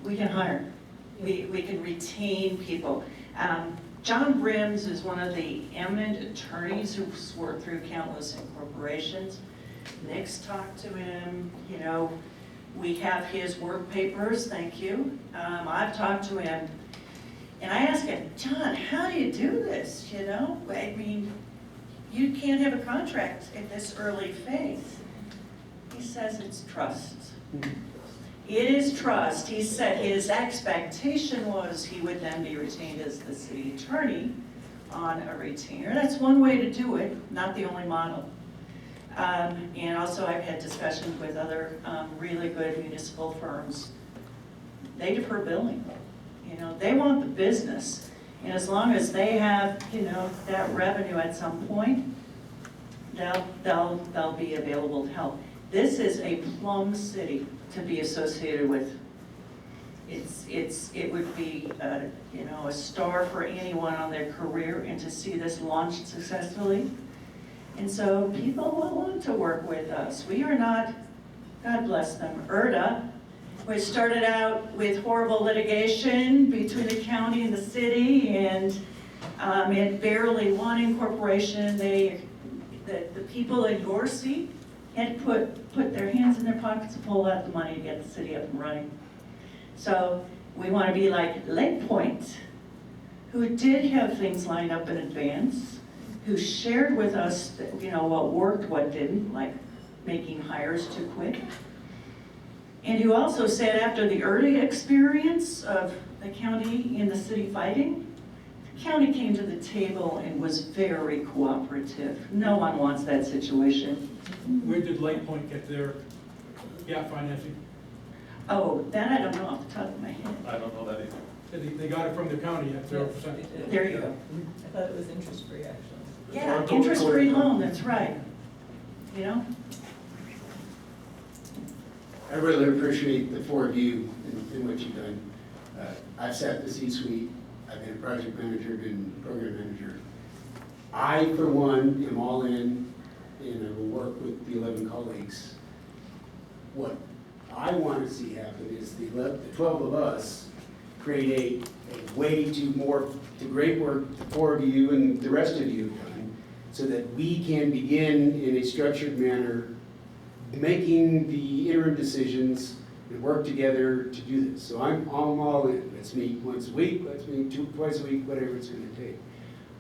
we can hire, we can retain people. John Brims is one of the eminent attorneys who's worked through countless incorporations. Nick's talked to him, you know, we have his work papers, thank you. I've talked to him, and I asked him, John, how do you do this, you know? I mean, you can't have a contract at this early phase. He says it's trust. It is trust. He said his expectation was he would then be retained as the city attorney on a retainer. That's one way to do it, not the only model. And also I've had discussions with other really good municipal firms. They defer billing. You know, they want the business. And as long as they have, you know, that revenue at some point, they'll be available to help. This is a plum city to be associated with. It would be, you know, a star for anyone on their career, and to see this launched successfully. And so people will want to work with us. We are not, God bless them, ERDA, which started out with horrible litigation between the county and the city, and it barely won incorporation. The people in your seat had put their hands in their pockets to pull out the money to get the city up and running. So we want to be like Lake Point, who did have things lined up in advance, who shared with us, you know, what worked, what didn't, like making hires too quick. And who also said after the early experience of the county and the city fighting, the county came to the table and was very cooperative. No one wants that situation. Where did Lake Point get their gap financing? Oh, that I don't know off the top of my head. I don't know that either. They got it from the county at 0%. There you go. I thought it was interest-free, actually. Yeah, interest-free loan, that's right. You know? I really appreciate the four of you in what you've done. I've sat in the C-suite, I've been a project manager, been a program manager. I, for one, am all in, and I will work with the 11 colleagues. What I want to see happen is the 12 of us create a way to great work the four of you and the rest of you have done, so that we can begin in a structured manner making the interim decisions and work together to do this. So I'm all in. Let's meet once a week, let's meet twice a week, whatever it's going to take.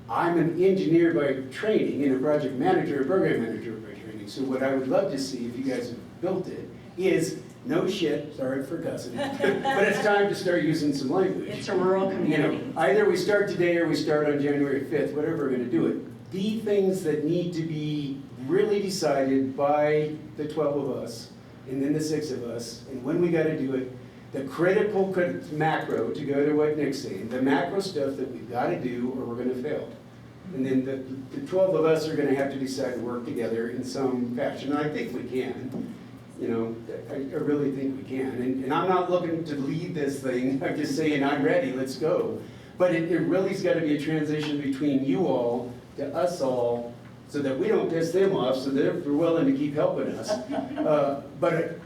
I'm an engineer by training and a project manager, a program manager by training. So what I would love to see, if you guys have built it, is no shit, sorry for cussing, but it's time to start using some language. It's a rural community. You know, either we start today or we start on January 5th, whatever we're going to do it. The things that need to be really decided by the 12 of us, and then the 6 of us, and when we got to do it, the critical macro, to go to what Nick's saying, the macro stuff that we've got to do or we're going to fail. And then the 12 of us are going to have to decide to work together in some fashion. And I think we can. You know, I really think we can. And I'm not looking to lead this thing. I'm just saying I'm ready, let's go. But it really's got to be a transition between you all to us all, so that we don't piss them off, so that they're willing to keep helping us. But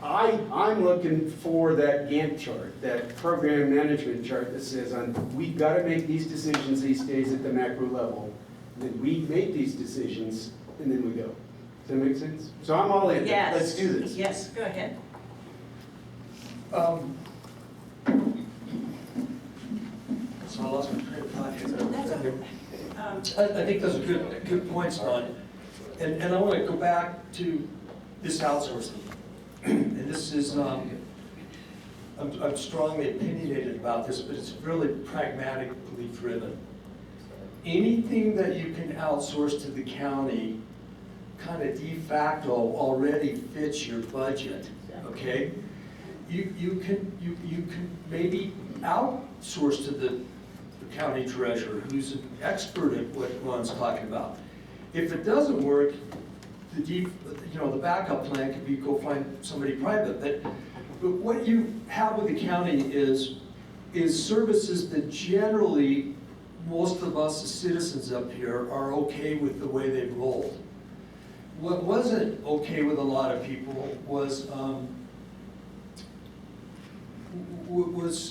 I'm looking for that Gantt chart, that program management chart that says, we've got to make these decisions these days at the macro level. Then we make these decisions, and then we go. Does that make sense? So I'm all in. Yes. Let's do this. Yes, go ahead. So I lost my train of thought here. That's okay. I think those are good points, Don. And I want to go back to this outsourcing. And this is, I'm strongly opinionated about this, but it's really pragmatically driven. Anything that you can outsource to the county kind of de facto already fits your budget, okay? You can maybe outsource to the county treasurer, who's an expert at what Ron's talking about. If it doesn't work, the backup plan could be go find somebody private. But what you have with the county is services that generally most of us as citizens up here are okay with the way they've rolled. What wasn't okay with a lot of people was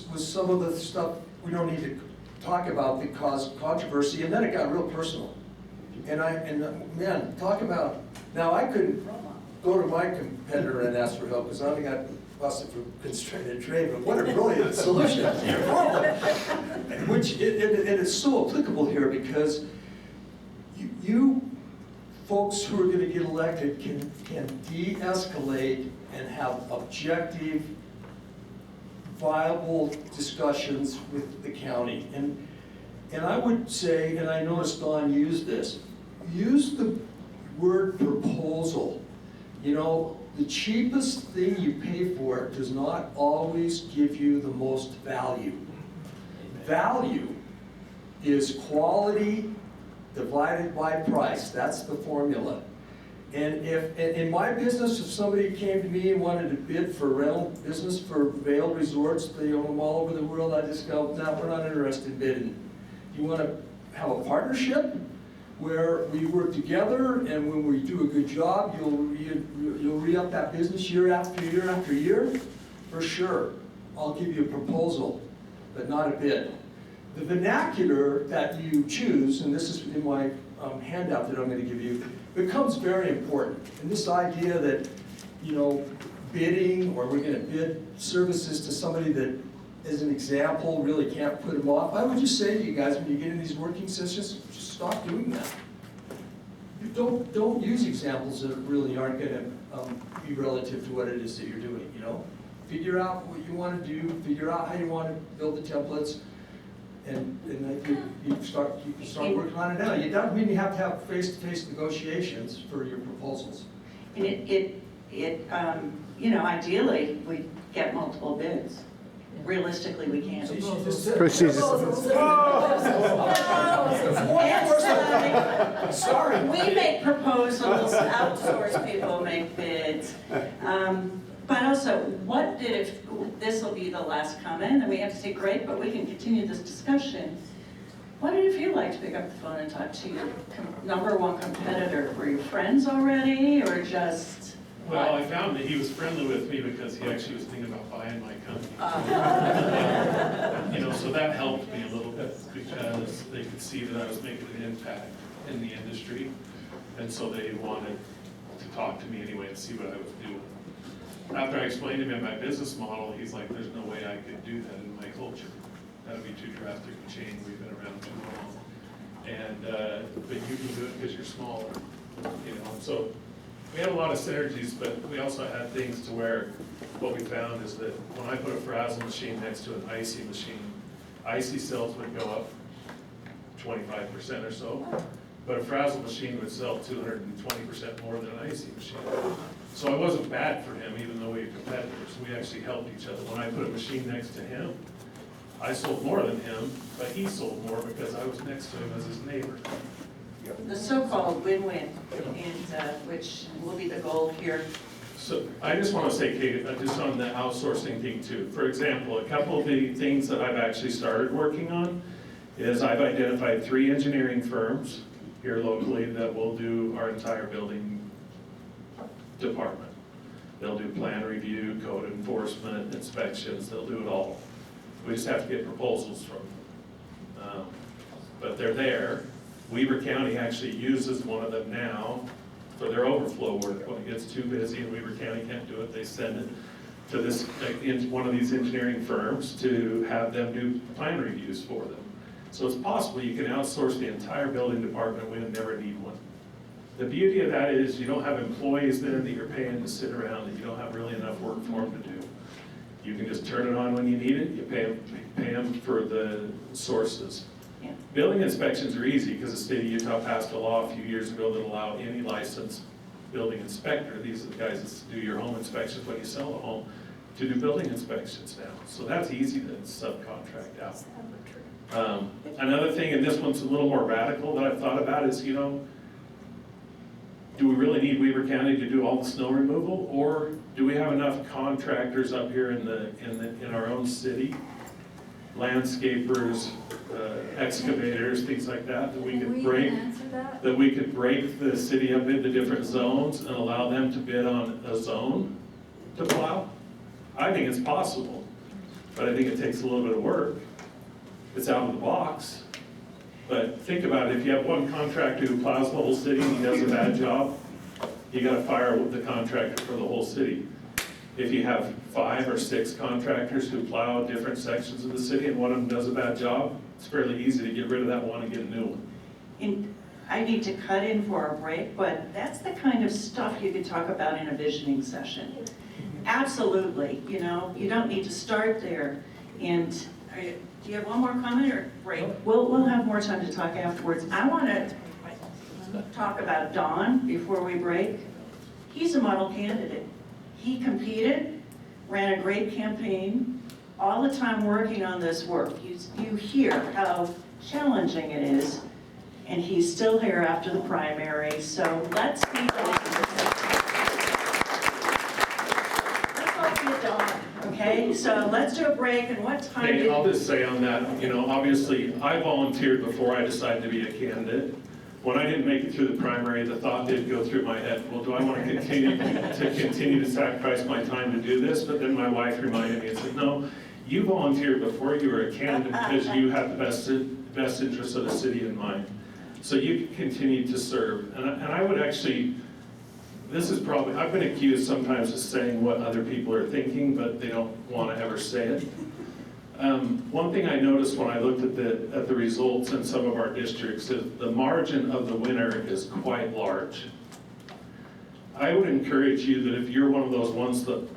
some of the stuff we don't need to talk about that caused controversy, and then it got real personal. And man, talk about, now I couldn't go to my competitor and ask for help because I only got busted for constrained trade, but what a brilliant solution. Which, and it's so applicable here because you folks who are going to get elected can de-escalate and have objective, viable discussions with the county. And I would say, and I noticed Don used this, use the word proposal. You know, the cheapest thing you pay for does not always give you the most value. Value is quality divided by price. That's the formula. And if, in my business, if somebody came to me and wanted to bid for rental business for Vail Resorts, they own them all over the world, I just go, no, we're not interested in bidding. You want to have a partnership where we work together, and when we do a good job, you'll re-up that business year after year after year? For sure. I'll give you a proposal, but not a bid. The vernacular that you choose, and this is in my handout that I'm going to give you, becomes very important. And this idea that, bidding, or we're going to bid services to somebody that, as an example, really can't put them off. I would just say to you guys, when you get in these working sessions, just stop doing that. You don't use examples that really aren't going to be relative to what it is that you're doing, Figure out what you want to do, figure out how you want to build the templates, and you start working on it now. You don't mean you have to have face-to-face negotiations for your proposals. And ideally, we get multiple bids. Realistically, we can't. Sorry. We make proposals, outsource people make bids. But also, this will be the last comment, and we have to say, great, but we can continue this discussion. What did it feel like to pick up the phone and talk to your number one competitor? Were you friends already, or just? Well, I found that he was friendly with me because he actually was thinking about buying my company. So that helped me a little bit because they could see that I was making an impact in the industry. And so they wanted to talk to me anyway and see what I was doing. After I explained to him my business model, he's like, there's no way I could do that in my culture. That would be too drastic a change. We've been around too long. And, but you can do it because you're smaller, So we had a lot of synergies, but we also had things to where what we found is that when I put a Frazzle machine next to an icy machine, icy sales would go up 25% or so, but a Frazzle machine would sell 220% more than an icy machine. So it wasn't bad for him, even though we were competitors. We actually helped each other. When I put a machine next to him, I sold more than him, but he sold more because I was next to him as his neighbor. The so-called win-win, and which will be the goal here. So I just want to say, Kate, just on the outsourcing thing too. For example, a couple of the things that I've actually started working on is I've identified 3 engineering firms here locally that will do our entire building department. They'll do plan review, code enforcement, inspections, they'll do it all. We just have to get proposals from them. But they're there. Weber County actually uses one of them now for their overflow work. When it gets too busy and Weber County can't do it, they send it to this one of these engineering firms to have them do plan reviews for them. So it's possible you can outsource the entire building department when you never need one. The beauty of that is you don't have employees then that you're paying to sit around, and you don't have really enough work for them to do. You can just turn it on when you need it, you pay them for the sources. Yeah. Building inspections are easy because the state of Utah passed a law a few years ago that allowed any licensed building inspector, these are the guys that do your home inspections when you sell a home, to do building inspections now. So that's easy to subcontract out. Another thing, and this one's a little more radical that I've thought about is, do we really need Weber County to do all the snow removal, or do we have enough contractors up here in our own city, landscapers, excavators, things like that, that we could break the city up into different zones and allow them to bid on a zone to plow? I think it's possible, but I think it takes a little bit of work. It's out of the box. But think about it, if you have one contractor who plows the whole city and he does a bad job, you gotta fire the contractor for the whole city. If you have 5 or 6 contractors who plow different sections of the city and one of them does a bad job, it's fairly easy to get rid of that one and get a new one. And I need to cut in for a break, but that's the kind of stuff you could talk about in a visioning session. Absolutely, you don't need to start there. And do you have one more comment or break? We'll have more time to talk afterwards. I want to talk about Don before we break. He's a model candidate. He competed, ran a great campaign, all the time working on this work. You hear how challenging it is, and he's still here after the primary. So let's be Okay, so let's do a break, and what time Hey, did? I'll just say on that, you know, obviously, I volunteered before I decided to be a candidate. When I didn't make it through the primary, the thought did go through my head, well, do I want to continue to sacrifice my time to do this? But then my wife reminded me and said, no, you volunteered before you were a candidate because you have the best interests of the city in mind. So you can continue to serve. And I would actually, this is probably, I've been accused sometimes of saying what other people are thinking, but they don't want to ever say it. One thing I noticed when I looked at the results in some of our districts is the margin of the winner is quite large. I would encourage you that if you're one of those ones that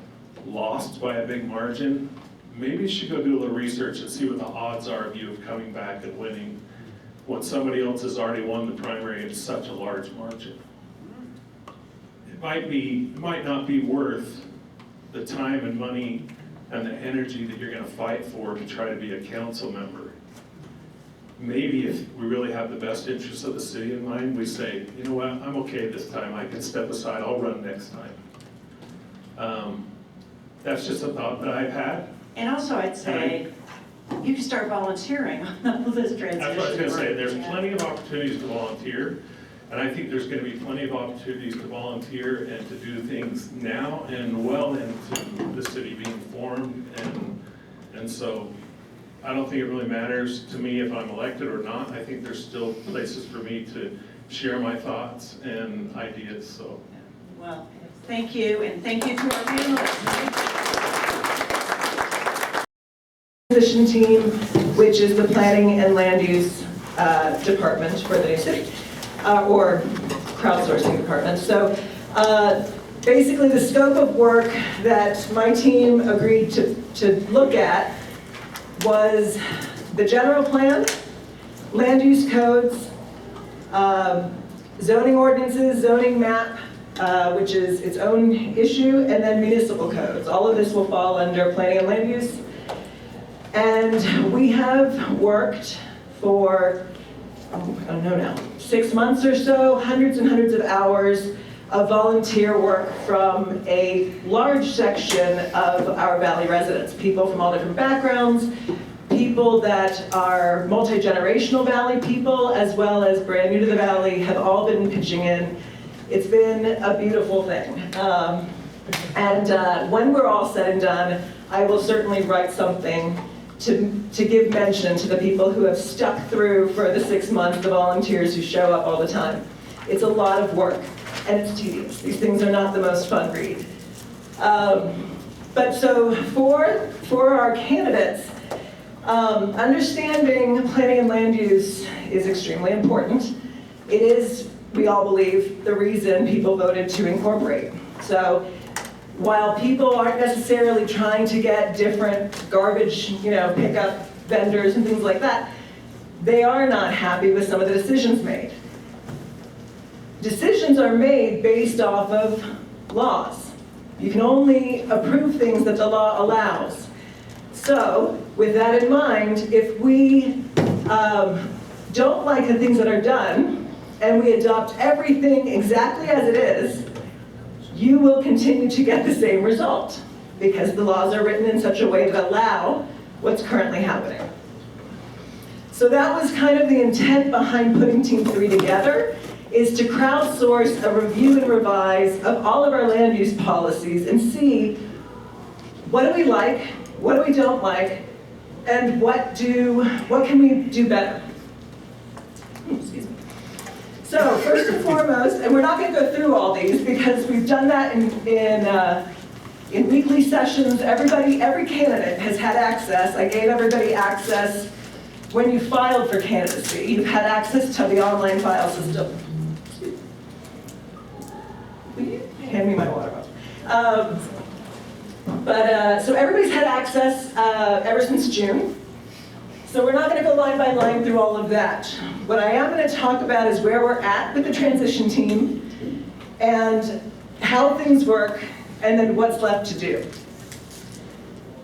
lost by a big margin, maybe you should go do a little research and see what the odds are of you coming back and winning when somebody else has already won the primary in such a large margin. It might not be worth the time and money and the energy that you're going to fight for to try to be a council member. Maybe if we really have the best interests of the city in mind, we say, you know what, I'm okay this time, I can step aside, I'll run next time. That's just a thought that I've had. And also, I'd say, you can start volunteering on this transition. That's what I was going to say, work. there's Yeah. plenty of opportunities to volunteer, and I think there's going to be plenty of opportunities to volunteer and to do things now and well into the city being formed, and so I don't think it really matters to me if I'm elected or not. I think there's still places for me to share my thoughts and ideas, so. Well, thank you, and thank you to our panelists. Transition team, which is the planning and land use department for the new city, or crowdsourcing department. So basically the scope of work that my team agreed to look at was the general plan, land use codes, zoning ordinances, zoning map, which is its own issue, and then municipal codes. All of this will fall under planning and land use. And we have worked for, I don't know now, 6 months or so, hundreds and hundreds of hours of volunteer work from a large section of our Valley residents, people from all different backgrounds, people that are multi-generational Valley people, as well as brand new to the Valley, have all been pitching in. It's been a beautiful thing. And when we're all said and done, I will certainly write something to give mention to the people who have stuck through for the 6 months, the volunteers who show up all the time. It's a lot of work, and it's tedious. These things are not the most fun read. But so for our candidates, understanding planning and land use is extremely important. It is, we all believe, the reason people voted to incorporate. So while people aren't necessarily trying to get different garbage, pickup vendors and things like that, they are not happy with some of the decisions made. Decisions are made based off of laws. You can only approve things that the law allows. So, with that in mind, if we don't like the things that are done, and we adopt everything exactly as it is, you will continue to get the same result, because the laws are written in such a way that allow what's currently happening. So that was kind of the intent behind putting Team 3 together, is to crowdsource a review and revise of all of our land use policies and see what do we like, what do we don't like, and what can we do better. Excuse me. So first and foremost, and we're not going to go through all these because we've done that in weekly sessions. Every candidate has had access. I gave everybody access when you filed for candidacy. You've had access to the online file system. Will you hand me my water bottle? So everybody's had access ever since June. So we're not going to go line by line through all of that. What I am going to talk about is where we're at with the transition team and how things work and then what's left to do.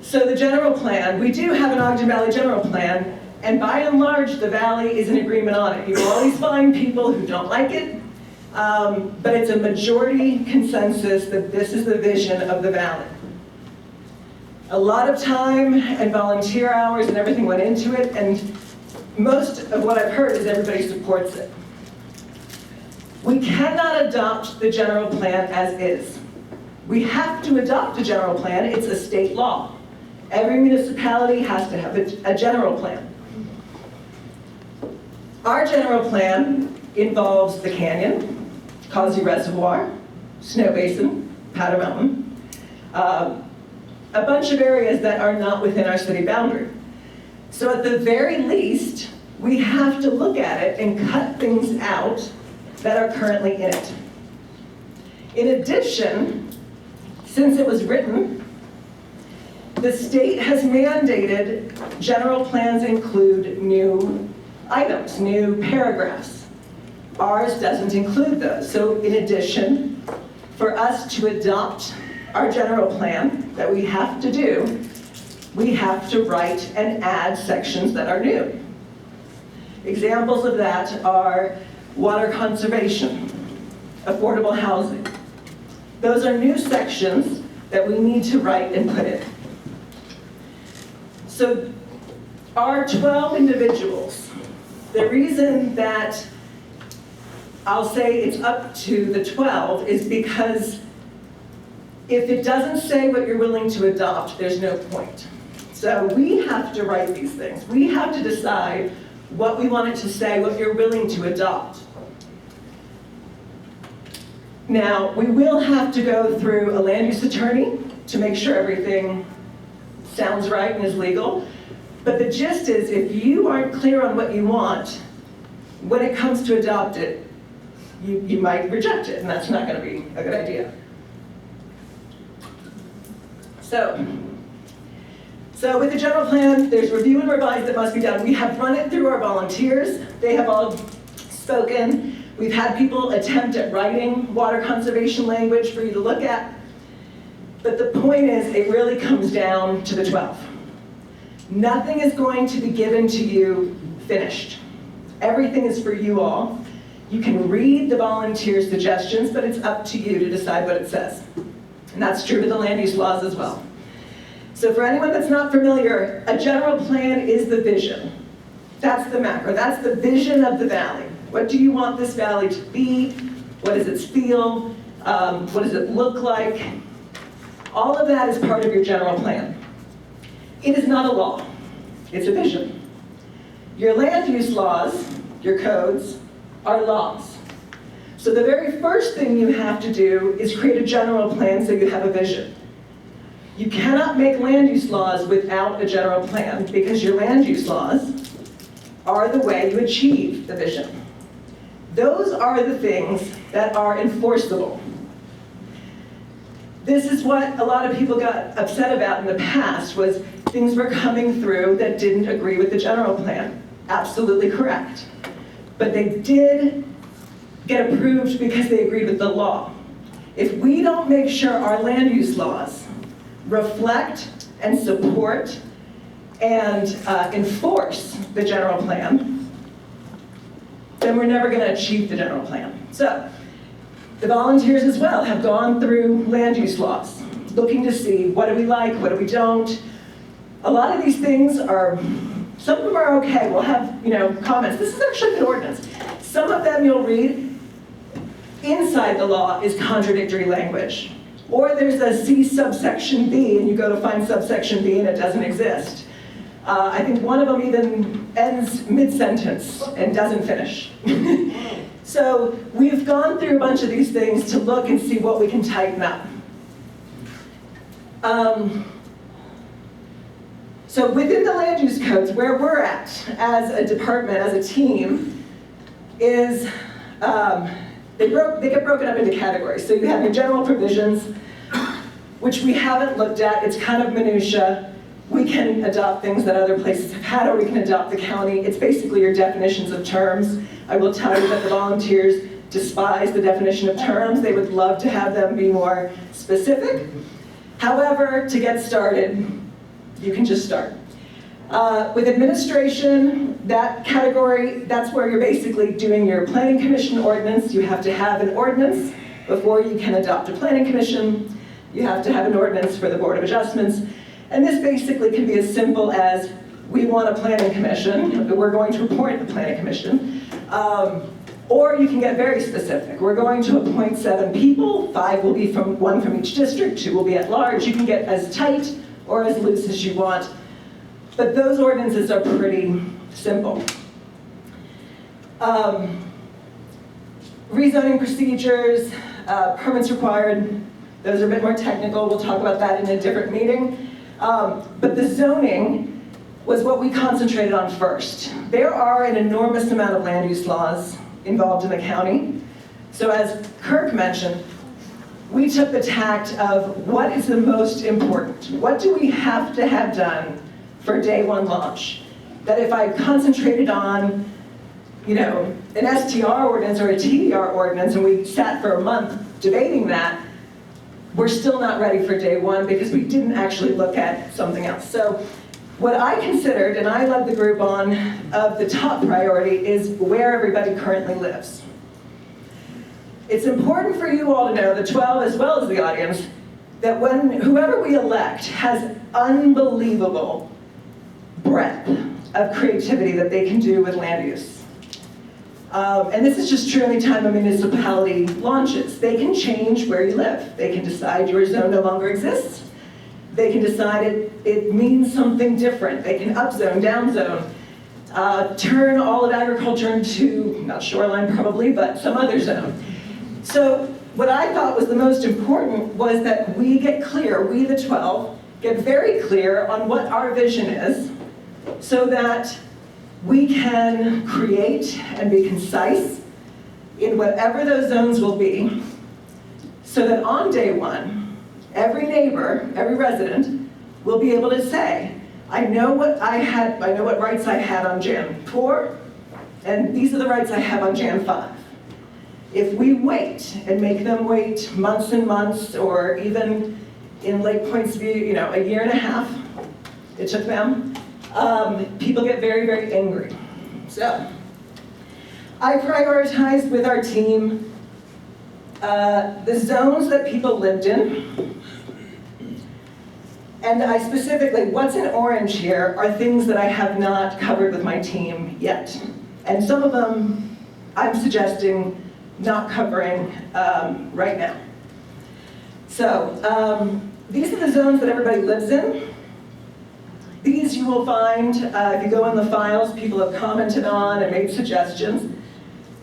So the general plan, we do have an Ogden Valley general plan, and by and large the Valley is in agreement on it. You will always find people who don't like it, but it's a majority consensus that this is the vision of the Valley. A lot of time and volunteer hours and everything went into it, and most of what I've heard is everybody supports it. We cannot adopt the general plan as is. We have to adopt a general plan. It's a state law. Every municipality has to have a general plan. Our general plan involves the canyon, Causey Reservoir, Snow Basin, Powder Mountain, a bunch of areas that are not within our city boundary. So at the very least, we have to look at it and cut things out that are currently in it. In addition, since it was written, the state has mandated general plans include new items, new paragraphs. Ours doesn't include those. So in addition, for us to adopt our general plan that we have to do, we have to write and add sections that are new. Examples of that are water conservation, affordable housing. Those are new sections that we need to write and put in. So our 12 individuals, the reason that I'll say it's up to the 12 is because if it doesn't say what you're willing to adopt, there's no point. So we have to write these things. We have to decide what we want it to say, what you're willing to adopt. Now, we will have to go through a land use attorney to make sure everything sounds right and is legal. But the gist is, if you aren't clear on what you want, when it comes to adopt it, you might reject it, and that's not going to be a good idea. So with the general plan, there's review and revise that must be done. We have run it through our volunteers. They have all spoken. We've had people attempt at writing water conservation language for you to look at. But the point is, it really comes down to the 12. Nothing is going to be given to you finished. Everything is for you all. You can read the volunteer suggestions, but it's up to you to decide what it says. And that's true with the land use laws as well. So for anyone that's not familiar, a general plan is the vision. That's the macro, that's the vision of the valley. What do you want this valley to be? What does it feel? What does it look like? All of that is part of your general plan. It is not a law, it's a vision. Your land use laws, your codes, are laws. So the very first thing you have to do is create a general plan so you have a vision. You cannot make land use laws without a general plan because your land use laws are the way you achieve the vision. Those are the things that are enforceable. This is what a lot of people got upset about in the past, was things were coming through that didn't agree with the general plan. Absolutely correct. But they did get approved because they agreed with the law. If we don't make sure our land use laws reflect and support and enforce the general plan, then we're never going to achieve the general plan. So the volunteers as well have gone through land use laws, looking to see what do we like, what do we don't. A lot of these things are, some of them are okay. We'll have, comments. This is actually an ordinance. Some of them you'll read, inside the law is contradictory language. Or there's a C subsection B, and you go to find subsection B and it doesn't exist. I think one of them even ends mid-sentence and doesn't finish. So we've gone through a bunch of these things to look and see what we can tighten up. So within the land use codes, where we're at as a department, as a team, is they get broken up into categories. So you have your general provisions, which we haven't looked at. It's kind of minutia. We can adopt things that other places have had, or we can adopt the county. It's basically your definitions of terms. I will tell you that the volunteers despise the definition of terms. They would love to have them be more specific. However, to get started, you can just start. With administration, that category, that's where you're basically doing your planning commission ordinance. You have to have an ordinance before you can adopt a planning commission. You have to have an ordinance for the Board of Adjustments. And this basically can be as simple as, we want a planning commission, we're going to appoint the planning commission. Or you can get very specific. We're going to appoint 7 people, 5 will be from, 1 from each district, 2 will be at large. You can get as tight or as loose as you want. But those ordinances are pretty simple. Rezoning procedures, permits required, those are a bit more technical. We'll talk about that in a different meeting. But the zoning was what we concentrated on first. There are an enormous amount of land use laws involved in the county. So as Kirk mentioned, we took the tact of what is the most important? What do we have to have done for day 1 launch? That if I concentrated on, an STR ordinance or a TDR ordinance and we sat for a month debating that, we're still not ready for day 1 because we didn't actually look at something else. So what I considered, and I led the group on, of the top priority is where everybody currently lives. It's important for you all to know, the 12 as well as the audience, that whoever we elect has unbelievable breadth of creativity that they can do with land use. And this is just true anytime a municipality launches. They can change where you live. They can decide your zone no longer exists. They can decide it means something different. They can upzone, downzone, turn all of agriculture into, not shoreline probably, but some other zone. So what I thought was the most important was that we get clear, we the 12, get very clear on what our vision is so that we can create and be concise in whatever those zones will be, so that on day 1, every neighbor, every resident will be able to say, I know what rights I had on Jan 4, and these are the rights I have on Jan 5. If we wait and make them wait months and months, or even in Lake Point's view, a year and a half, it took them, people get very, very angry. So, I prioritized with our team the zones that people lived in. And I specifically, what's in orange here are things that I have not covered with my team yet. And some of them I'm suggesting not covering right now. So these are the zones that everybody lives in. These you will find, if you go in the files, people have commented on and made suggestions.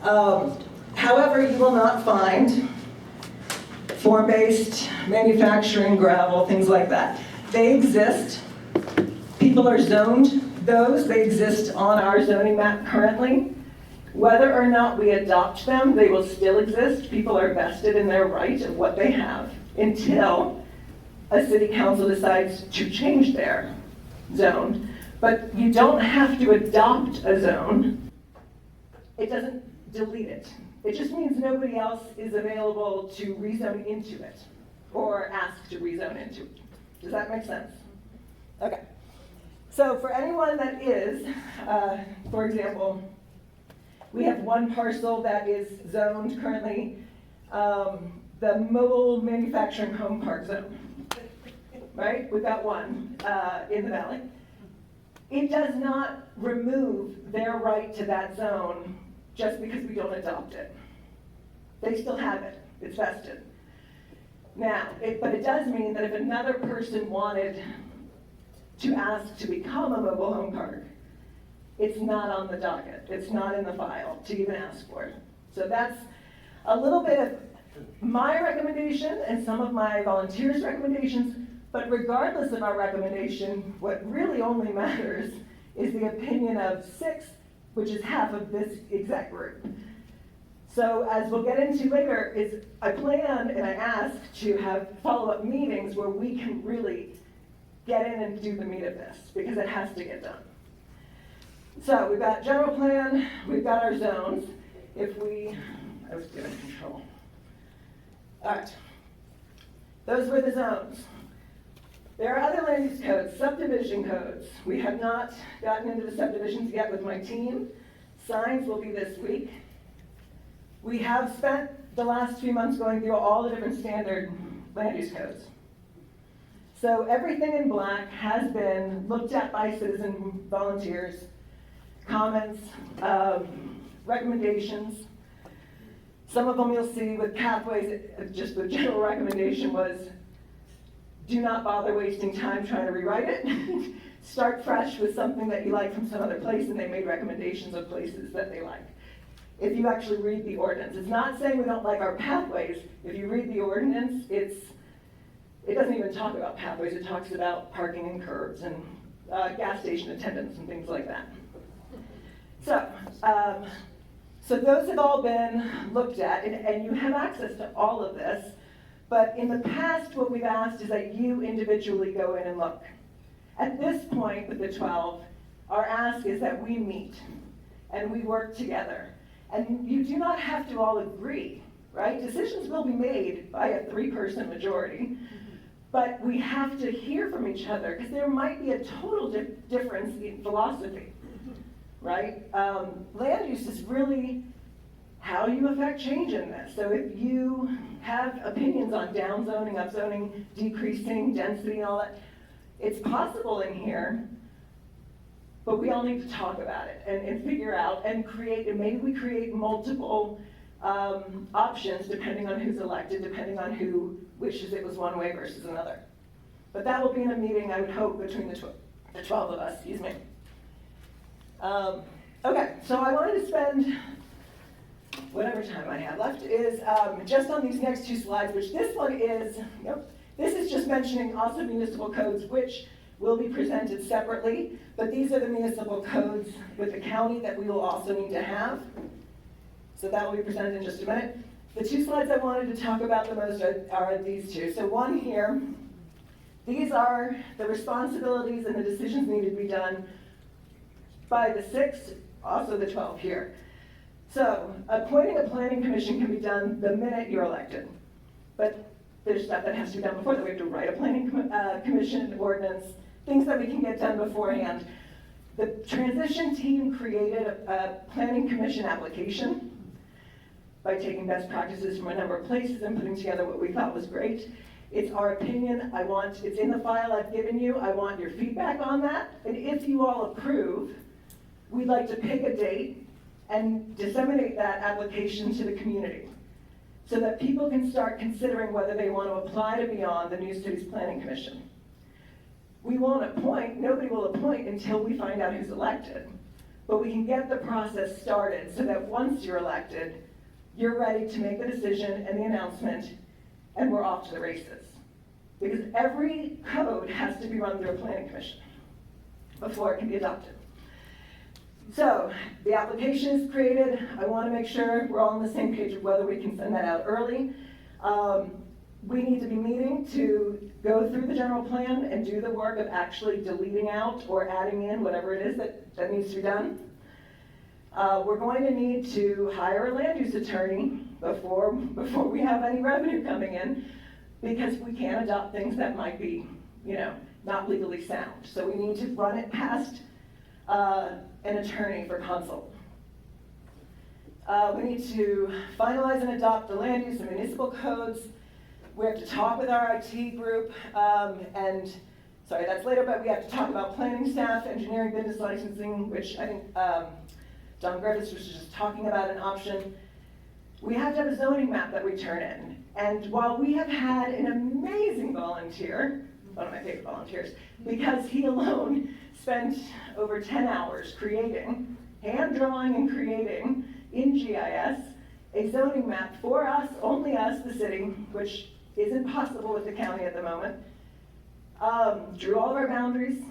However, you will not find form-based manufacturing, gravel, things like that. They exist. People are zoned those. They exist on our zoning map currently. Whether or not we adopt them, they will still exist. People are vested in their right of what they have until a city council decides to change their zone. But you don't have to adopt a zone. It doesn't delete it. It just means nobody else is available to rezone into it or ask to rezone into it. Does that make sense? Okay. So for anyone that is, for example, we have one parcel that is zoned currently, the mobile manufacturing home park zone, right? We've got one in the valley. It does not remove their right to that zone just because we don't adopt it. They still have it. It's vested. Now, but it does mean that if another person wanted to ask to become a mobile home park, it's not on the docket. It's not in the file to even ask for it. So that's a little bit of my recommendation and some of my volunteers' recommendations, but regardless of our recommendation, what really only matters is the opinion of 6, which is half of this exact group. So as we'll get into later, is I plan and I ask to have follow-up meetings where we can really get in and do the meat of this, because it has to get done. So we've got general plan, we've got our zones. I was getting control. All right, those were the zones. There are other land use codes, subdivision codes. We have not gotten into the subdivisions yet with my team. Signs will be this week. We have spent the last few months going through all the different standard land use codes. So everything in black has been looked at by citizen volunteers, comments, recommendations. Some of them you'll see with pathways, just the general recommendation was, do not bother wasting time trying to rewrite it. Start fresh with something that you like from some other place, and they made recommendations of places that they like. If you actually read the ordinance, it's not saying we don't like our pathways. If you read the ordinance, it doesn't even talk about pathways. It talks about parking and curbs and gas station attendants and things like that. So those have all been looked at, and you have access to all of this. But in the past, what we've asked is that you individually go in and look. At this point with the 12, our ask is that we meet and we work together. And you do not have to all agree, right? Decisions will be made by a 3-person majority, but we have to hear from each other because there might be a total difference in philosophy, right? Land use is really how you affect change in this. So if you have opinions on downzoning, upzoning, decreasing density and all that, it's possible in here, but we all need to talk about it and figure out and create, and maybe we create multiple options depending on who's elected, depending on who wishes it was one way versus another. But that will be in a meeting, I would hope, between the 12 of us, excuse me. Okay, so I wanted to spend whatever time I have left is just on these next 2 slides, which this one is, this is just mentioning also municipal codes, which will be presented separately, but these are the municipal codes with the county that we will also need to have. So that will be presented in just a minute. The 2 slides I wanted to talk about the most are these 2. So one here, these are the responsibilities and the decisions needed to be done by the 6, also the 12 here. So appointing a planning commission can be done the minute you're elected, but there's stuff that has to be done before that. We have to write a planning commission ordinance, things that we can get done beforehand. The transition team created a planning commission application by taking best practices from a number of places and putting together what we thought was great. It's our opinion. It's in the file I've given you. I want your feedback on that. And if you all approve, we'd like to pick a date and disseminate that application to the community so that people can start considering whether they want to apply to be on the New Cities Planning Commission. We won't appoint, nobody will appoint until we find out who's elected. But we can get the process started so that once you're elected, you're ready to make the decision and the announcement, and we're off to the races. Because every code has to be run through a planning commission before it can be adopted. So the application is created. I want to make sure we're all on the same page of whether we can send that out early. We need to be meeting to go through the general plan and do the work of actually deleting out or adding in whatever it is that needs to be done. We're going to need to hire a land use attorney before we have any revenue coming in, because we can't adopt things that might be, not legally sound. So we need to run it past an attorney for consult. We need to finalize and adopt the land use and municipal codes. We have to talk with our IT group, and sorry, that's later, but we have to talk about planning staff, engineering, business licensing, which I think John Griffiths was just talking about an option. We have to have a zoning map that we turn in. And while we have had an amazing volunteer, one of my favorite volunteers, because he alone spent over 10 hours creating, hand drawing and creating in GIS, a zoning map for us, only us, the city, which isn't possible with the county at the moment. Drew all of our boundaries,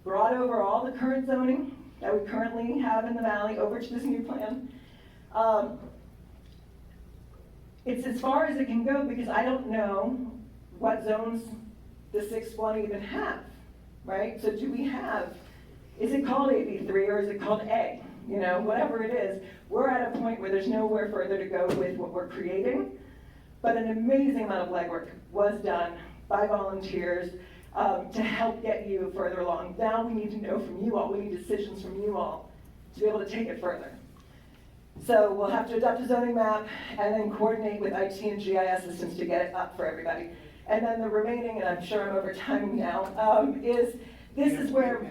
brought over all the current zoning that we currently have in the valley over to this new plan. It's as far as it can go because I don't know what zones the 6-1 even have, right? So do we have, is it called AB3 or is it called A? Whatever it is, we're at a point where there's nowhere further to go with what we're creating, but an amazing amount of legwork was done by volunteers to help get you further along. Now we need to know from you all, we need decisions from you all to be able to take it further. So we'll have to adopt a zoning map and then coordinate with IT and GIS systems to get it up for everybody. And then the remaining, and I'm sure I'm over time now, is, this is where.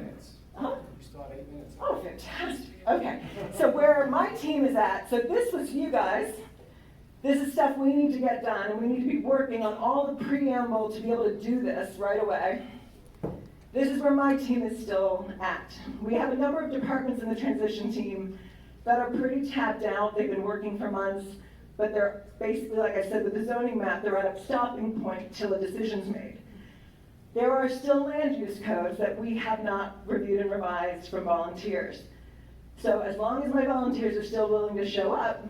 Huh? You still have 8 minutes. Oh, fantastic. Okay. So where my team is at, so this was you guys. This is stuff we need to get done, and we need to be working on all the preamble to be able to do this right away. This is where my team is still at. We have a number of departments in the transition team that are pretty tapped out. They've been working for months, but they're basically, like I said, with the zoning map, they're at a stopping point till a decision's made. There are still land use codes that we have not reviewed and revised from volunteers. So as long as my volunteers are still willing to show up,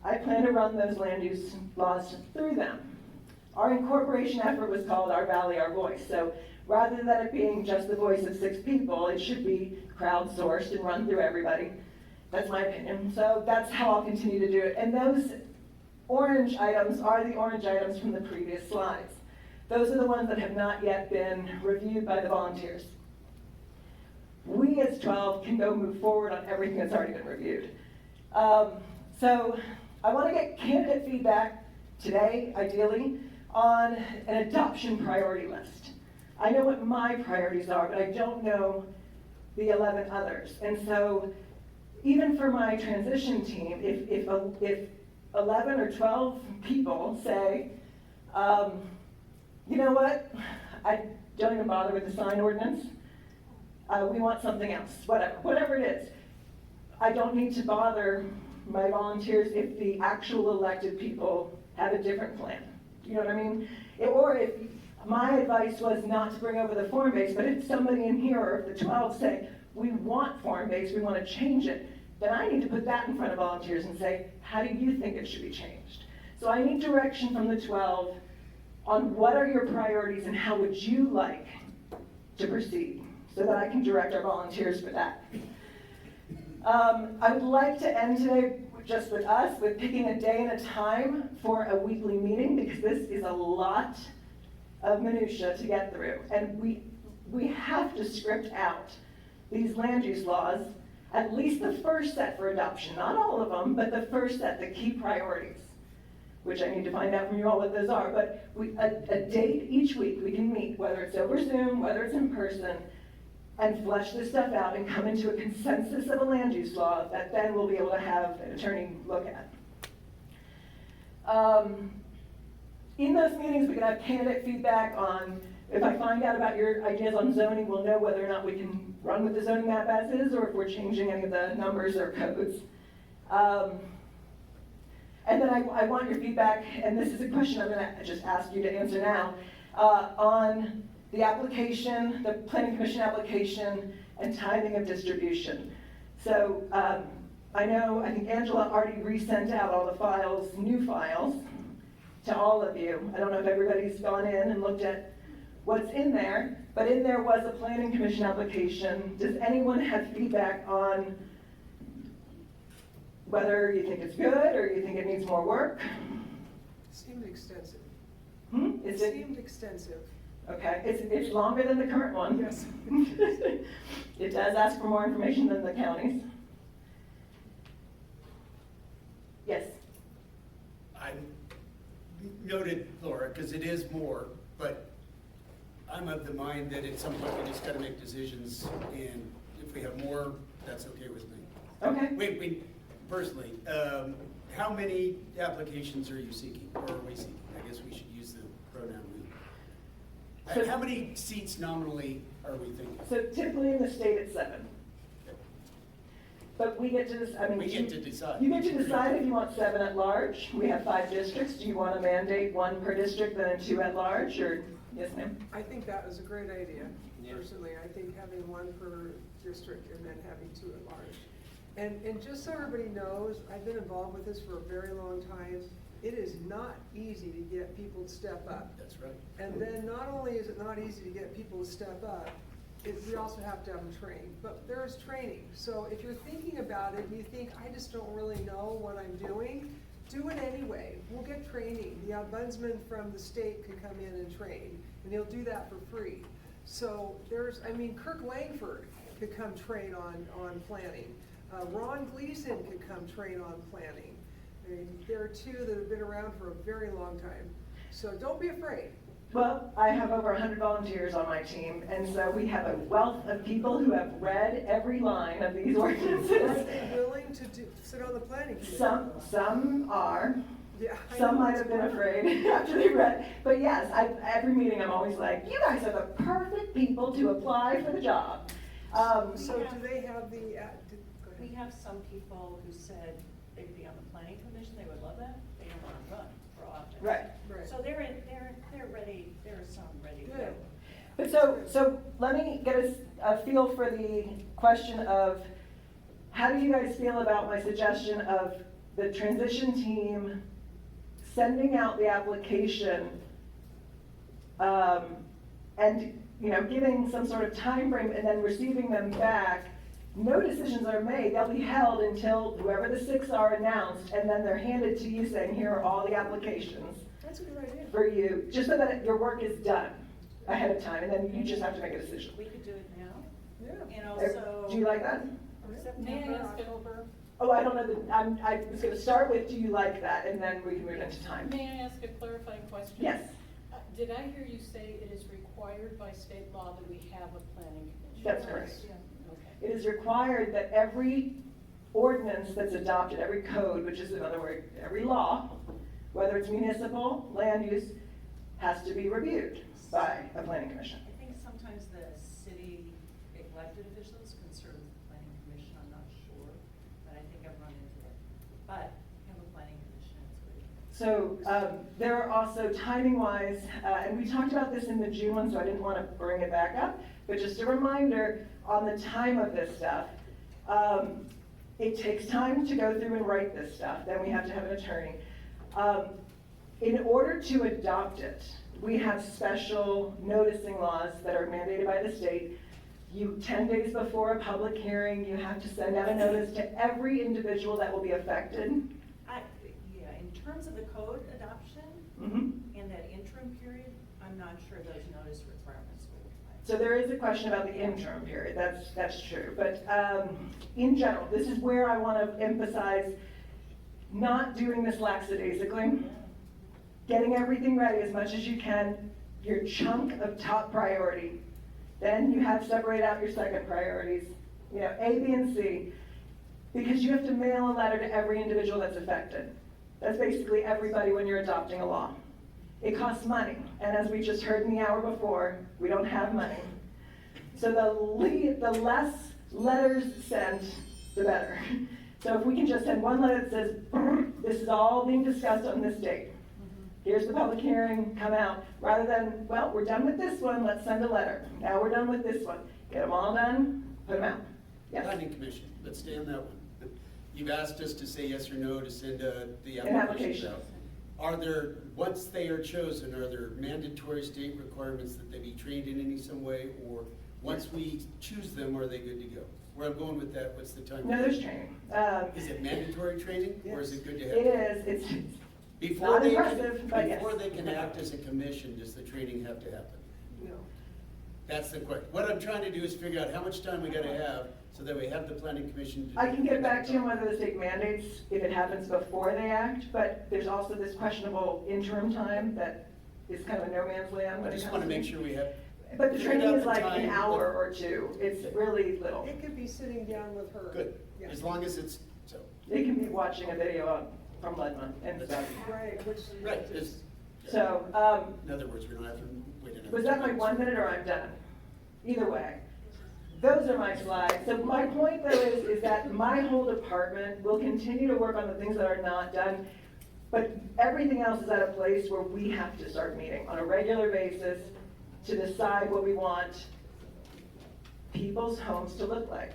I plan to run those land use laws through them. Our incorporation effort was called Our Valley, Our Voice. So rather than it being just the voice of 6 people, it should be crowdsourced and run through everybody. That's my opinion. So that's how I'll continue to do it. And those orange items are the orange items from the previous slides. Those are the ones that have not yet been reviewed by the volunteers. We as 12 can go move forward on everything that's already been reviewed. So I want to get candidate feedback today, ideally, on an adoption priority list. I know what my priorities are, but I don't know the 11 others. And so even for my transition team, if 11 or 12 people say, you know what, I don't even bother with the sign ordinance, we want something else, whatever it is. I don't need to bother my volunteers if the actual elected people have a different plan. You know what I mean? Or if my advice was not to bring over the form-based, but if somebody in here, or if the 12 say, we want form-based, we want to change it, then I need to put that in front of volunteers and say, how do you think it should be changed? So I need direction from the 12 on what are your priorities and how would you like to proceed, so that I can direct our volunteers for that. I would like to end today just with us, with picking a day and a time for a weekly meeting, because this is a lot of minutia to get through. And we have to script out these land use laws, at least the first set for adoption, not all of them, but the first set, the key priorities, which I need to find out from you all what those are. But a date each week we can meet, whether it's over Zoom, whether it's in person, and flesh this stuff out and come into a consensus of a land use law that then we'll be able to have an attorney look at. In those meetings, we can have candidate feedback on, if I find out about your ideas on zoning, we'll know whether or not we can run with the zoning map as is, or if we're changing any of the numbers or codes. And then I want your feedback, and this is a question I'm gonna just ask you to answer now, on the application, the Planning Commission application, and timing of distribution. So I think Angela already resent out all the files, new files, to all of you. I don't know if everybody's gone in and looked at what's in there, but in there was a Planning Commission application. Does anyone have feedback on whether you think it's good or you think it needs more work? It seemed extensive. It seemed extensive. Okay, it's longer than the current one. Yes. It does ask for more information than the counties. Yes. I noted, Laura, because it is more, but I'm of the mind that at some point we just gotta make decisions, and if we have more, that's okay with me. Okay. Wait, personally, how many applications are you seeking, or are we seeking? I guess we should use the pronoun we. So- How many seats nominally are we thinking? So typically in the state it's 7. But we get to We get to decide. You get to decide if you want 7 at large. We have 5 districts. Do you want to mandate 1 per district, then 2 at large, or, yes ma'am? I think that was a great idea, personally. I think having 1 per district and then having 2 at large. And just so everybody knows, I've been involved with this for a very long time. It is not easy to get people to step up. That's right. And then not only is it not easy to get people to step up, we also have to have them trained. But there's training. So if you're thinking about it and you think, I just don't really know what I'm doing, do it anyway. We'll get training. The ombudsman from the state could come in and train, and he'll do that for free. So Kirk Langford could come train on planning. Ron Gleason could come train on planning. I mean, there are 2 that have been around for a very long time. So don't be afraid. Well, I have over 100 volunteers on my team, and so we have a wealth of people who have read every line of these Are ordinances. they willing to sit on the planning committee? Some are, Yeah, I some know might it's have been hard. afraid after they read, but yes, every meeting I'm always like, you guys are the perfect people to apply for the job. So do they have the, go ahead. We have some people who said they'd be on the planning commission, they would love that, they don't want to run for office. Right. Right. So they're ready, there are some ready to go. Good. But so let me get a feel for the question of, how do you guys feel about my suggestion of the transition team sending out the application, and, giving some sort of time frame and then receiving them back? No decisions are made, they'll be held until whoever the 6 are announced, and then they're handed to you saying, here are all the applications That's a good idea. for you, just so that your work is done ahead of time, and then you just have to make a decision. We could do it now, Yeah. and also. Do you like that? September, October. Oh, I don't know, I was gonna start with, do you like that, and then we can move into time. May I ask a clarifying question? Yes, Did I hear you say it is required by state law that we have a planning commission? that's correct. Okay. It is required that every ordinance that's adopted, every code, which is in other words, every law, whether it's municipal, land use, has to be reviewed by a planning commission. I think sometimes the city elected officials can serve with the planning commission, I'm not sure, but I think I've run into it. But have a planning commission, it's good. So there are also timing-wise, and we talked about this in the June one, so I didn't want to bring it back up, but just a reminder on the time of this stuff. It takes time to go through and write this stuff, then we have to have an attorney. In order to adopt it, we have special noticing laws that are mandated by the state. 10 days before a public hearing, you have to send out a notice to every individual that will be affected. Yeah, in terms of the code adoption Mhm. and that interim period, I'm not sure those notice requirements will apply. So there is a question about the interim period, that's true. But in general, this is where I want to emphasize not doing this lackadaisically. Getting everything ready as much as you can, your chunk of top priority. Then you have to separate out your second priorities, A, B, and C, because you have to mail a letter to every individual that's affected. That's basically everybody when you're adopting a law. It costs money, and as we just heard in the hour before, we don't have money. So the less letters sent, the better. So if we can just send one letter that says, this is all being discussed on this date. Here's the public hearing, come out, rather than, well, we're done with this one, let's send a letter. Now we're done with this one. Get them all done, put them out. Yes? Planning commission, let's stay on that one. You've asked us to say yes or no to send the An applications application. out. Are there, once they are chosen, are there mandatory state requirements that they be trained in any some way? Or once we choose them, are they good to go? Where I'm going with that, what's the time? No, there's training. Is it mandatory training, or is it good to have? It is, it's Before not they can- impressive, but yes. Before they can act as a commission, does the training have to happen? No. That's the question. What I'm trying to do is figure out how much time we gotta have, so that we have the planning commission to. I can get back to you on whether the state mandates if it happens before they act, but there's also this questionable interim time that is kind of a no man's land. I when it just comes wanna make sure we have. But the figured training out is the like an time, hour or two. It's really little. It could be sitting down with her. Good, Yeah. as long as it's, so, They can be watching a video from Leadman and stuff. Right, which. right, just, So, in other words, we don't have to wait another. was that 2 my minutes. 1 minute or I'm done? Either way. Those are my slides. So my point though is that my whole department will continue to work on the things that are not done, but everything else is at a place where we have to start meeting on a regular basis to decide what we want people's homes to look like,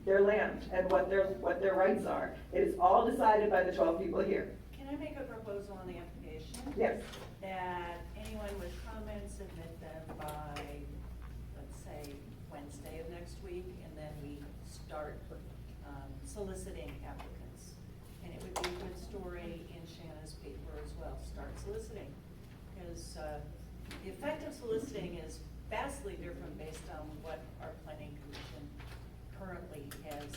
their land, and what their rights are. It is all decided by the 12 people here. Can I make a proposal on the application? Yes. That anyone with comments submit them by, let's say, Wednesday of next week, and then we start soliciting applicants. And it would be a good story in Shanna's paper as well, start soliciting. Because the effect of soliciting is vastly different based on what our planning commission currently has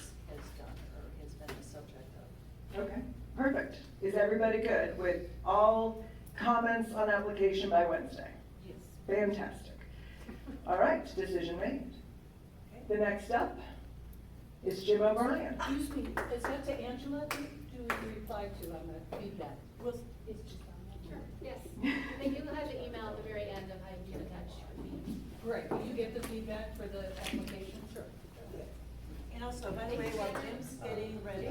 done or has been the subject of. Okay, perfect. Is everybody good with all comments on application by Wednesday? Yes. Fantastic. All right, decision made. The next up is Jim O'Brien. Excuse me, is that to Angela to reply to on the feedback? It's just on that. Sure, yes. And you will have the email at the very end of how you can attach your feed. Great, will you get the feedback for the application? Sure. And also, by the way, while Jim's getting ready,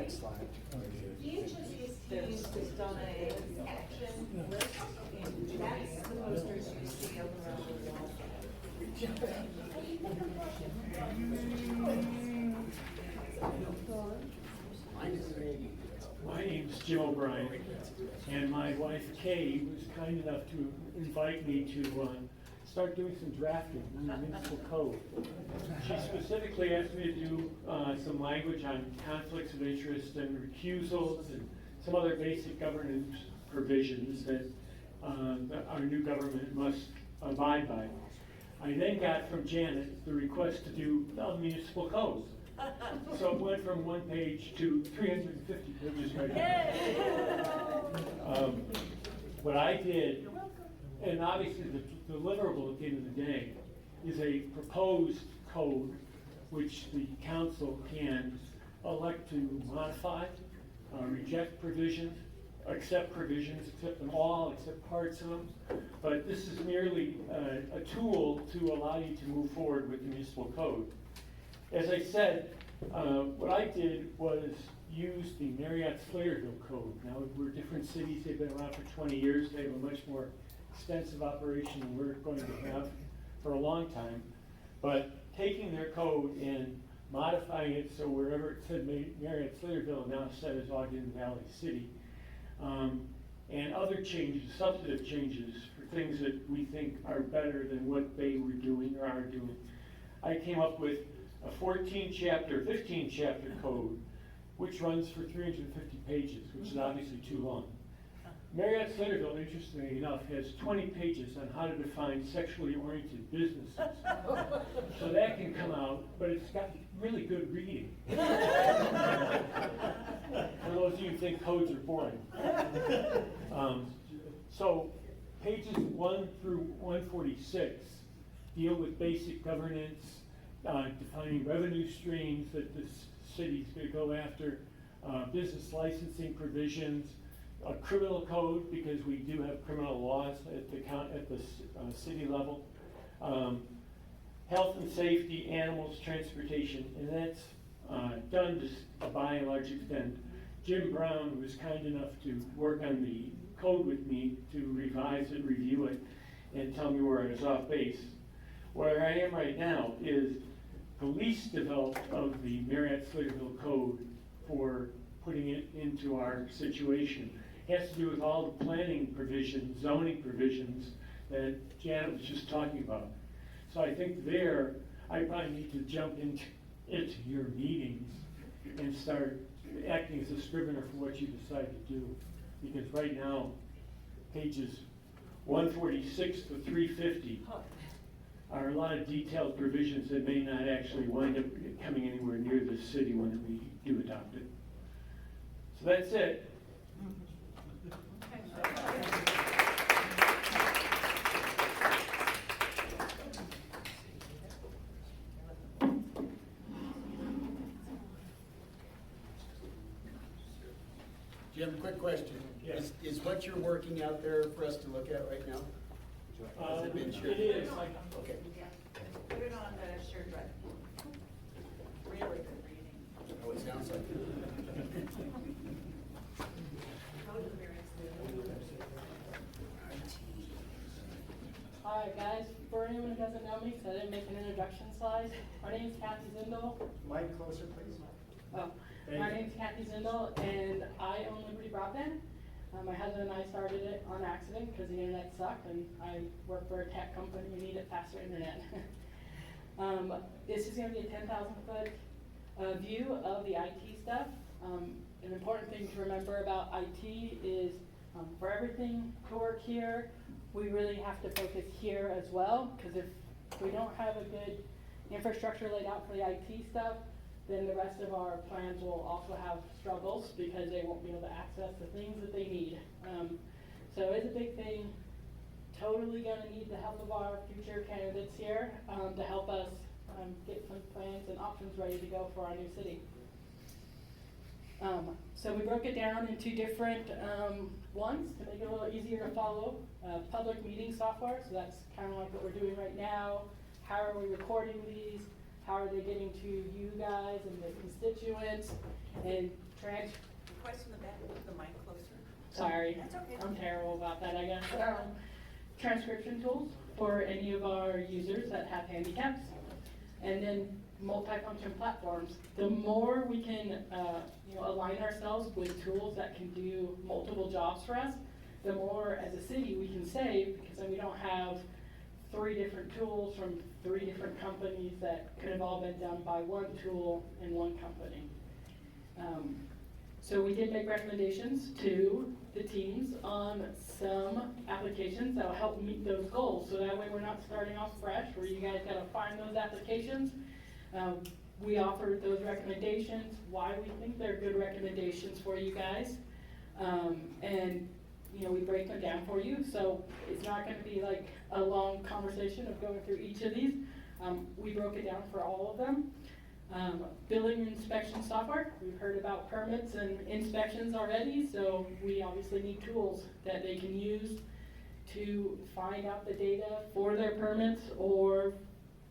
each of these teams has done a action list, and that's the posters you see around the wall. My name's Jim O'Brien, and my wife Kay was kind enough to invite me to start doing some drafting on the municipal code. She specifically asked me to do some language on conflicts of interest and recusals and some other basic governance provisions that our new government must abide by. I then got from Janet the request to do the municipal codes. So it went from 1 page to 350 pages right now. What I did, and obviously the deliverable at the end of the day, is a proposed code which the council can elect to modify, reject provisions, accept them all, accept parts of them. But this is merely a tool to allow you to move forward with the municipal code. As I said, what I did was use the Marriott-Slaterville Code. Now, we're different cities, they've been around for 20 years, they have a much more extensive operation than we're going to have for a long time. But taking their code and modifying it so wherever it said Marriott-Slaterville now says Ogden Valley City, and other changes, substantive changes for things that we think are better than what they were doing or are doing. I came up with a 14-chapter, 15-chapter code, which runs for 350 pages, which is obviously too long. Marriott-Slaterville, interestingly enough, has 20 pages on how to define sexually oriented businesses. So that can come out, but it's got really good reading. For those of you who think codes are boring. So pages 1 through 146 deal with basic governance, defining revenue streams that the city's going to go after, business licensing provisions, a criminal code, because we do have criminal laws at the city level, health and safety, animals, transportation, and that's done to by and large extent. Jim Brown was kind enough to work on the code with me to revise it, review it, and tell me where I was off base. Where I am right now is the least developed of the Marriott-Slaterville Code for putting it into our situation. It has to do with all the planning provisions, zoning provisions that Janet was just talking about. So I think there, I probably need to jump into your meetings and start acting as a scrivener for what you decide to do. Because right now, pages 146 to 350 are a lot of detailed provisions that may not actually wind up coming anywhere near the city when we do adopt it. So that's it. Jim, quick question. Yes. Is what you're working out there for us to look at right now? Has it been shared? It is. Okay. Put it on the shared drive. Really good reading. Oh, it sounds like it. Hi guys, for anyone who doesn't know me, because I didn't make an introduction slide, my name is Kathy Zindel. Mic closer, please. Oh, my name is Kathy Zindel, and I own Liberty Broadband. My husband and I started it on accident because the internet sucked, and I work for a tech company and needed faster internet. This is going to be a 10,000 foot view of the IT stuff. An important thing to remember about IT is for everything to work here, we really have to focus here as well, because if we don't have a good infrastructure laid out for the IT stuff, then the rest of our plans will also have struggles because they won't be able to access the things that they need. So it's a big thing totally gonna need the help of our future candidates here, to help us, get some plans and options ready to go for our new city. So we broke it down into different, ones to make it a little easier to follow. Public meeting software, so that's kind of like what we're doing right now. How are we recording these? How are they getting to you guys and the constituents? And Request from the back, move the mic closer. sorry, That's okay. I'm terrible about that, I guess. Transcription tools for any of our users that have handicaps. And then multifunction platforms. The more we can, align ourselves with tools that can do multiple jobs for us, the more as a city we can save, because then we don't have 3 different tools from 3 different companies that could have all been done by one tool in one company. So we did make recommendations to the teams on some applications that will help meet those goals. So that way we're not starting off fresh where you guys gotta find those applications. We offered those recommendations, why we think they're good recommendations for you guys. And we break them down for you. So it's not gonna be like a long conversation of going through each of these. We broke it down for all of them. Building inspection software, we've heard about permits and inspections already, so we obviously need tools that they can use to find out the data for their permits or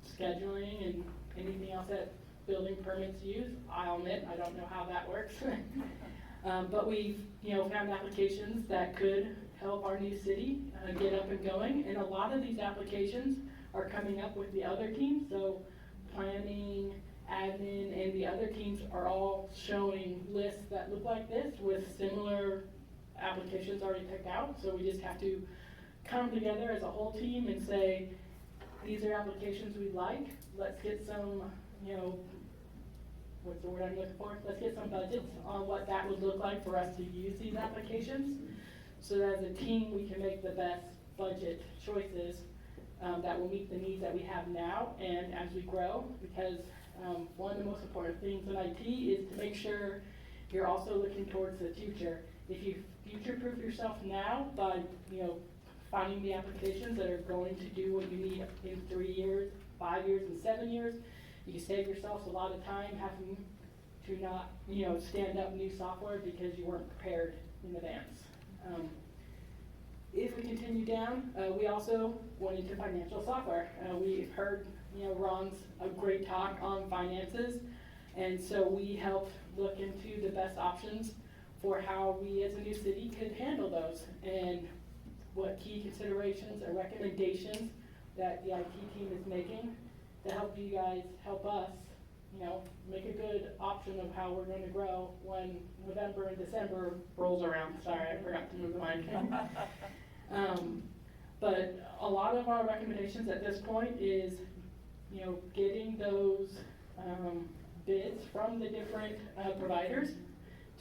scheduling and anything else that building permits use. I'll admit, I don't know how that works. But we've, found applications that could help our new city get up and going, and a lot of these applications are coming up with the other teams, so planning, admin, and the other teams are all showing lists that look like this with similar applications already picked out. So we just have to come together as a whole team and say, these are applications we'd like. Let's get some, what's the word I'm looking for? Let's get some budgets on what that would look like for us to use these applications. So that as a team, we can make the best budget choices that will meet the needs that we have now and as we grow, because one of the most important things in IT is to make sure you're also looking towards the future. If you future-proof yourself now by, finding the applications that are going to do what you need in 3 years, 5 years, and 7 years, you can save yourselves a lot of time having to not, stand up new software because you weren't prepared in advance. If we continue down, we also went into financial software. We've heard, Ron's a great talk on finances, and so we helped look into the best options for how we as a new city could handle those, and what key considerations or recommendations that the IT team is making to help you guys, help us, make a good option of how we're going to grow when November and December rolls around. Sorry, I forgot to move the mic. But a lot of our recommendations at this point is, getting those bids from the different providers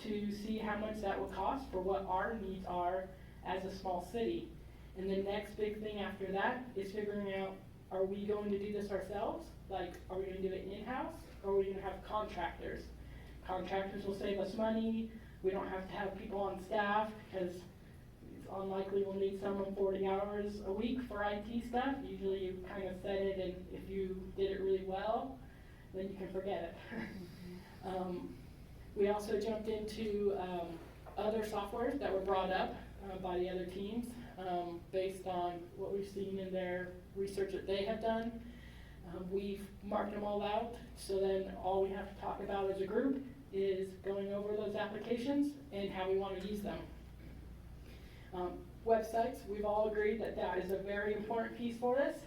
to see how much that will cost for what our needs are as a small city. And the next big thing after that is figuring out, are we going to do this ourselves? Like, are we going to do it in-house, or are we going to have contractors? Contractors will save us money. We don't have to have people on staff because it's unlikely we'll need someone 40 hours a week for IT stuff. Usually you kind of set it, and if you did it really well, then you can forget it. We also jumped into other softwares that were brought up by the other teams based on what we've seen in their research that they have done. We've marked them all out, so then all we have to talk about as a group is going over those applications and how we want to use them. Websites, we've all agreed that that is a very important piece for this.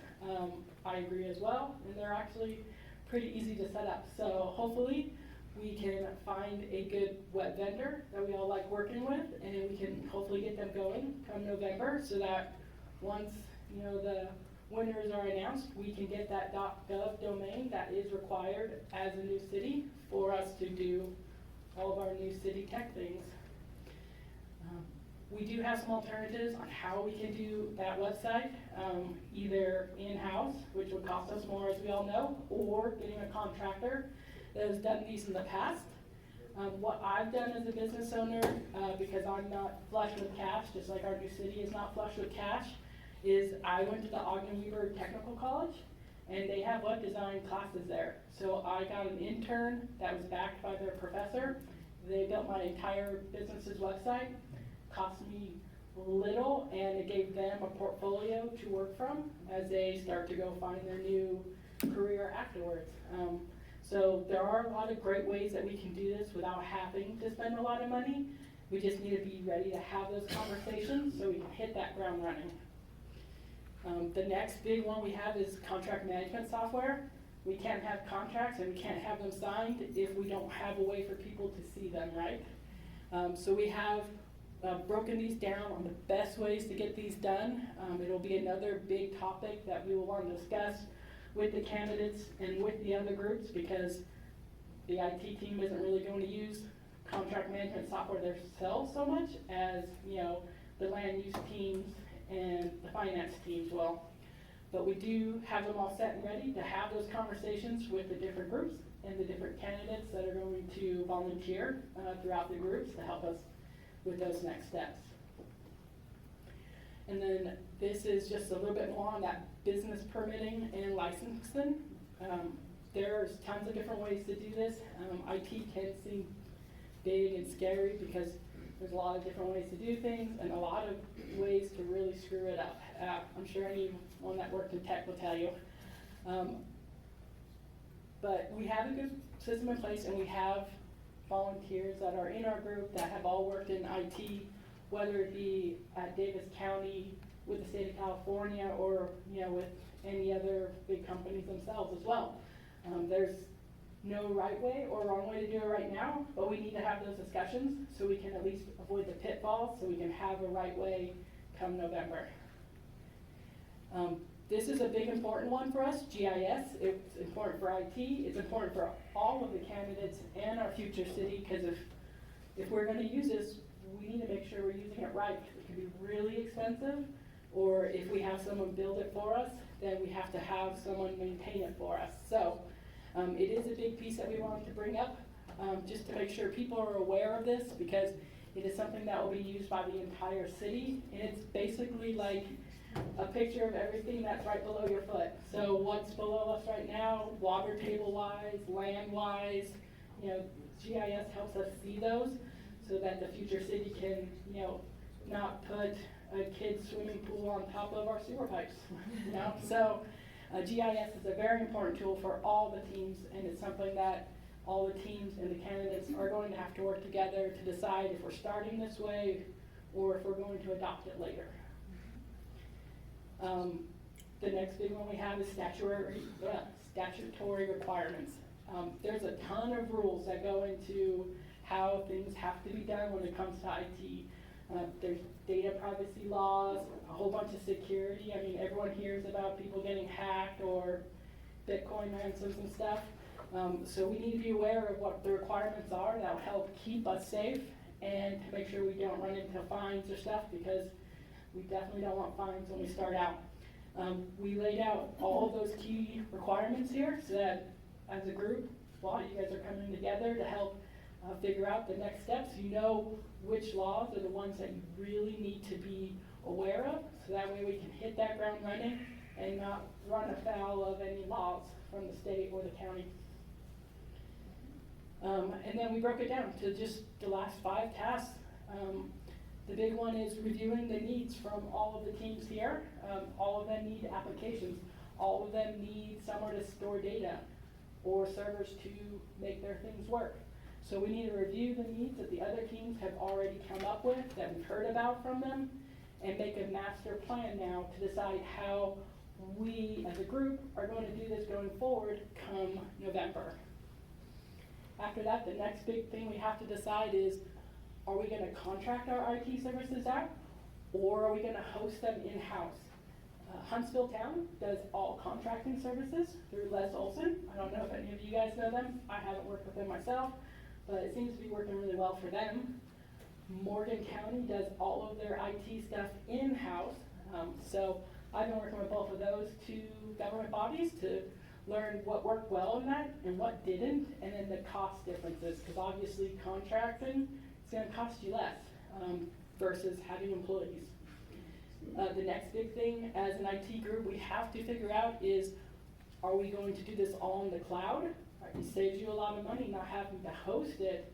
I agree as well, and they're actually pretty easy to set up. So hopefully we can find a good web vendor that we all like working with, and we can hopefully get them going come November, so that once the winners are announced, we can get that .gov domain that is required as a new city for us to do all of our new city tech things. We do have some alternatives on how we can do that website, either in-house, which would cost us more, as we all know, or getting a contractor that has done these in the past. What I've done as a business owner, because I'm not flush with cash, just like our new city is not flush with cash, is I went to the Ogden Weaver Technical College, and they have web design classes there. So I got an intern that was backed by their professor. They built my entire business's website, cost me little, and it gave them a portfolio to work from as they start to go find their new career afterwards. So there are a lot of great ways that we can do this without having to spend a lot of money. We just need to be ready to have those conversations so we can hit that ground running. The next big one we have is contract management software. We can't have contracts and we can't have them signed if we don't have a way for people to see them, right? So we have broken these down on the best ways to get these done. It'll be another big topic that we will want to discuss with the candidates and with the other groups, because the IT team isn't really going to use contract management software themselves so much as, you know, the land use teams and the finance teams will. But we do have them all set and ready to have those conversations with the different groups and the different candidates that are going to volunteer throughout the groups to help us with those next steps. And then this is just a little bit more on that business permitting and licensing. There's tons of different ways to do this. IT can seem big and scary because there's a lot of different ways to do things and a lot of ways to really screw it up. I'm sure anyone that worked in tech will tell you. But we have a good system in place, and we have volunteers that are in our group that have all worked in IT, whether it be at Davis County, with the state of California, or, you know, with any other big companies themselves as well. There's no right way or wrong way to do it right now, but we need to have those discussions so we can at least avoid the pitfalls, so we can have a right way come November. This is a big important one for us, GIS. It's important for IT, it's important for all of the candidates and our future city, because if we're gonna use this, we need to make sure we're using it right. It can be really expensive, or if we have someone build it for us, then we have to have someone maintain it for us. So it is a big piece that we wanted to bring up, just to make sure people are aware of this, because it is something that will be used by the entire city, and it's basically like a picture of everything that's right below your foot. So what's below us right now, water table wise, land wise, you know, GIS helps us see those so that the future city can, you know, not put a kid's swimming pool on top of our sewer pipes, you know? So GIS is a very important tool for all the teams, and it's something that all the teams and the candidates are going to have to work together to decide if we're starting this way or if we're going to adopt it later. The next big one we have is statutory requirements. There's a ton of rules that go into how things have to be done when it comes to IT. There's data privacy laws, a whole bunch of security. I mean, everyone hears about people getting hacked or Bitcoin ransoms and stuff. So we need to be aware of what the requirements are that will help keep us safe and to make sure we don't run into fines or stuff, because we definitely don't want fines when we start out. We laid out all of those key requirements here so that as a group, while you guys are coming together to help figure out the next steps, you know which laws are the ones that you really need to be aware of, so that way we can hit that ground running and not run afoul of any laws from the state or the county. And then we broke it down to just the last 5 tasks. The big one is reviewing the needs from all of the teams here. All of them need applications. All of them need somewhere to store data or servers to make their things work. So we need to review the needs that the other teams have already come up with, that we've heard about from them, and make a master plan now to decide how we as a group are going to do this going forward come November. After that, the next big thing we have to decide is, are we going to contract our IT services out, or are we going to host them in-house? Huntsville Town does all contracting services through Les Olson. I don't know if any of you guys know them. I haven't worked with them myself, but it seems to be working really well for them. Morgan County does all of their IT stuff in-house. So I've been working with both of those 2 government bodies to learn what worked well in that and what didn't, and then the cost differences, because obviously contracting is going to cost you less versus having employees. The next big thing as an IT group we have to figure out is, are we going to do this all in the cloud? It saves you a lot of money not having to host it,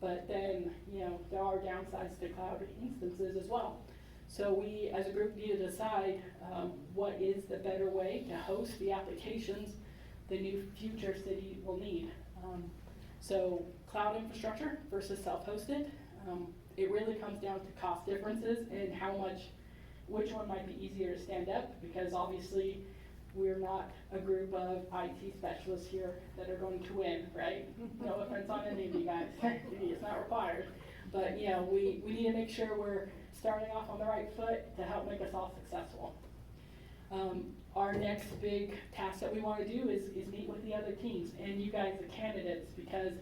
but then, you know, there are downsides to cloud instances as well. So we, as a group, need to decide what is the better way to host the applications the new future city will need. So cloud infrastructure versus self-hosted, it really comes down to cost differences and which one might be easier to stand up, because obviously we're not a group of IT specialists here that are going to win, right? No offense on any of you guys, it's not required. But, you know, we need to make sure we're starting off on the right foot to help make us all successful. Our next big task that we want to do is meet with the other teams and you guys, the candidates, because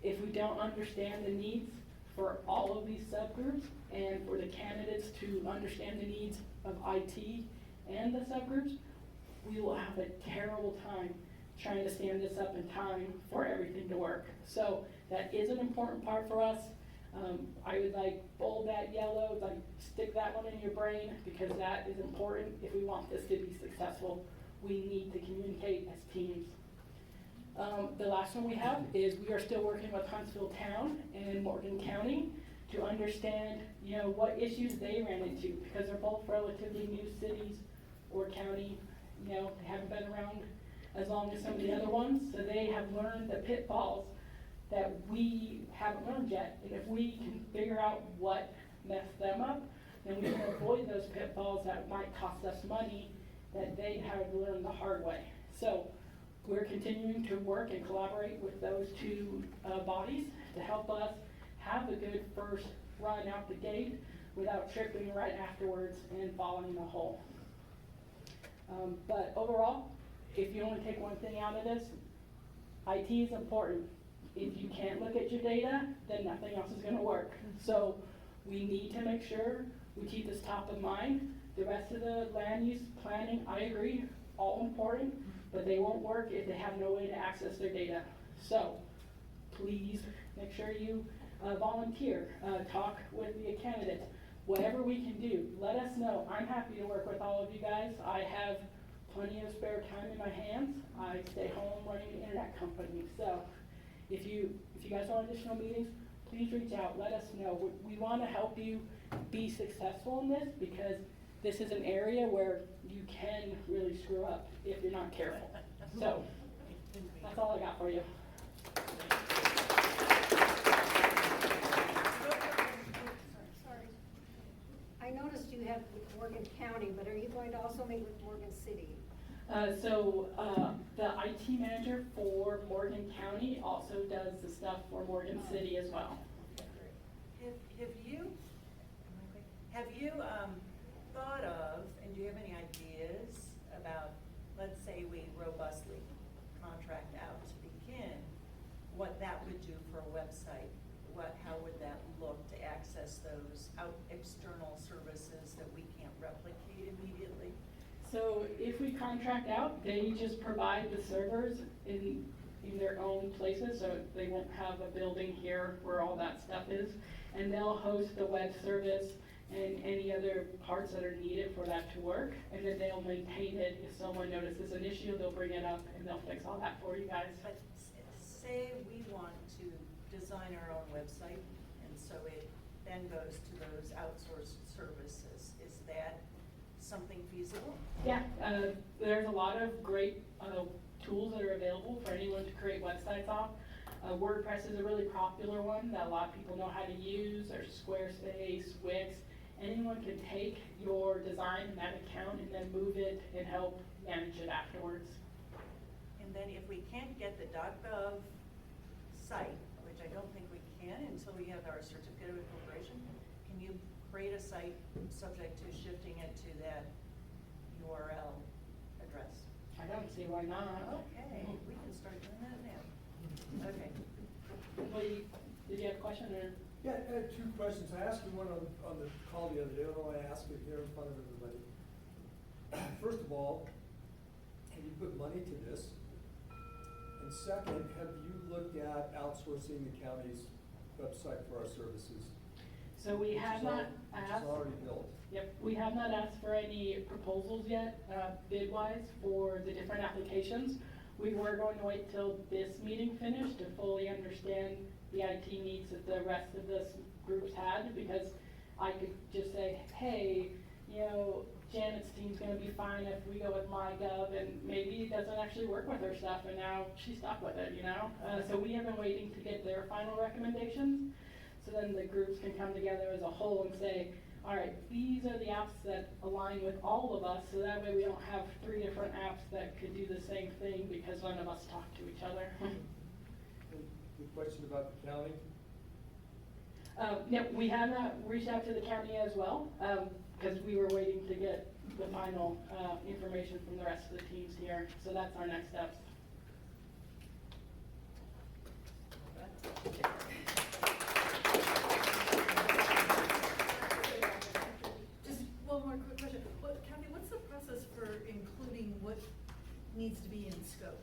if we don't understand the needs for all of these subgroups and for the candidates to understand the needs of IT and the subgroups, we will have a terrible time trying to stand this up in time for everything to work. So that is an important part for us. I would like bold that yellow, like stick that one in your brain, because that is important. If we want this to be successful, we need to communicate as teams. The last one we have is we are still working with Huntsville Town and Morgan County to understand, you know, what issues they ran into, because they're both relatively new cities or county. You know, they haven't been around as long as some of the other ones, so they have learned the pitfalls that we haven't learned yet. And if we can figure out what messed them up, then we can avoid those pitfalls that might cost us money that they had to learn the hard way. So we're continuing to work and collaborate with those two bodies to help us have a good first run out the gate without tripping right afterwards and falling in the hole. But overall, if you only take one thing out of this, IT is important. If you can't look at your data, then nothing else is going to work. So we need to make sure we keep this top of mind. The rest of the land use planning, I agree, all important, but they won't work if they have no way to access their data. So please make sure you volunteer, talk with the candidates. Whatever we can do, let us know. I'm happy to work with all of you guys. I have plenty of spare time in my hands. I stay home running an internet company. So if you guys want additional meetings, please reach out, let us know. We want to help you be successful in this, because this is an area where you can really screw up if you're not careful. So that's all I got for you. I noticed you have with Morgan County, but are you going to also meet with Morgan City? The IT manager for Morgan County also does the stuff for Morgan City as well. Have you thought of, and do you have any ideas about, let's say we robustly contract out to begin, what that would do for a website? How would that look to access those external services that we can't replicate immediately? So if we contract out, they just provide the servers in their own places, so they won't have a building here where all that stuff is, and they'll host the web service and any other parts that are needed for that to work, and then they'll maintain it. If someone notices an issue, they'll bring it up and they'll fix all that for you guys. But say we want to design our own website, and so it then goes to those outsourced services. Is that something feasible? Yeah, there's a lot of great tools that are available for anyone to create websites off. WordPress is a really popular one that a lot of people know how to use. There's Squarespace, Wix. Anyone can take your design in that account and then move it and help manage it afterwards. And then if we can't get the .gov site, which I don't think we can until we have our certificate of incorporation, can you create a site subject to shifting it to that URL address? I don't see why not. Okay, we can start doing that now. Okay. Did you have a question or? Yeah, I had two questions. I asked you one on the call the other day. I don't know why I asked it here in front of everybody. First of all, have you put money to this? And second, have you looked at outsourcing the county's website for our services? So we have not asked. It's already built. Yep, we have not asked for any proposals yet, bid-wise, for the different applications. We were going to wait till this meeting finished to fully understand the IT needs that the rest of the groups had, because I could just say, hey, you know, Janet's team's gonna be fine if we go with MyGov, and maybe it doesn't actually work with her stuff, and now she's stuck with it, you know? So we have been waiting to get their final recommendations, so then the groups can come together as a whole and say, all right, these are the apps that align with all of us, so that way we don't have 3 different apps that could do the same thing because none of us talk to each other. Good question about the county? Yep, we have not reached out to the county as well, because we were waiting to get the final information from the rest of the teams here, so that's our next steps. Just one more quick question. Kathy, what's the process for including what needs to be in scope?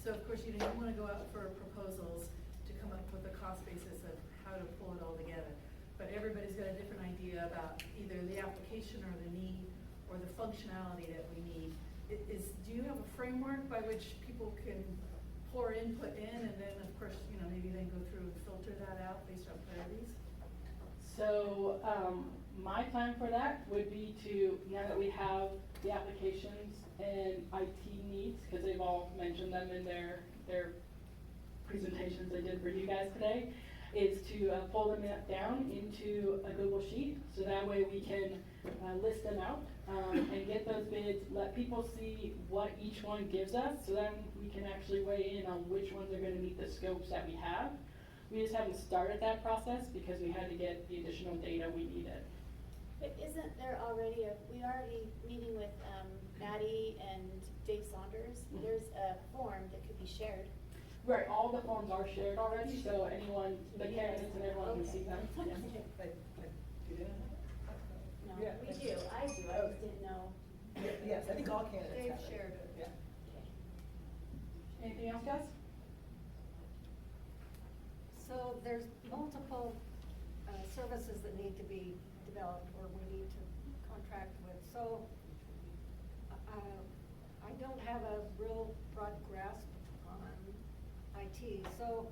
So of course, you know, you want to go out for proposals to come up with a cost basis of how to pull it all together. But everybody's got a different idea about either the application or the need or the functionality that we need. Do you have a framework by which people can pour input in and then, of course, you know, maybe then go through and filter that out based on priorities? So my plan for that would be to, now that we have the applications and IT needs, because they've all mentioned them in their presentations they did for you guys today, is to pull them down into a Google Sheet, so that way we can list them out and get those bids, let people see what each one gives us, so then we can actually weigh in on which ones are gonna meet the scopes that we have. We just haven't started that process because we had to get the additional data we needed. But isn't there already we already meeting with Maddie and Dave Saunders, there's a form that could be shared. Right, all the forms are shared already, so anyone, the candidates and everyone can see them. Yeah. No, Yeah. we do, I do, I just didn't know. Yes, I think all candidates They've have it. shared. Yeah. Anything else, guys? So there's multiple services that need to be developed or we need to contract with. So I don't have a real broad grasp on IT. So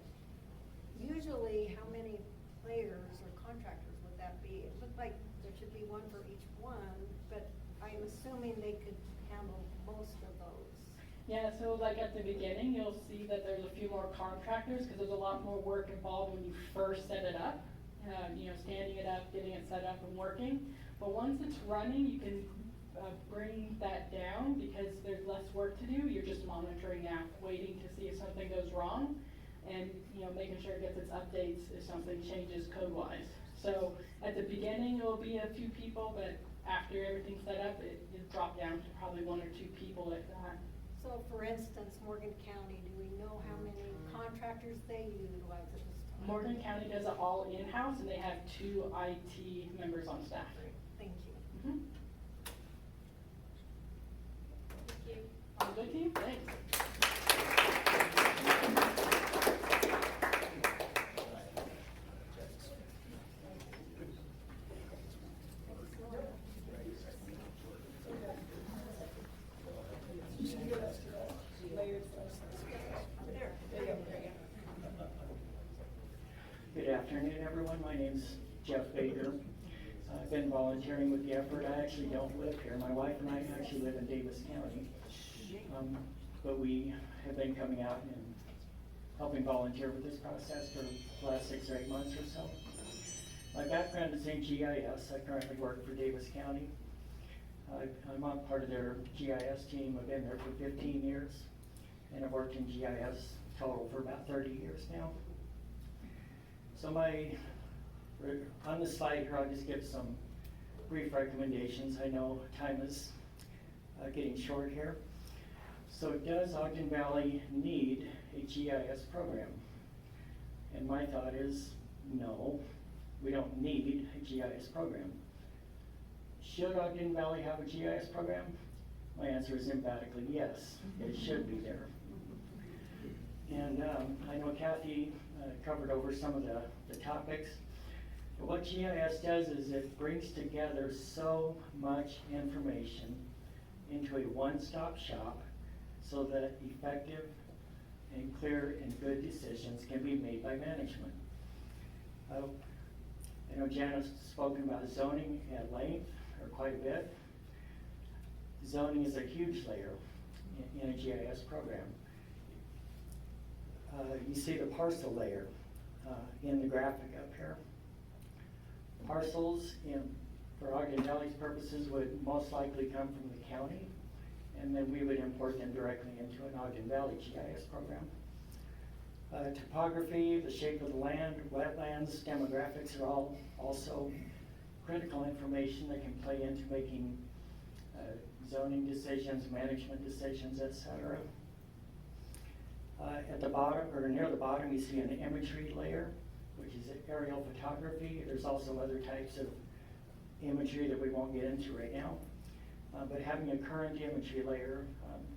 usually how many players or contractors would that be? It looked like there should be one for each one, but I'm assuming they could handle most of those. Yeah, so like at the beginning, you'll see that there's a few more contractors, because there's a lot more work involved when you first set it up. You know, standing it up, getting it set up and working. But once it's running, you can bring that down because there's less work to do. You're just monitoring the app, waiting to see if something goes wrong, and you know, making sure it gets its updates if something changes code-wise. So at the beginning, it will be a few people, but after everything's set up, it dropped down to probably 1 or 2 people at that. So for instance, Morgan County, do we know how many contractors they utilize at this time? Morgan County does it all in-house, and they have 2 IT members on staff. Thank you. Mhm. Thank you. On the good team, thanks. Good afternoon, everyone. My name's Jeff Baker. I've been volunteering with the effort. I actually don't live here. My wife and I actually live in Davis County. But we have been coming out and helping volunteer with this process for the last 6 or 8 months or so. My background is in GIS. I currently work for Davis County. I'm on part of their GIS team. I've been there for 15 years, and I've worked in GIS total for about 30 years now. So on the slide here, I'll just give some brief recommendations. I know time is getting short here. So does Ogden Valley need a GIS program? And my thought is, no, we don't need a GIS program. Should Ogden Valley have a GIS program? My answer is emphatically yes, it should be there. And I know Kathy covered over some of the topics. What GIS does is it brings together so much information into a one-stop shop so that effective and clear and good decisions can be made by management. I know Janet's spoken about zoning at length, or quite a bit. Zoning is a huge layer in a GIS program. You see the parcel layer in the graphic up here. Parcels, for Ogden Valley's purposes, would most likely come from the county, and then we would import them directly into an Ogden Valley GIS program. Topography, the shape of the land, wetlands, demographics are all also critical information that can play into making zoning decisions, management decisions, etc. At the bottom, or near the bottom, you see an imagery layer, which is aerial photography. There's also other types of imagery that we won't get into right now. But having a current imagery layer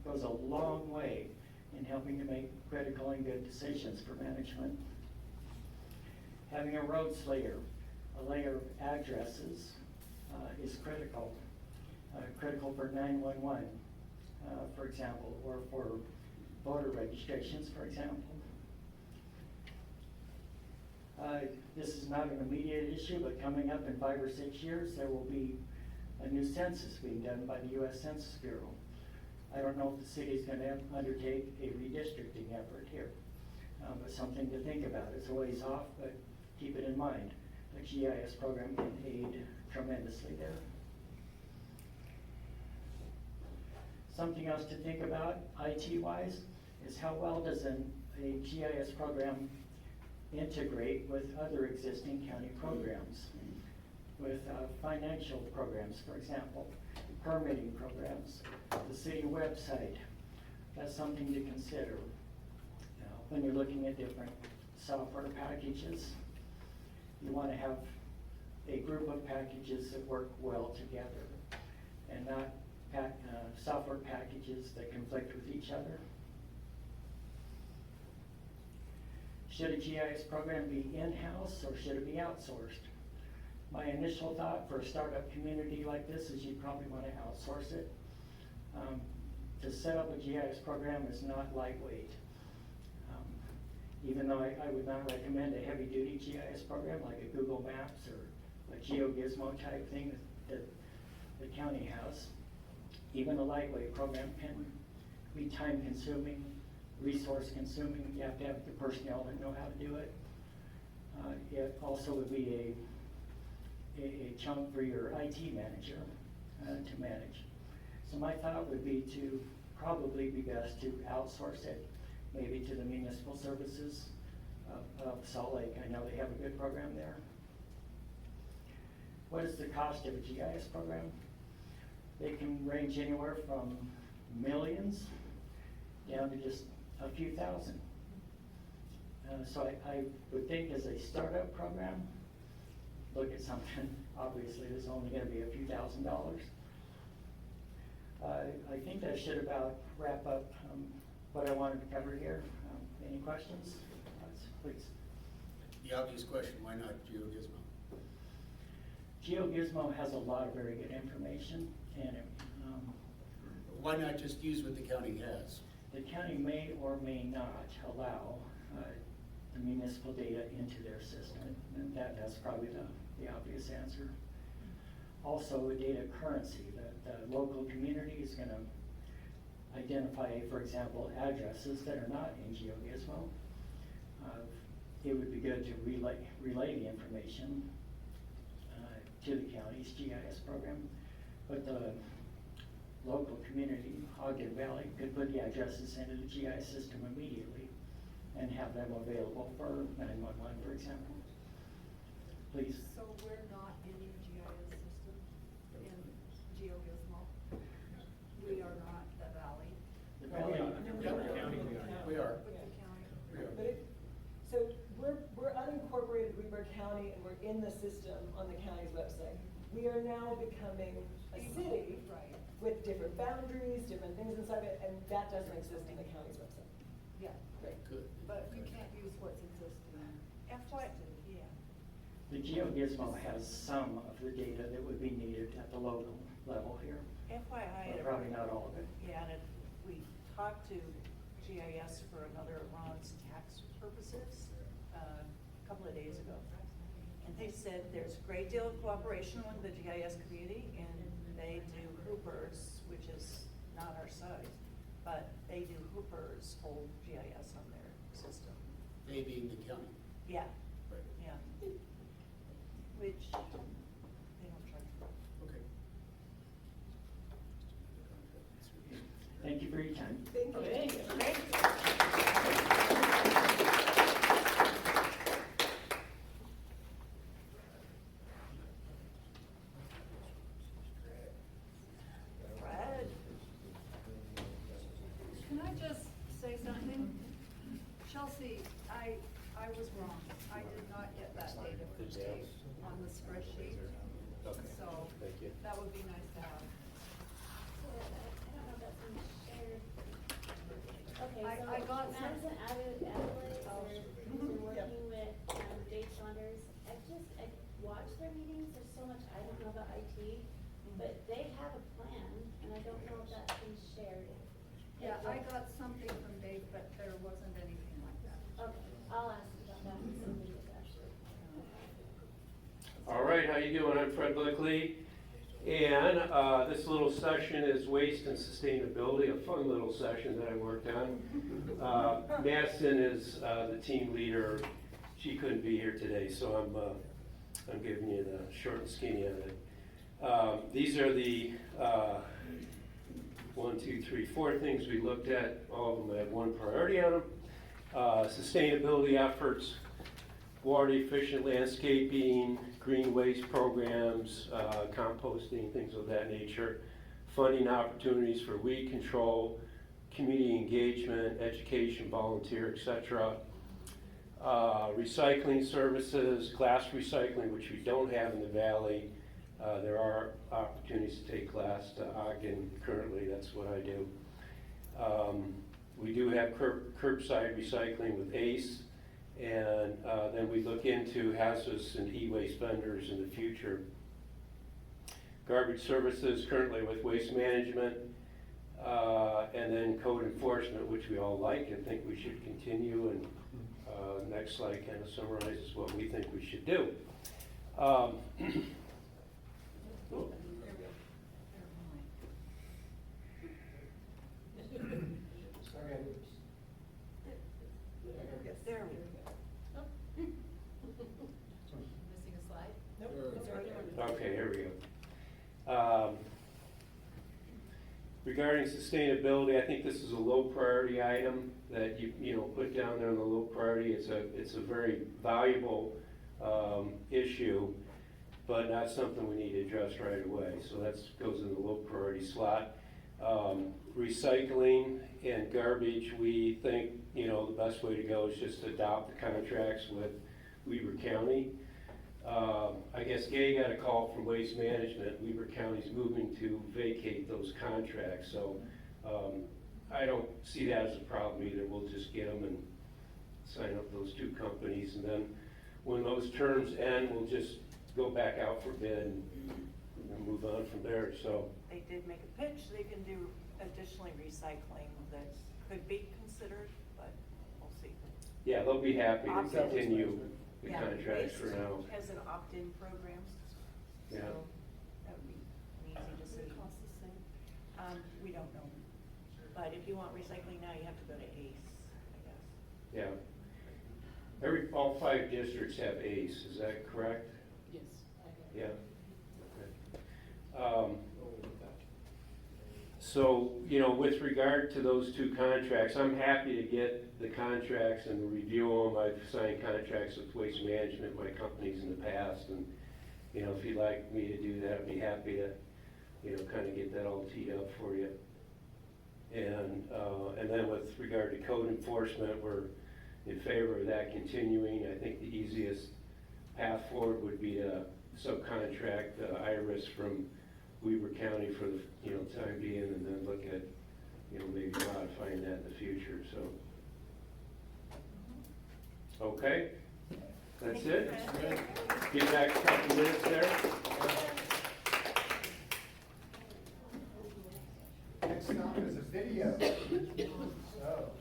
goes a long way in helping to make critical and good decisions for management. Having a roads layer, a layer of addresses, is critical. Critical for 911, for example, or for voter registrations, for example. This is not an immediate issue, but coming up in 5 or 6 years, there will be a new census being done by the U.S. Census Bureau. I don't know if the city is going to undertake a redistricting effort here, but something to think about. It's a ways off, but keep it in mind. The GIS program can aid tremendously there. Something else to think about, IT-wise, is how well does a GIS program integrate with other existing county programs, with financial programs, for example, permitting programs, the city website. That's something to consider when you're looking at different software packages. You want to have a group of packages that work well together and not software packages that conflict with each other. Should a GIS program be in-house or should it be outsourced? My initial thought for a startup community like this is you'd probably want to outsource it. To set up a GIS program is not lightweight. Even though I would not recommend a heavy-duty GIS program like a Google Maps or a GeoGizmo type thing that the county has. Even a lightweight program can be time-consuming, resource-consuming. You have to have the personnel that know how to do it. It also would be a chunk for your IT manager to manage. So my thought would be to probably be best to outsource it, maybe to the municipal services of Salt Lake. I know they have a good program there. What is the cost of a GIS program? They can range anywhere from millions down to just a few thousand. So I would think as a startup program, look at something, obviously there's only going to be a few $1,000s. I think that should about wrap up what I wanted to cover here. Any questions? Please. The obvious question, why not GeoGizmo? GeoGizmo has a lot of very good information, and why not just use what the county has? The county may or may not allow the municipal data into their system, and that's probably the obvious answer. Also, a data currency, that the local community is going to identify, for example, addresses that are not in GeoGizmo. It would be good to relay the information to the county's GIS program, but the local community, Ogden Valley, could put the addresses into the GIS system immediately and have them available for 911, for example. Please. So we're not in your GIS system in GeoGizmo? We are not the valley? The valley. We are. With the county? But so we're unincorporated Weber County and we're in the system on the county's website. We are now becoming a city with different boundaries, different things inside it, and that doesn't exist in the county's website. Yeah. Great. Good. But you can't use what's existing. FY, Yeah. The GeoGizmo has some of the data that would be needed at the local level here, FYI. but probably not all of it. Yeah, and we talked to GIS for another of Ron's tax purposes a couple of days ago. And they said there's a great deal of cooperation with the GIS community, and they do Hooper's, which is not our size, but they do Hooper's whole GIS on their system. They being the county. Yeah, Right. yeah. Which they don't charge for. Okay. Thank you for your time. Thank you. Okay. Brad? Can I just say something? Chelsea, I was wrong. I did not get that data for state on the spreadsheet. Okay. So Thank you. that would be nice to have. I don't know if that's been shared. Okay, I so got Madison Adelaide, Oh, been working with Dave Saunders. I watch their meetings, there's so much I don't know about IT, but they have a plan, and I don't know if that's been shared. Yeah, I got something from Dave, but there wasn't anything like that. Okay, I'll ask about that and see if it's actually. All right, how you doing? I'm Fred Blickley. And this little session is waste and sustainability, a fun little session that I worked on. Madison is the team leader. She couldn't be here today, so I'm giving you the short and skinny of it. These are the 4 things we looked at. All of them had one priority on them. Sustainability efforts, water efficient landscaping, green waste programs, composting, things of that nature, funding opportunities for weed control, community engagement, education, volunteer, etc. Recycling services, glass recycling, which we don't have in the valley. There are opportunities to take glass to Ogden currently, that's what I do. We do have curbside recycling with ACE. And then we look into hazardous and e-waste vendors in the future. Garbage services currently with waste management, and then code enforcement, which we all like and think we should continue. And next slide kind of summarizes what we think we should do. There we go. Missing a slide? Nope, it's right there. Okay, here we go. Regarding sustainability, I think this is a low priority item that you know put down there on the low priority. It's a very valuable issue, but not something we need to address right away. So that goes in the low priority slot. Recycling and garbage, we think the best way to go is just adopt the contracts with Weber County. I guess Gay got a call from Waste Management. Weber County's moving to vacate those contracts, so I don't see that as a problem either. We'll just get them and sign up those 2 companies, and then when those terms end, we'll just go back out for bid and move on from there. So They did make a pitch, they can do additionally recycling that could be considered, but we'll see. yeah, they'll be happy to Opt-in. continue the Yeah, contracts for Waste now. has an opt-in program, so Yeah. that would be an easy decision. Costs the same. We don't know, but if you want recycling now, you have to go to ACE, I guess. Yeah. All 5 districts have ACE, is that correct? Yes. Yeah. Okay. So, with regard to those 2 contracts, I'm happy to get the contracts and review them. I've signed contracts with Waste Management, my companies in the past, and, if you'd like me to do that, I'd be happy to, kind of get that all teed up for you. And then with regard to code enforcement, we're in favor of that continuing. I think the easiest path forward would be to subcontract Iris from Weber County for the time being, and then look at maybe modifying that in the future. So, okay. That's it? Give back a couple minutes there. Next up is a video. So.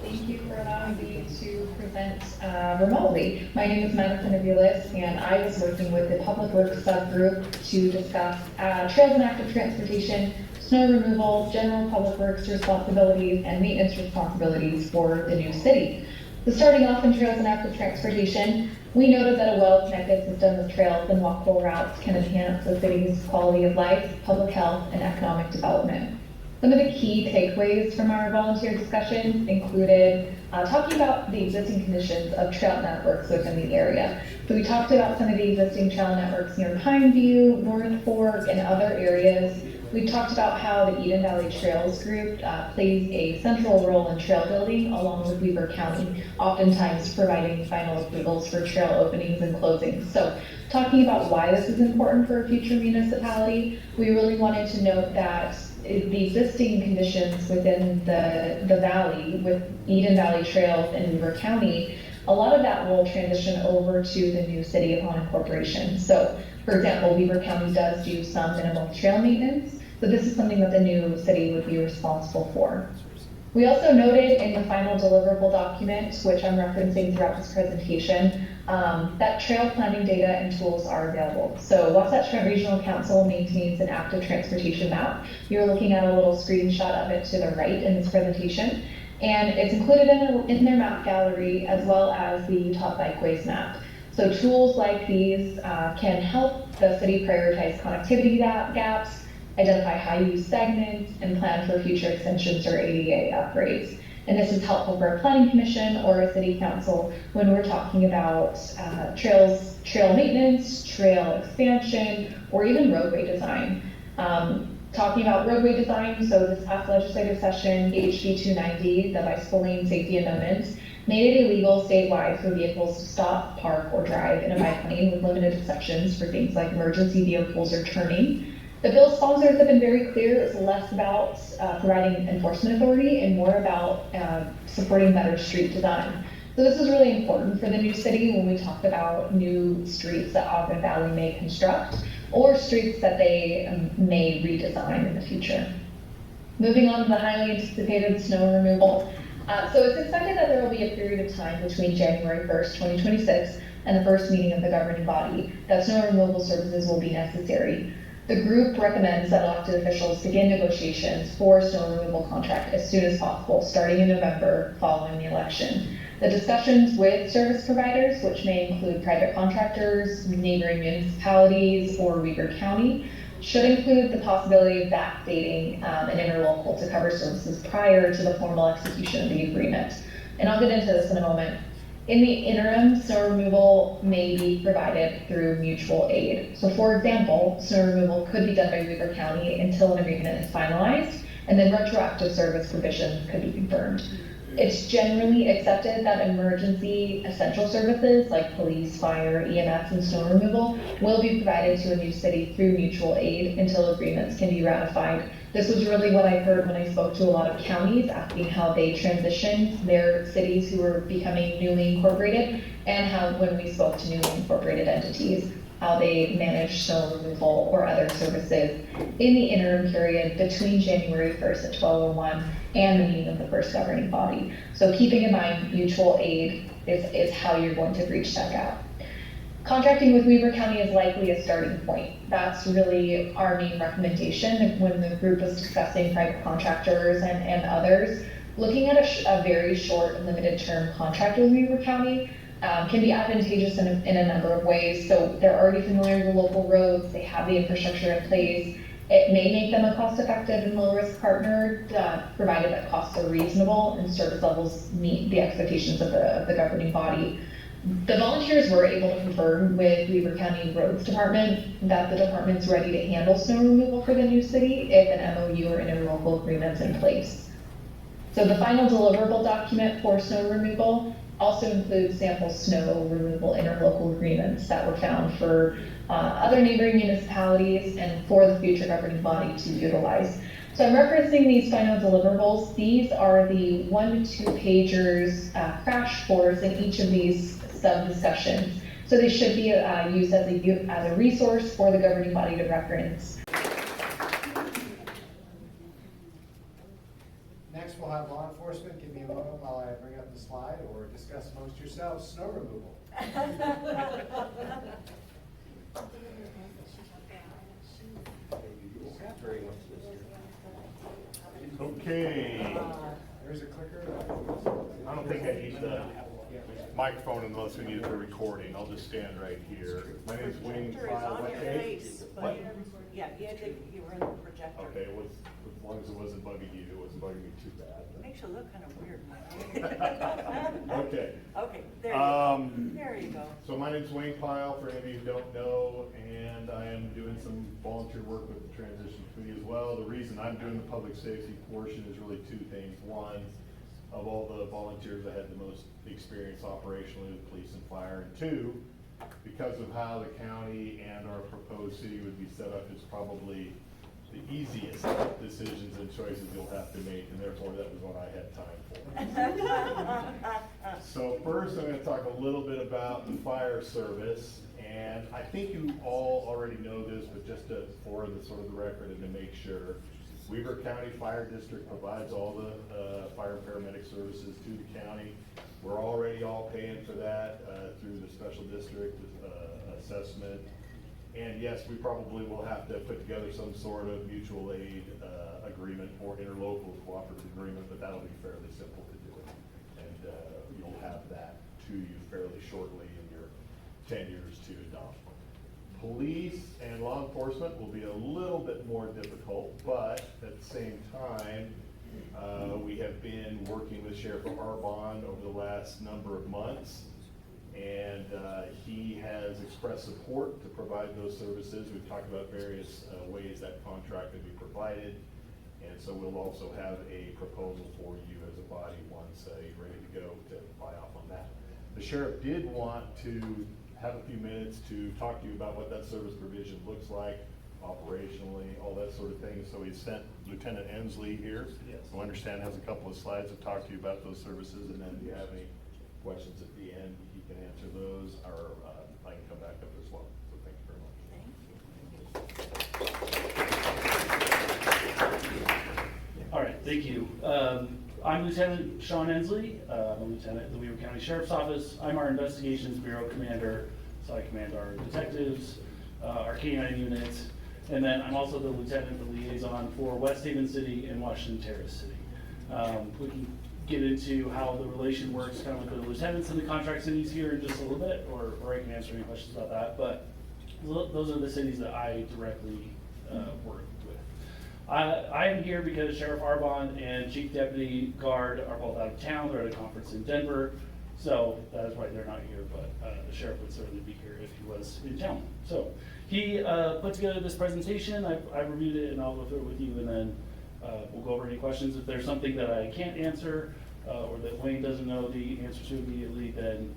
Thank you for allowing me to present remotely. My name is Madison Aviles, and I was working with the Public Works subgroup to discuss trails and active transportation, snow removal, general public works responsibilities, and maintenance responsibilities for the new city. So starting off in trails and active transportation, we noted that a well-connected system of trails and walkable routes can enhance the city's quality of life, public health, and economic development. Some of the key takeaways from our volunteer discussion included talking about the existing conditions of trail networks within the area. So we talked about some of the existing trail networks near Pineview, North Fork, and other areas. We talked about how the Eden Valley Trails Group plays a central role in trail building along with Weber County, oftentimes providing final approvals for trail openings and closings. So talking about why this is important for a future municipality, we really wanted to note that the existing conditions within the valley with Eden Valley Trails and Weber County, a lot of that will transition over to the new city upon incorporation. So, for example, Weber County does do some minimal trail maintenance, so this is something that the new city would be responsible for. We also noted in the final deliverable document, which I'm referencing throughout this presentation, that trail planning data and tools are available. So Wasatch Front Regional Council maintains an active transportation map. You're looking at a little screenshot of it to the right in this presentation. And it's included in their map gallery as well as the Top Bikeways map. So tools like these can help the city prioritize connectivity gaps, identify high-use segments, and plan for future extensions or ADA upgrades. And this is helpful for a planning commission or a city council when we're talking about trail maintenance, trail expansion, or even roadway design. Talking about roadway design, so this past legislative session, HB 290, the bicycle lane safety amendments, made it illegal statewide for vehicles to stop, park, or drive in a bike lane with limited exceptions for things like emergency vehicles or turning. The bill sponsors have been very clear. It's less about providing enforcement authority and more about supporting better street design. So this is really important for the new city when we talk about new streets that Ogden Valley may construct or streets that they may redesign in the future. Moving on to the highly anticipated snow removal. So it's expected that there will be a period of time between January 1st, 2026 and the first meeting of the governing body that snow removal services will be necessary. The group recommends that elected officials begin negotiations for a snow removal contract as soon as possible, starting in November following the election. The discussions with service providers, which may include private contractors, neighboring municipalities, or Weber County, should include the possibility of backdating an interlocal to cover services prior to the formal execution of the agreement. And I'll get into this in a moment. In the interim, snow removal may be provided through mutual aid. So for example, snow removal could be done by Weber County until an agreement is finalized, and then retroactive service provisions could be confirmed. It's generally accepted that emergency essential services like police, fire, EMS, and snow removal will be provided to a new city through mutual aid until agreements can be ratified. This was really what I heard when I spoke to a lot of counties asking how they transitioned their cities who were becoming newly incorporated, and how when we spoke to newly incorporated entities, how they manage snow removal or other services in the interim period between January 1st at 12:01 and the meeting of the first governing body. So keeping in mind mutual aid is how you're going to breach that gap. Contracting with Weber County is likely a starting point. That's really our main recommendation when the group was discussing private contractors and others. Looking at a very short limited term contract with Weber County can be advantageous in a number of ways. So they're already familiar with local roads, they have the infrastructure in place. It may make them a cost-effective and low-risk partner, provided that costs are reasonable and service levels meet the expectations of the governing body. The volunteers were able to confirm with Weber County Roads Department that the department's ready to handle snow removal for the new city if an MOU or interlocal agreement's in place. So the final deliverable document for snow removal also includes sample snow removal interlocal agreements that were found for other neighboring municipalities and for the future governing body to utilize. So I'm referencing these final deliverables. These are the 1 to 2 pagers crash course in each of these sub-discussions. So they should be used as a resource for the governing body to reference. Next, we'll have law enforcement. Give me a moment while I bring up the slide or discuss amongst yourselves snow removal. Okay. There's a clicker. I don't think I need the microphone unless we need it for recording. I'll just stand right here. My name's Wayne Kyle. What page? What? Yeah, you were in the projector. Okay, it was, as long as it wasn't bugging you, it wasn't bugging me too bad. It makes you look kind of weird. Okay. Okay, there you go. There you go. So my name's Wayne Kyle, for any of you who don't know, and I am doing some volunteer work with the Transition Committee as well. The reason I'm doing the public safety portion is really 2 things. One, of all the volunteers, I had the most experience operationally with police and fire. And 2, because of how the county and our proposed city would be set up, it's probably the easiest decisions and choices you'll have to make, and therefore that was what I had time for. So first, I'm going to talk a little bit about the fire service, and I think you all already know this, but just for the sort of the record and to make sure, Weber County Fire District provides all the fire and paramedic services to the county. We're already all paying for that through the special district assessment. And yes, we probably will have to put together some sort of mutual aid agreement or interlocal cooperative agreement, but that'll be fairly simple to do. And you'll have that to you fairly shortly in your tenures to adopt. Police and law enforcement will be a little bit more difficult, but at the same time, we have been working with Sheriff Arbonne over the last number of months, and he has expressed support to provide those services. We've talked about various ways that contract could be provided, and so we'll also have a proposal for you as a body once you're ready to go to buy off on that. The sheriff did want to have a few minutes to talk to you about what that service provision looks like operationally, all that sort of thing. So he sent Lieutenant Ensley here, who I understand has a couple of slides to talk to you about those services, and then if you have any questions at the end, he can answer those, or I can come back up as well. So thank you very much. All right, thank you. I'm Lieutenant Sean Ensley. I'm a lieutenant at the Weber County Sheriff's Office. I'm our Investigations Bureau Commander, so I command our detectives, our K-9 units, and then I'm also the lieutenant, the liaison for West Haven City and Washington Terrace City. We can get into how the relation works kind of with the lieutenants and the contract cities here in just a little bit, or I can answer any questions about that, but those are the cities that I directly work with. I am here because Sheriff Arbonne and Chief Deputy Guard are both out of town. They're at a conference in Denver, so that is why they're not here, but the sheriff would certainly be here if he was in town. So he put together this presentation. I reviewed it, and I'll go through it with you, and then we'll go over any questions. If there's something that I can't answer or that Wayne doesn't know the answer to immediately, then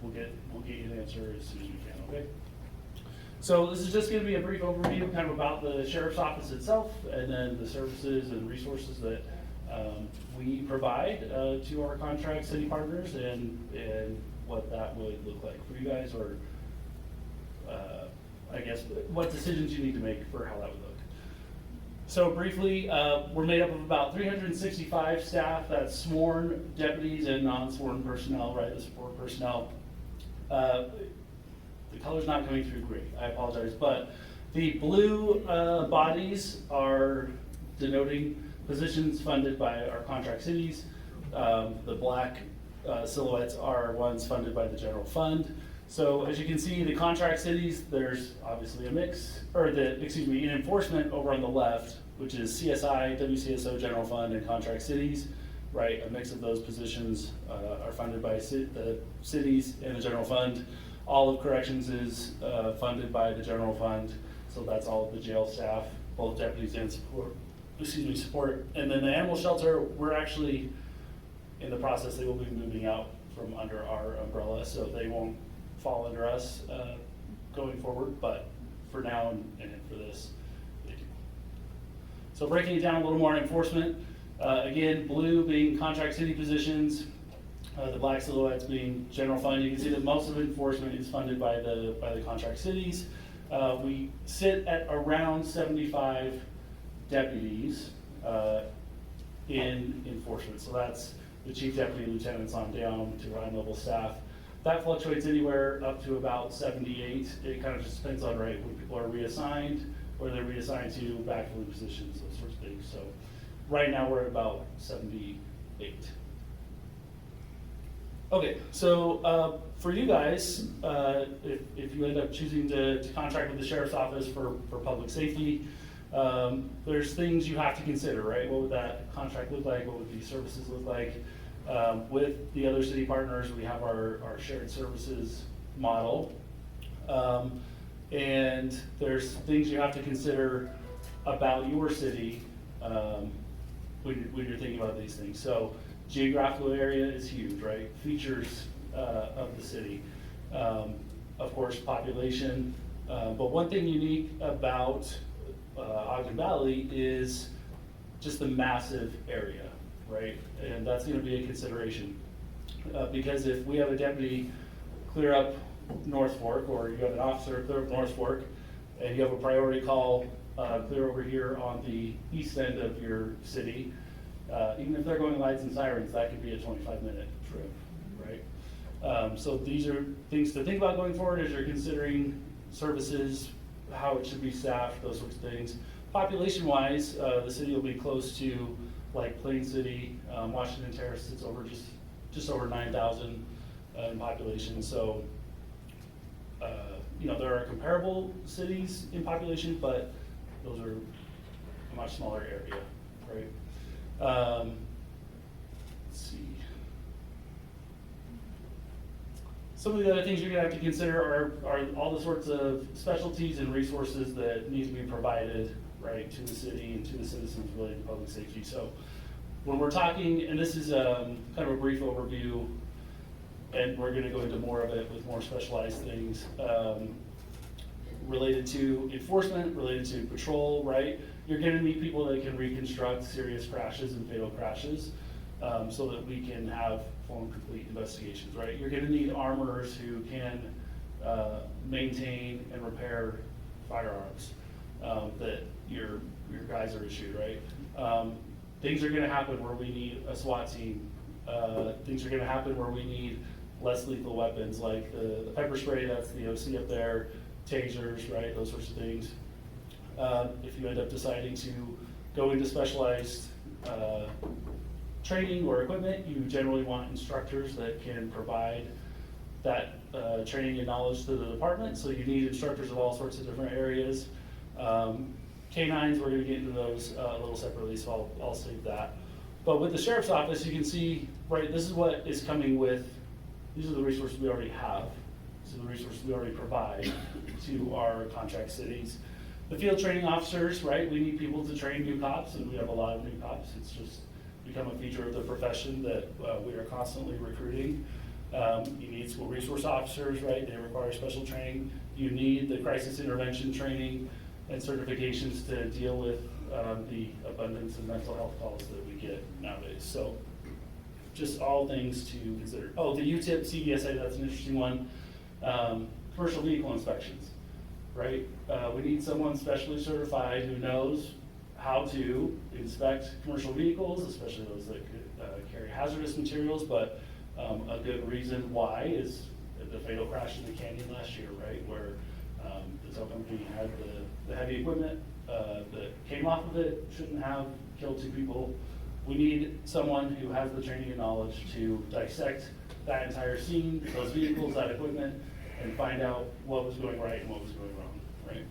we'll get you an answer as soon as we can, okay? So this is just going to be a brief overview kind of about the Sheriff's Office itself, and then the services and resources that we provide to our contract city partners, and what that would look like for you guys, or I guess what decisions you need to make for how that would look. So briefly, we're made up of about 365 staff. That's sworn deputies and non-sworn personnel, right? The support personnel. The color's not coming through great, I apologize, but the blue bodies are denoting positions funded by our contract cities. The black silhouettes are ones funded by the general fund. So as you can see, the contract cities, there's obviously a mix, or in enforcement over on the left, which is CSI, WCSO, general fund, and contract cities, right? A mix of those positions are funded by the cities and the general fund. All of corrections is funded by the general fund, so that's all of the jail staff, both deputies and support support. And then the animal shelter, we're actually in the process, they will be moving out from under our umbrella, so they won't fall under us going forward, but for now and for this, they do. So breaking it down a little more, enforcement, again, blue being contract city positions, the black silhouettes being general fund. You can see that most of enforcement is funded by the contract cities. We sit at around 75 deputies in enforcement. So that's the chief deputy, lieutenants on down to line level staff. That fluctuates anywhere up to about 78. It kind of just depends on, right, when people are reassigned, or they're reassigned to backfilling positions, those sorts of things. So right now we're at about 78. Okay, so for you guys, if you end up choosing to contract with the sheriff's office for public safety, there's things you have to consider, right? What would that contract look like? What would these services look like? With the other city partners, we have our shared services model. And there's things you have to consider about your city when you're thinking about these things. So geographical area is huge, right? Features of the city. Of course, population. But one thing unique about Ogden Valley is just the massive area, right? And that's going to be a consideration. Because if we have a deputy clear up North Fork, or you have an officer clear up North Fork, and you have a priority call clear over here on the east end of your city, even if they're going lights and sirens, that could be a 25-minute trip, right? So these are things to think about going forward as you're considering services, how it should be staffed, those sorts of things. Population-wise, the city will be close to like Plain City, Washington Terrace. It's over just over 9,000 in population. So, you know, there are comparable cities in population, but those are a much smaller area, right? Let's see. Some of the other things you're gonna have to consider are all the sorts of specialties and resources that need to be provided, right, to the city and to the citizens related to public safety. So when we're talking, and this is kind of a brief overview, and we're gonna go into more of it with more specialized things, related to enforcement, related to patrol, right? You're gonna need people that can reconstruct serious crashes and fatal crashes, so that we can have full and complete investigations, right? You're gonna need armorers who can maintain and repair firearms that your guys are issued, right? Things are gonna happen where we need a SWAT team. Things are gonna happen where we need less lethal weapons, like the pepper spray, that's the OC up there, tasers, right, those sorts of things. If you end up deciding to go into specialized training or equipment, you generally want instructors that can provide that training and knowledge to the department. So you need instructors of all sorts of different areas. K-9s, we're gonna get into those a little separately, so I'll save that. But with the sheriff's office, you can see, right, this is what is coming with, these are the resources we already have. These are the resources we already provide to our contract cities. The field training officers, right, we need people to train new cops, and we have a lot of new cops. It's just become a feature of the profession that we are constantly recruiting. You need school resource officers, right, they require special training. You need the crisis intervention training and certifications to deal with the abundance of mental health calls that we get nowadays. So just all things to consider. Oh, the UTIP, CDSA, that's an interesting one. Commercial vehicle inspections, right? We need someone specially certified who knows how to inspect commercial vehicles, especially those that could carry hazardous materials, but a good reason why is the fatal crash in the canyon last year, right? Where the tow company had the heavy equipment that came off of it, shouldn't have killed 2 people. We need someone who has the training and knowledge to dissect that entire scene, those vehicles, that equipment, and find out what was going right and what was going wrong, right?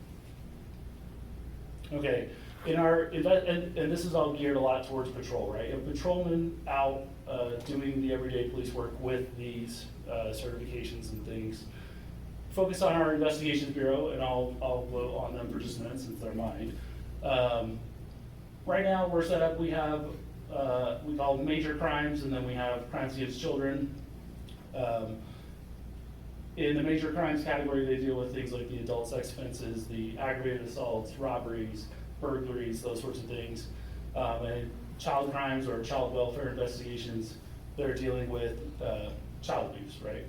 Okay, in our, and this is all geared a lot towards patrol, right? A patrolman out doing the everyday police work with these certifications and things. Focus on our investigations bureau, and I'll go on them for just a minute since they're mine. Right now, we're set up, we have, we call them major crimes, and then we have crimes against children. In the major crimes category, they deal with things like the adult sex offenses, the aggravated assaults, robberies, burglaries, those sorts of things. And child crimes or child welfare investigations, they're dealing with child abuse, right?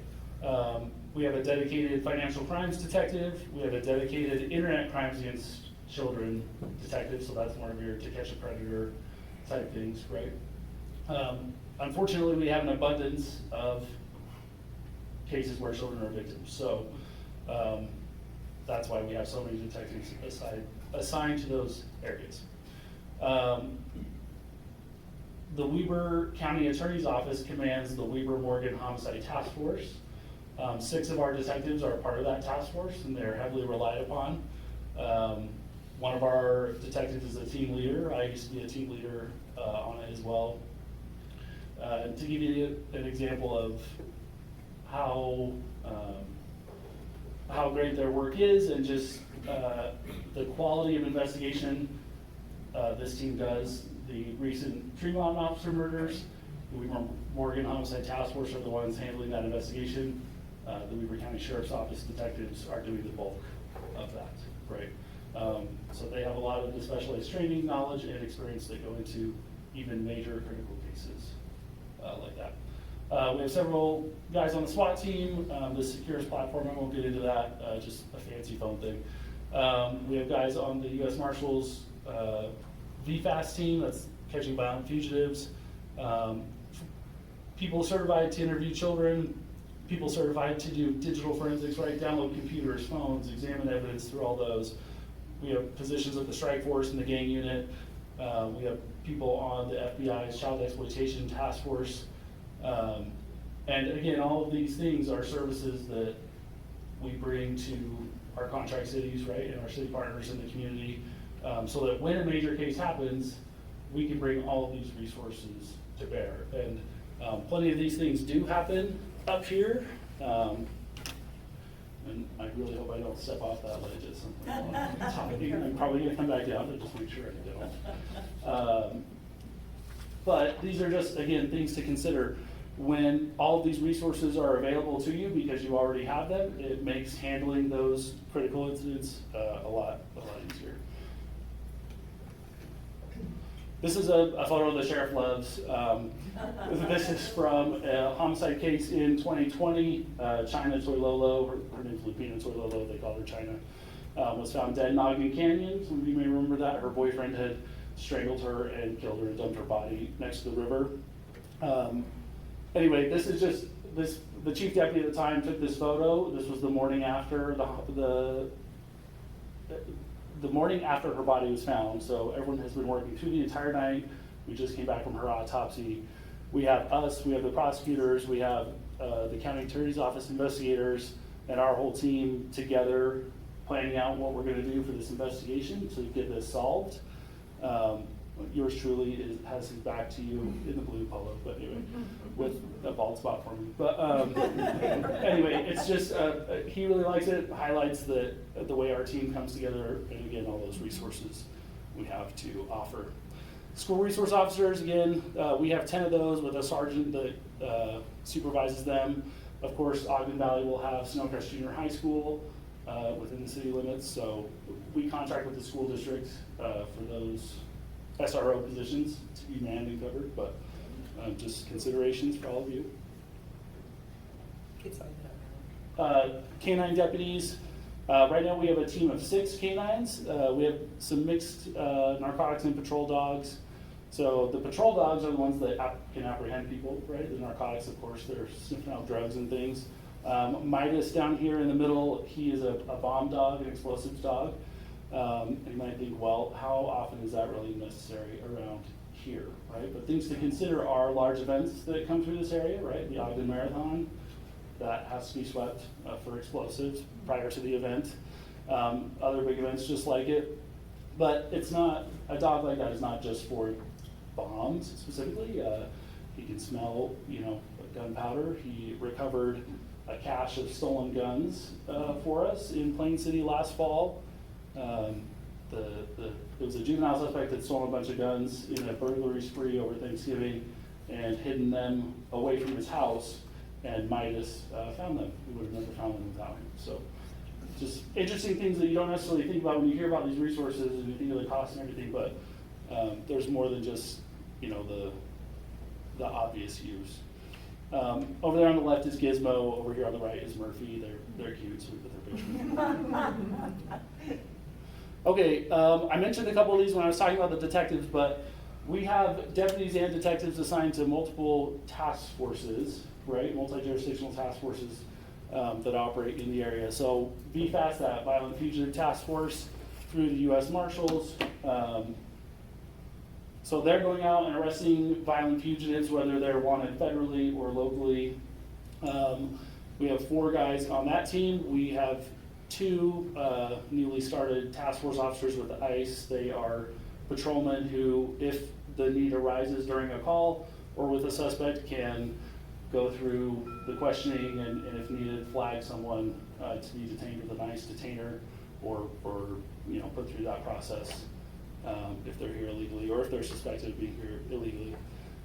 We have a dedicated financial crimes detective. We have a dedicated internet crimes against children detective, so that's more of your To Catch a Predator type things, right? Unfortunately, we have an abundance of cases where children are victims, so that's why we have so many detectives assigned to those areas. The Weber County Attorney's Office commands the Weber Morgan Homicide Task Force. 6 of our detectives are part of that task force, and they're heavily relied upon. One of our detectives is a team leader. I used to be a team leader on it as well. To give you an example of how great their work is and just the quality of investigation this team does. The recent Tremont officer murders, the Weber Morgan Homicide Task Force are the ones handling that investigation. The Weber County Sheriff's Office detectives are doing the bulk of that, right? So they have a lot of the specialized training, knowledge, and experience that go into even major critical cases like that. We have several guys on the SWAT team. The Securus platform, I won't get into that, just a fancy phone thing. We have guys on the U.S. Marshals VFAST team, that's catching violent fugitives. People certified to interview children, people certified to do digital forensics, right? Download computers, phones, examine evidence through all those. We have positions at the strike force and the gang unit. We have people on the FBI's child exploitation task force. And again, all of these things are services that we bring to our contract cities, right, and our city partners in the community, so that when a major case happens, we can bring all of these resources to bear. And plenty of these things do happen up here. And I really hope I don't step off that ledge at some point. I'm probably gonna come back down, but just make sure I don't. But these are just, again, things to consider. When all of these resources are available to you because you already have them, it makes handling those critical incidents a lot easier. This is a photo the sheriff loves. This is from a homicide case in 2020. China Toilolo, her name's Lupina Toilolo, they call her China, was found dead in Ogden Canyon. Some of you may remember that. Her boyfriend had strangled her and killed her and dumped her body next to the river. Anyway, this is just, the chief deputy at the time took this photo. This was the morning after the morning after her body was found. So everyone has been working through the entire night. We just came back from her autopsy. We have us, we have the prosecutors, we have the county attorney's office investigators, and our whole team together planning out what we're gonna do for this investigation to get this solved. Yours truly has his back to you in the blue polo, but anyway, with a bald spot for me. But anyway, it's just, he really likes it, highlights the way our team comes together, and again, all those resources we have to offer. School resource officers, again, we have 10 of those with a sergeant that supervises them. Of course, Ogden Valley will have Snowcrest Junior High School within the city limits, so we contract with the school district for those SRO positions to be manned and covered, but just considerations for all of you. Canine deputies. Right now we have a team of 6 canines. We have some mixed narcotics and patrol dogs. So the patrol dogs are the ones that can apprehend people, right? The narcotics, of course, they're sniffing out drugs and things. Midas down here in the middle, he is a bomb dog, an explosives dog. And you might think, well, how often is that really necessary around here, right? But things to consider are large events that come through this area, right? The Ogden Marathon, that has to be swept for explosives prior to the event. Other big events just like it. But it's not, a dog like that is not just for bombs specifically. He can smell, gunpowder. He recovered a cache of stolen guns for us in Plain City last fall. it was a juvenile suspect that stolen a bunch of guns in a burglary spree over Thanksgiving and hidden them away from his house, and Midas found them. We would have never found them without him. So just interesting things that you don't necessarily think about when you hear about these resources and you think of the cost and everything, but there's more than just, you know, the obvious use. Over there on the left is Gizmo, over here on the right is Murphy. They're cute, so we put their picture. Okay, I mentioned a couple of these when I was talking about the detectives, but we have deputies and detectives assigned to multiple task forces, right? Multi-jurisdictional task forces that operate in the area. So VFAS, that Violent Fugitive Task Force, through the U.S. Marshals. So they're going out and arresting violent fugitives, whether they're wanted federally or locally. We have 4 guys on that team. We have 2 newly started task force officers with ICE. They are patrolmen who, if the need arises during a call or with a suspect, can go through the questioning and if needed, flag someone to be detained with an ICE detainer or you know, put through that process. If they're here illegally or if they're suspected of being here illegally.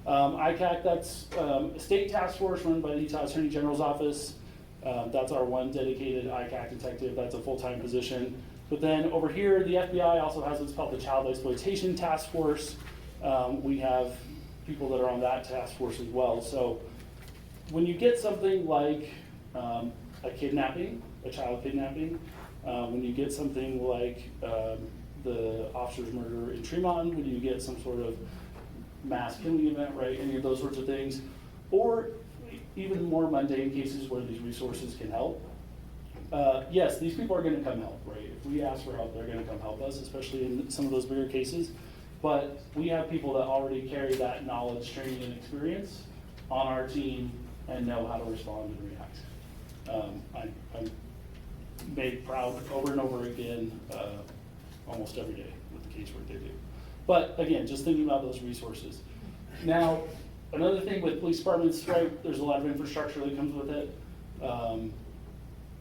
ICAC, that's a state task force run by the Utah Attorney General's office. That's our one dedicated ICAC detective. That's a full-time position. But then over here, the FBI also has what's called the Child Exploitation Task Force. We have people that are on that task force as well. So when you get something like a kidnapping, a child kidnapping, when you get something like the officer's murder in Tremont, when you get some sort of mass killing event, right, any of those sorts of things, or even more mundane cases where these resources can help. Yes, these people are gonna come help, right? If we ask for help, they're gonna come help us, especially in some of those bigger cases. But we have people that already carry that knowledge, training, and experience on our team and know how to respond and react. I'm made proud over and over again, almost every day with the casework they do. But again, just thinking about those resources. Now, another thing with police departments, right, there's a lot of infrastructure that comes with it.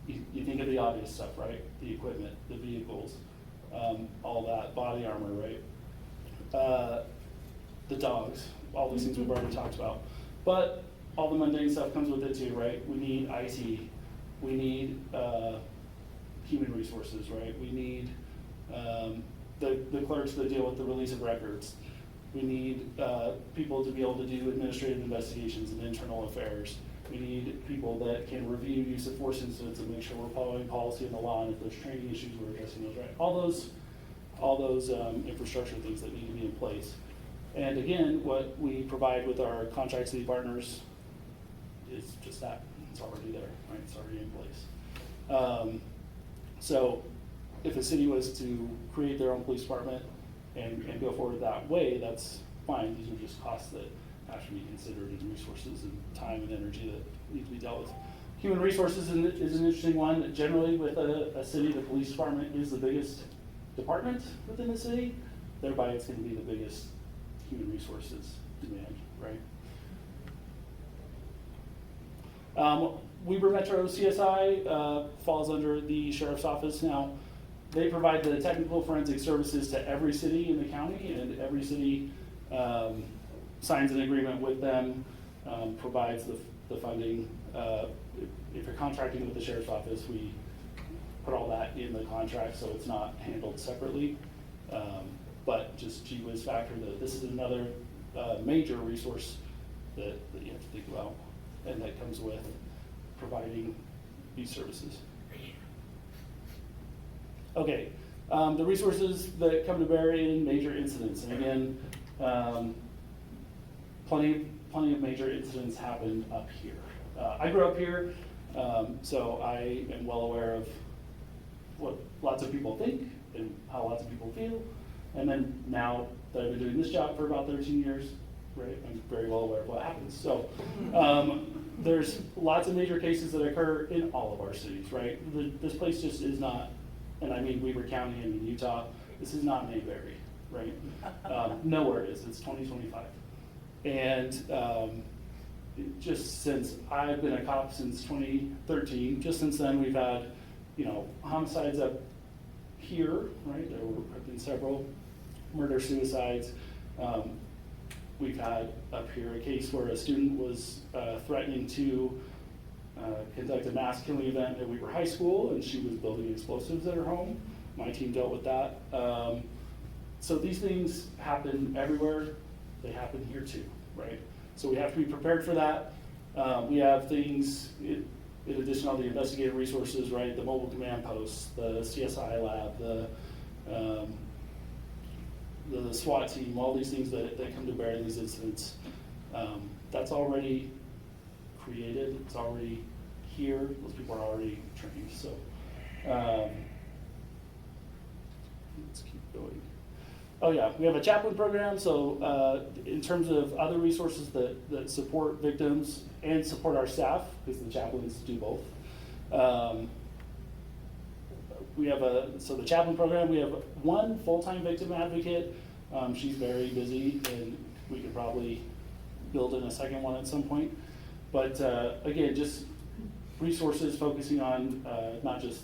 You think of the obvious stuff, right? The equipment, the vehicles, all that, body armor, right? The dogs, all these things we've already talked about. But all the mundane stuff comes with it too, right? We need IT, we need human resources, right? We need the clerks that deal with the release of records. We need people to be able to do administrative investigations and internal affairs. We need people that can review use of force incidents and make sure we're following policy and the law, and if there's training issues, we're addressing those, right? All those infrastructure things that need to be in place. And again, what we provide with our contract city partners is just that. It's already there, right? It's already in place. So if a city was to create their own police department and go forward that way, that's fine. These are just costs that have to be considered, and resources and time and energy that need to be dealt with. Human resources is an interesting one. Generally with a city, the police department is the biggest department within the city. Thereby it's going to be the biggest human resources demand, right? Weber Metro CSI falls under the Sheriff's Office now. They provide the technical forensic services to every city in the county, and every city signs an agreement with them, provides the funding. If you're contracting with the Sheriff's Office, we put all that in the contract so it's not handled separately. But just gee whiz factor that this is another major resource that you have to think about, and that comes with providing these services. Okay, the resources that come to bear in major incidents. And again, plenty of major incidents happen up here. I grew up here, so I am well aware of what lots of people think and how lots of people feel. And then now that I've been doing this job for about 13 years, right, I'm very well aware of what happens. So there's lots of major cases that occur in all of our cities, right? This place just is not, and I mean Weber County, I mean Utah, this is not Mayberry, right? Nowhere is, it's 2025. And just since I've been a cop since 2013, just since then we've had, homicides up here, right? There have been several murder-suicides. We've had up here a case where a student was threatening to conduct a mass killing event at Weaver High School, and she was building explosives at her home. My team dealt with that. So these things happen everywhere. They happen here too, right? So we have to be prepared for that. We have things, in addition to all the investigative resources, right? The mobile command posts, the CSI lab, the SWAT team, all these things that come to bear in these incidents. That's already created, it's already here, those people are already trained, so. Let's keep going. Oh yeah, we have a chaplain program, so in terms of other resources that support victims and support our staff, because the chaplains do both. We have so the chaplain program, we have one full-time victim advocate. She's very busy, and we could probably build in a second one at some point. But again, just resources focusing on not just,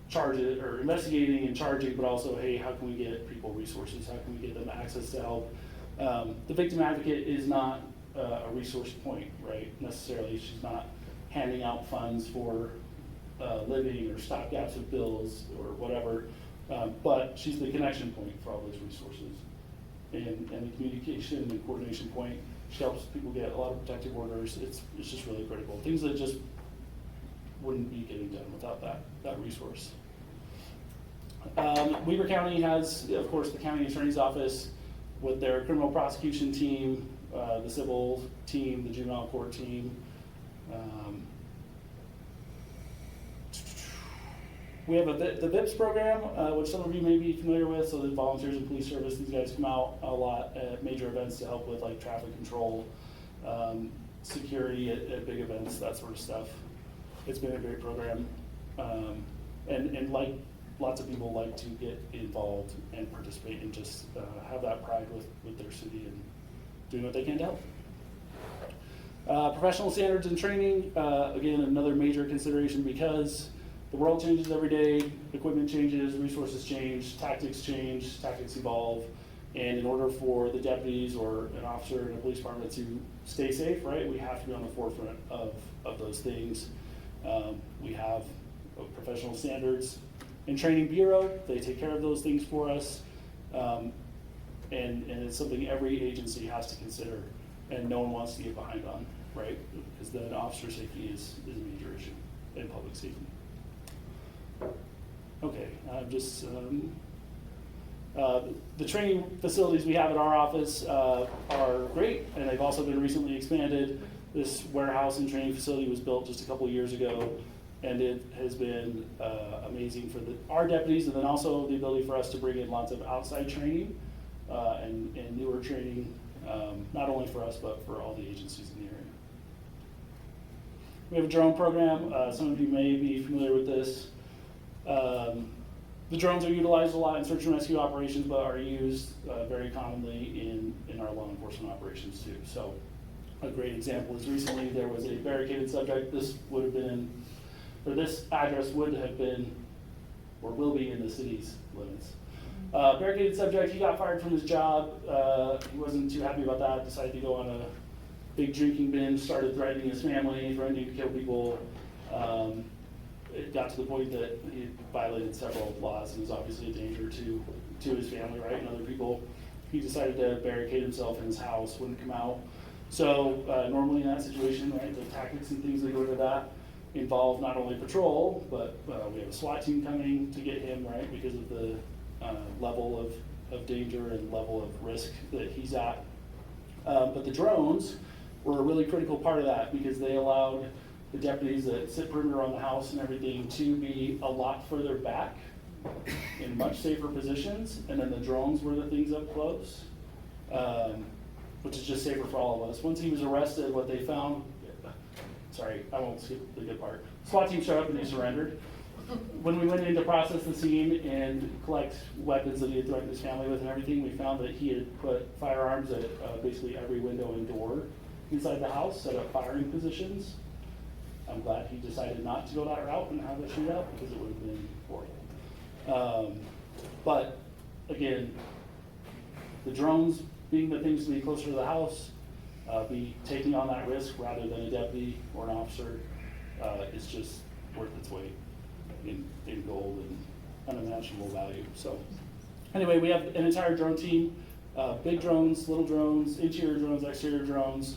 charges or investigating and charging, but also, hey, how can we get people resources? How can we get them access to help? The victim advocate is not a resource point, right? Necessarily, she's not handing out funds for living or stopgaps of bills or whatever, but she's the connection point for all those resources. And the communication and coordination point, she helps people get a lot of protective orders. It's just really critical. Things that just wouldn't be getting done without that resource. Weaver County has, of course, the county attorney's office with their criminal prosecution team, the civil team, the juvenile court team. We have the VIPS program, which some of you may be familiar with, so the Volunteers in Police Service, these guys come out a lot at major events to help with like traffic control, security at big events, that sort of stuff. It's been a great program, and like lots of people like to get involved and participate and just have that pride with their city and doing what they can to help. Professional standards and training, again, another major consideration because the world changes every day, equipment changes, resources change, tactics evolve, and in order for the deputies or an officer in a police department to stay safe, right, we have to be on the forefront of those things. We have a professional standards and training bureau. They take care of those things for us, and it's something every agency has to consider, and no one wants to get behind on, right? Because then officer safety is a major issue in public safety. Okay, the training facilities we have at our office are great, and they've also been recently expanded. This warehouse and training facility was built just a couple of years ago, and it has been amazing for our deputies, and then also the ability for us to bring in lots of outside training and newer training, not only for us, but for all the agencies in the area. We have a drone program. Some of you may be familiar with this. The drones are utilized a lot in search and rescue operations, but are used very commonly in our law enforcement operations too. So a great example is recently there was a barricaded subject. This would have been, or this address would have been, or will be in the city's limits. Barricaded subject, he got fired from his job. He wasn't too happy about that, decided to go on a big drinking binge, started threatening his family, threatening to kill people. It got to the point that he violated several laws and was obviously a danger to his family, right, and other people. He decided to barricade himself in his house, wouldn't come out. So normally in that situation, right, the tactics and things that go into that involve not only patrol, but we have a SWAT team coming to get him, right, because of the level of danger and level of risk that he's at. But the drones were a really critical part of that because they allowed the deputies that sit perimeter on the house and everything to be a lot further back in much safer positions, and then the drones were the things up close, which is just safer for all of us. Once he was arrested, what they found, sorry, I won't skip the good part. SWAT team showed up and he surrendered. When we went in to process the scene and collect weapons that he had threatened his family with and everything, we found that he had put firearms at basically every window and door inside the house, set up firing positions. I'm glad he decided not to go that route and have a shootout because it would have been horrible. But again, the drones being the things to be closer to the house, be taking on that risk rather than a deputy or an officer, is just worth its weight in gold and unimaginable value. So anyway, we have an entire drone team, big drones, little drones, interior drones, exterior drones,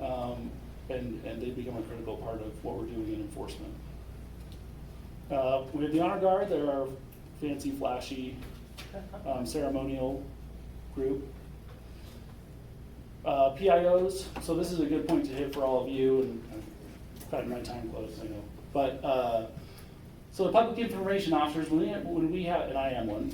and they become a critical part of what we're doing in enforcement. We have the Honor Guard. They're our fancy, flashy, ceremonial group. PIOs, so this is a good point to hit for all of you, and I've gotten my time close, I know. But, so the public information officers, when we have, and I am one,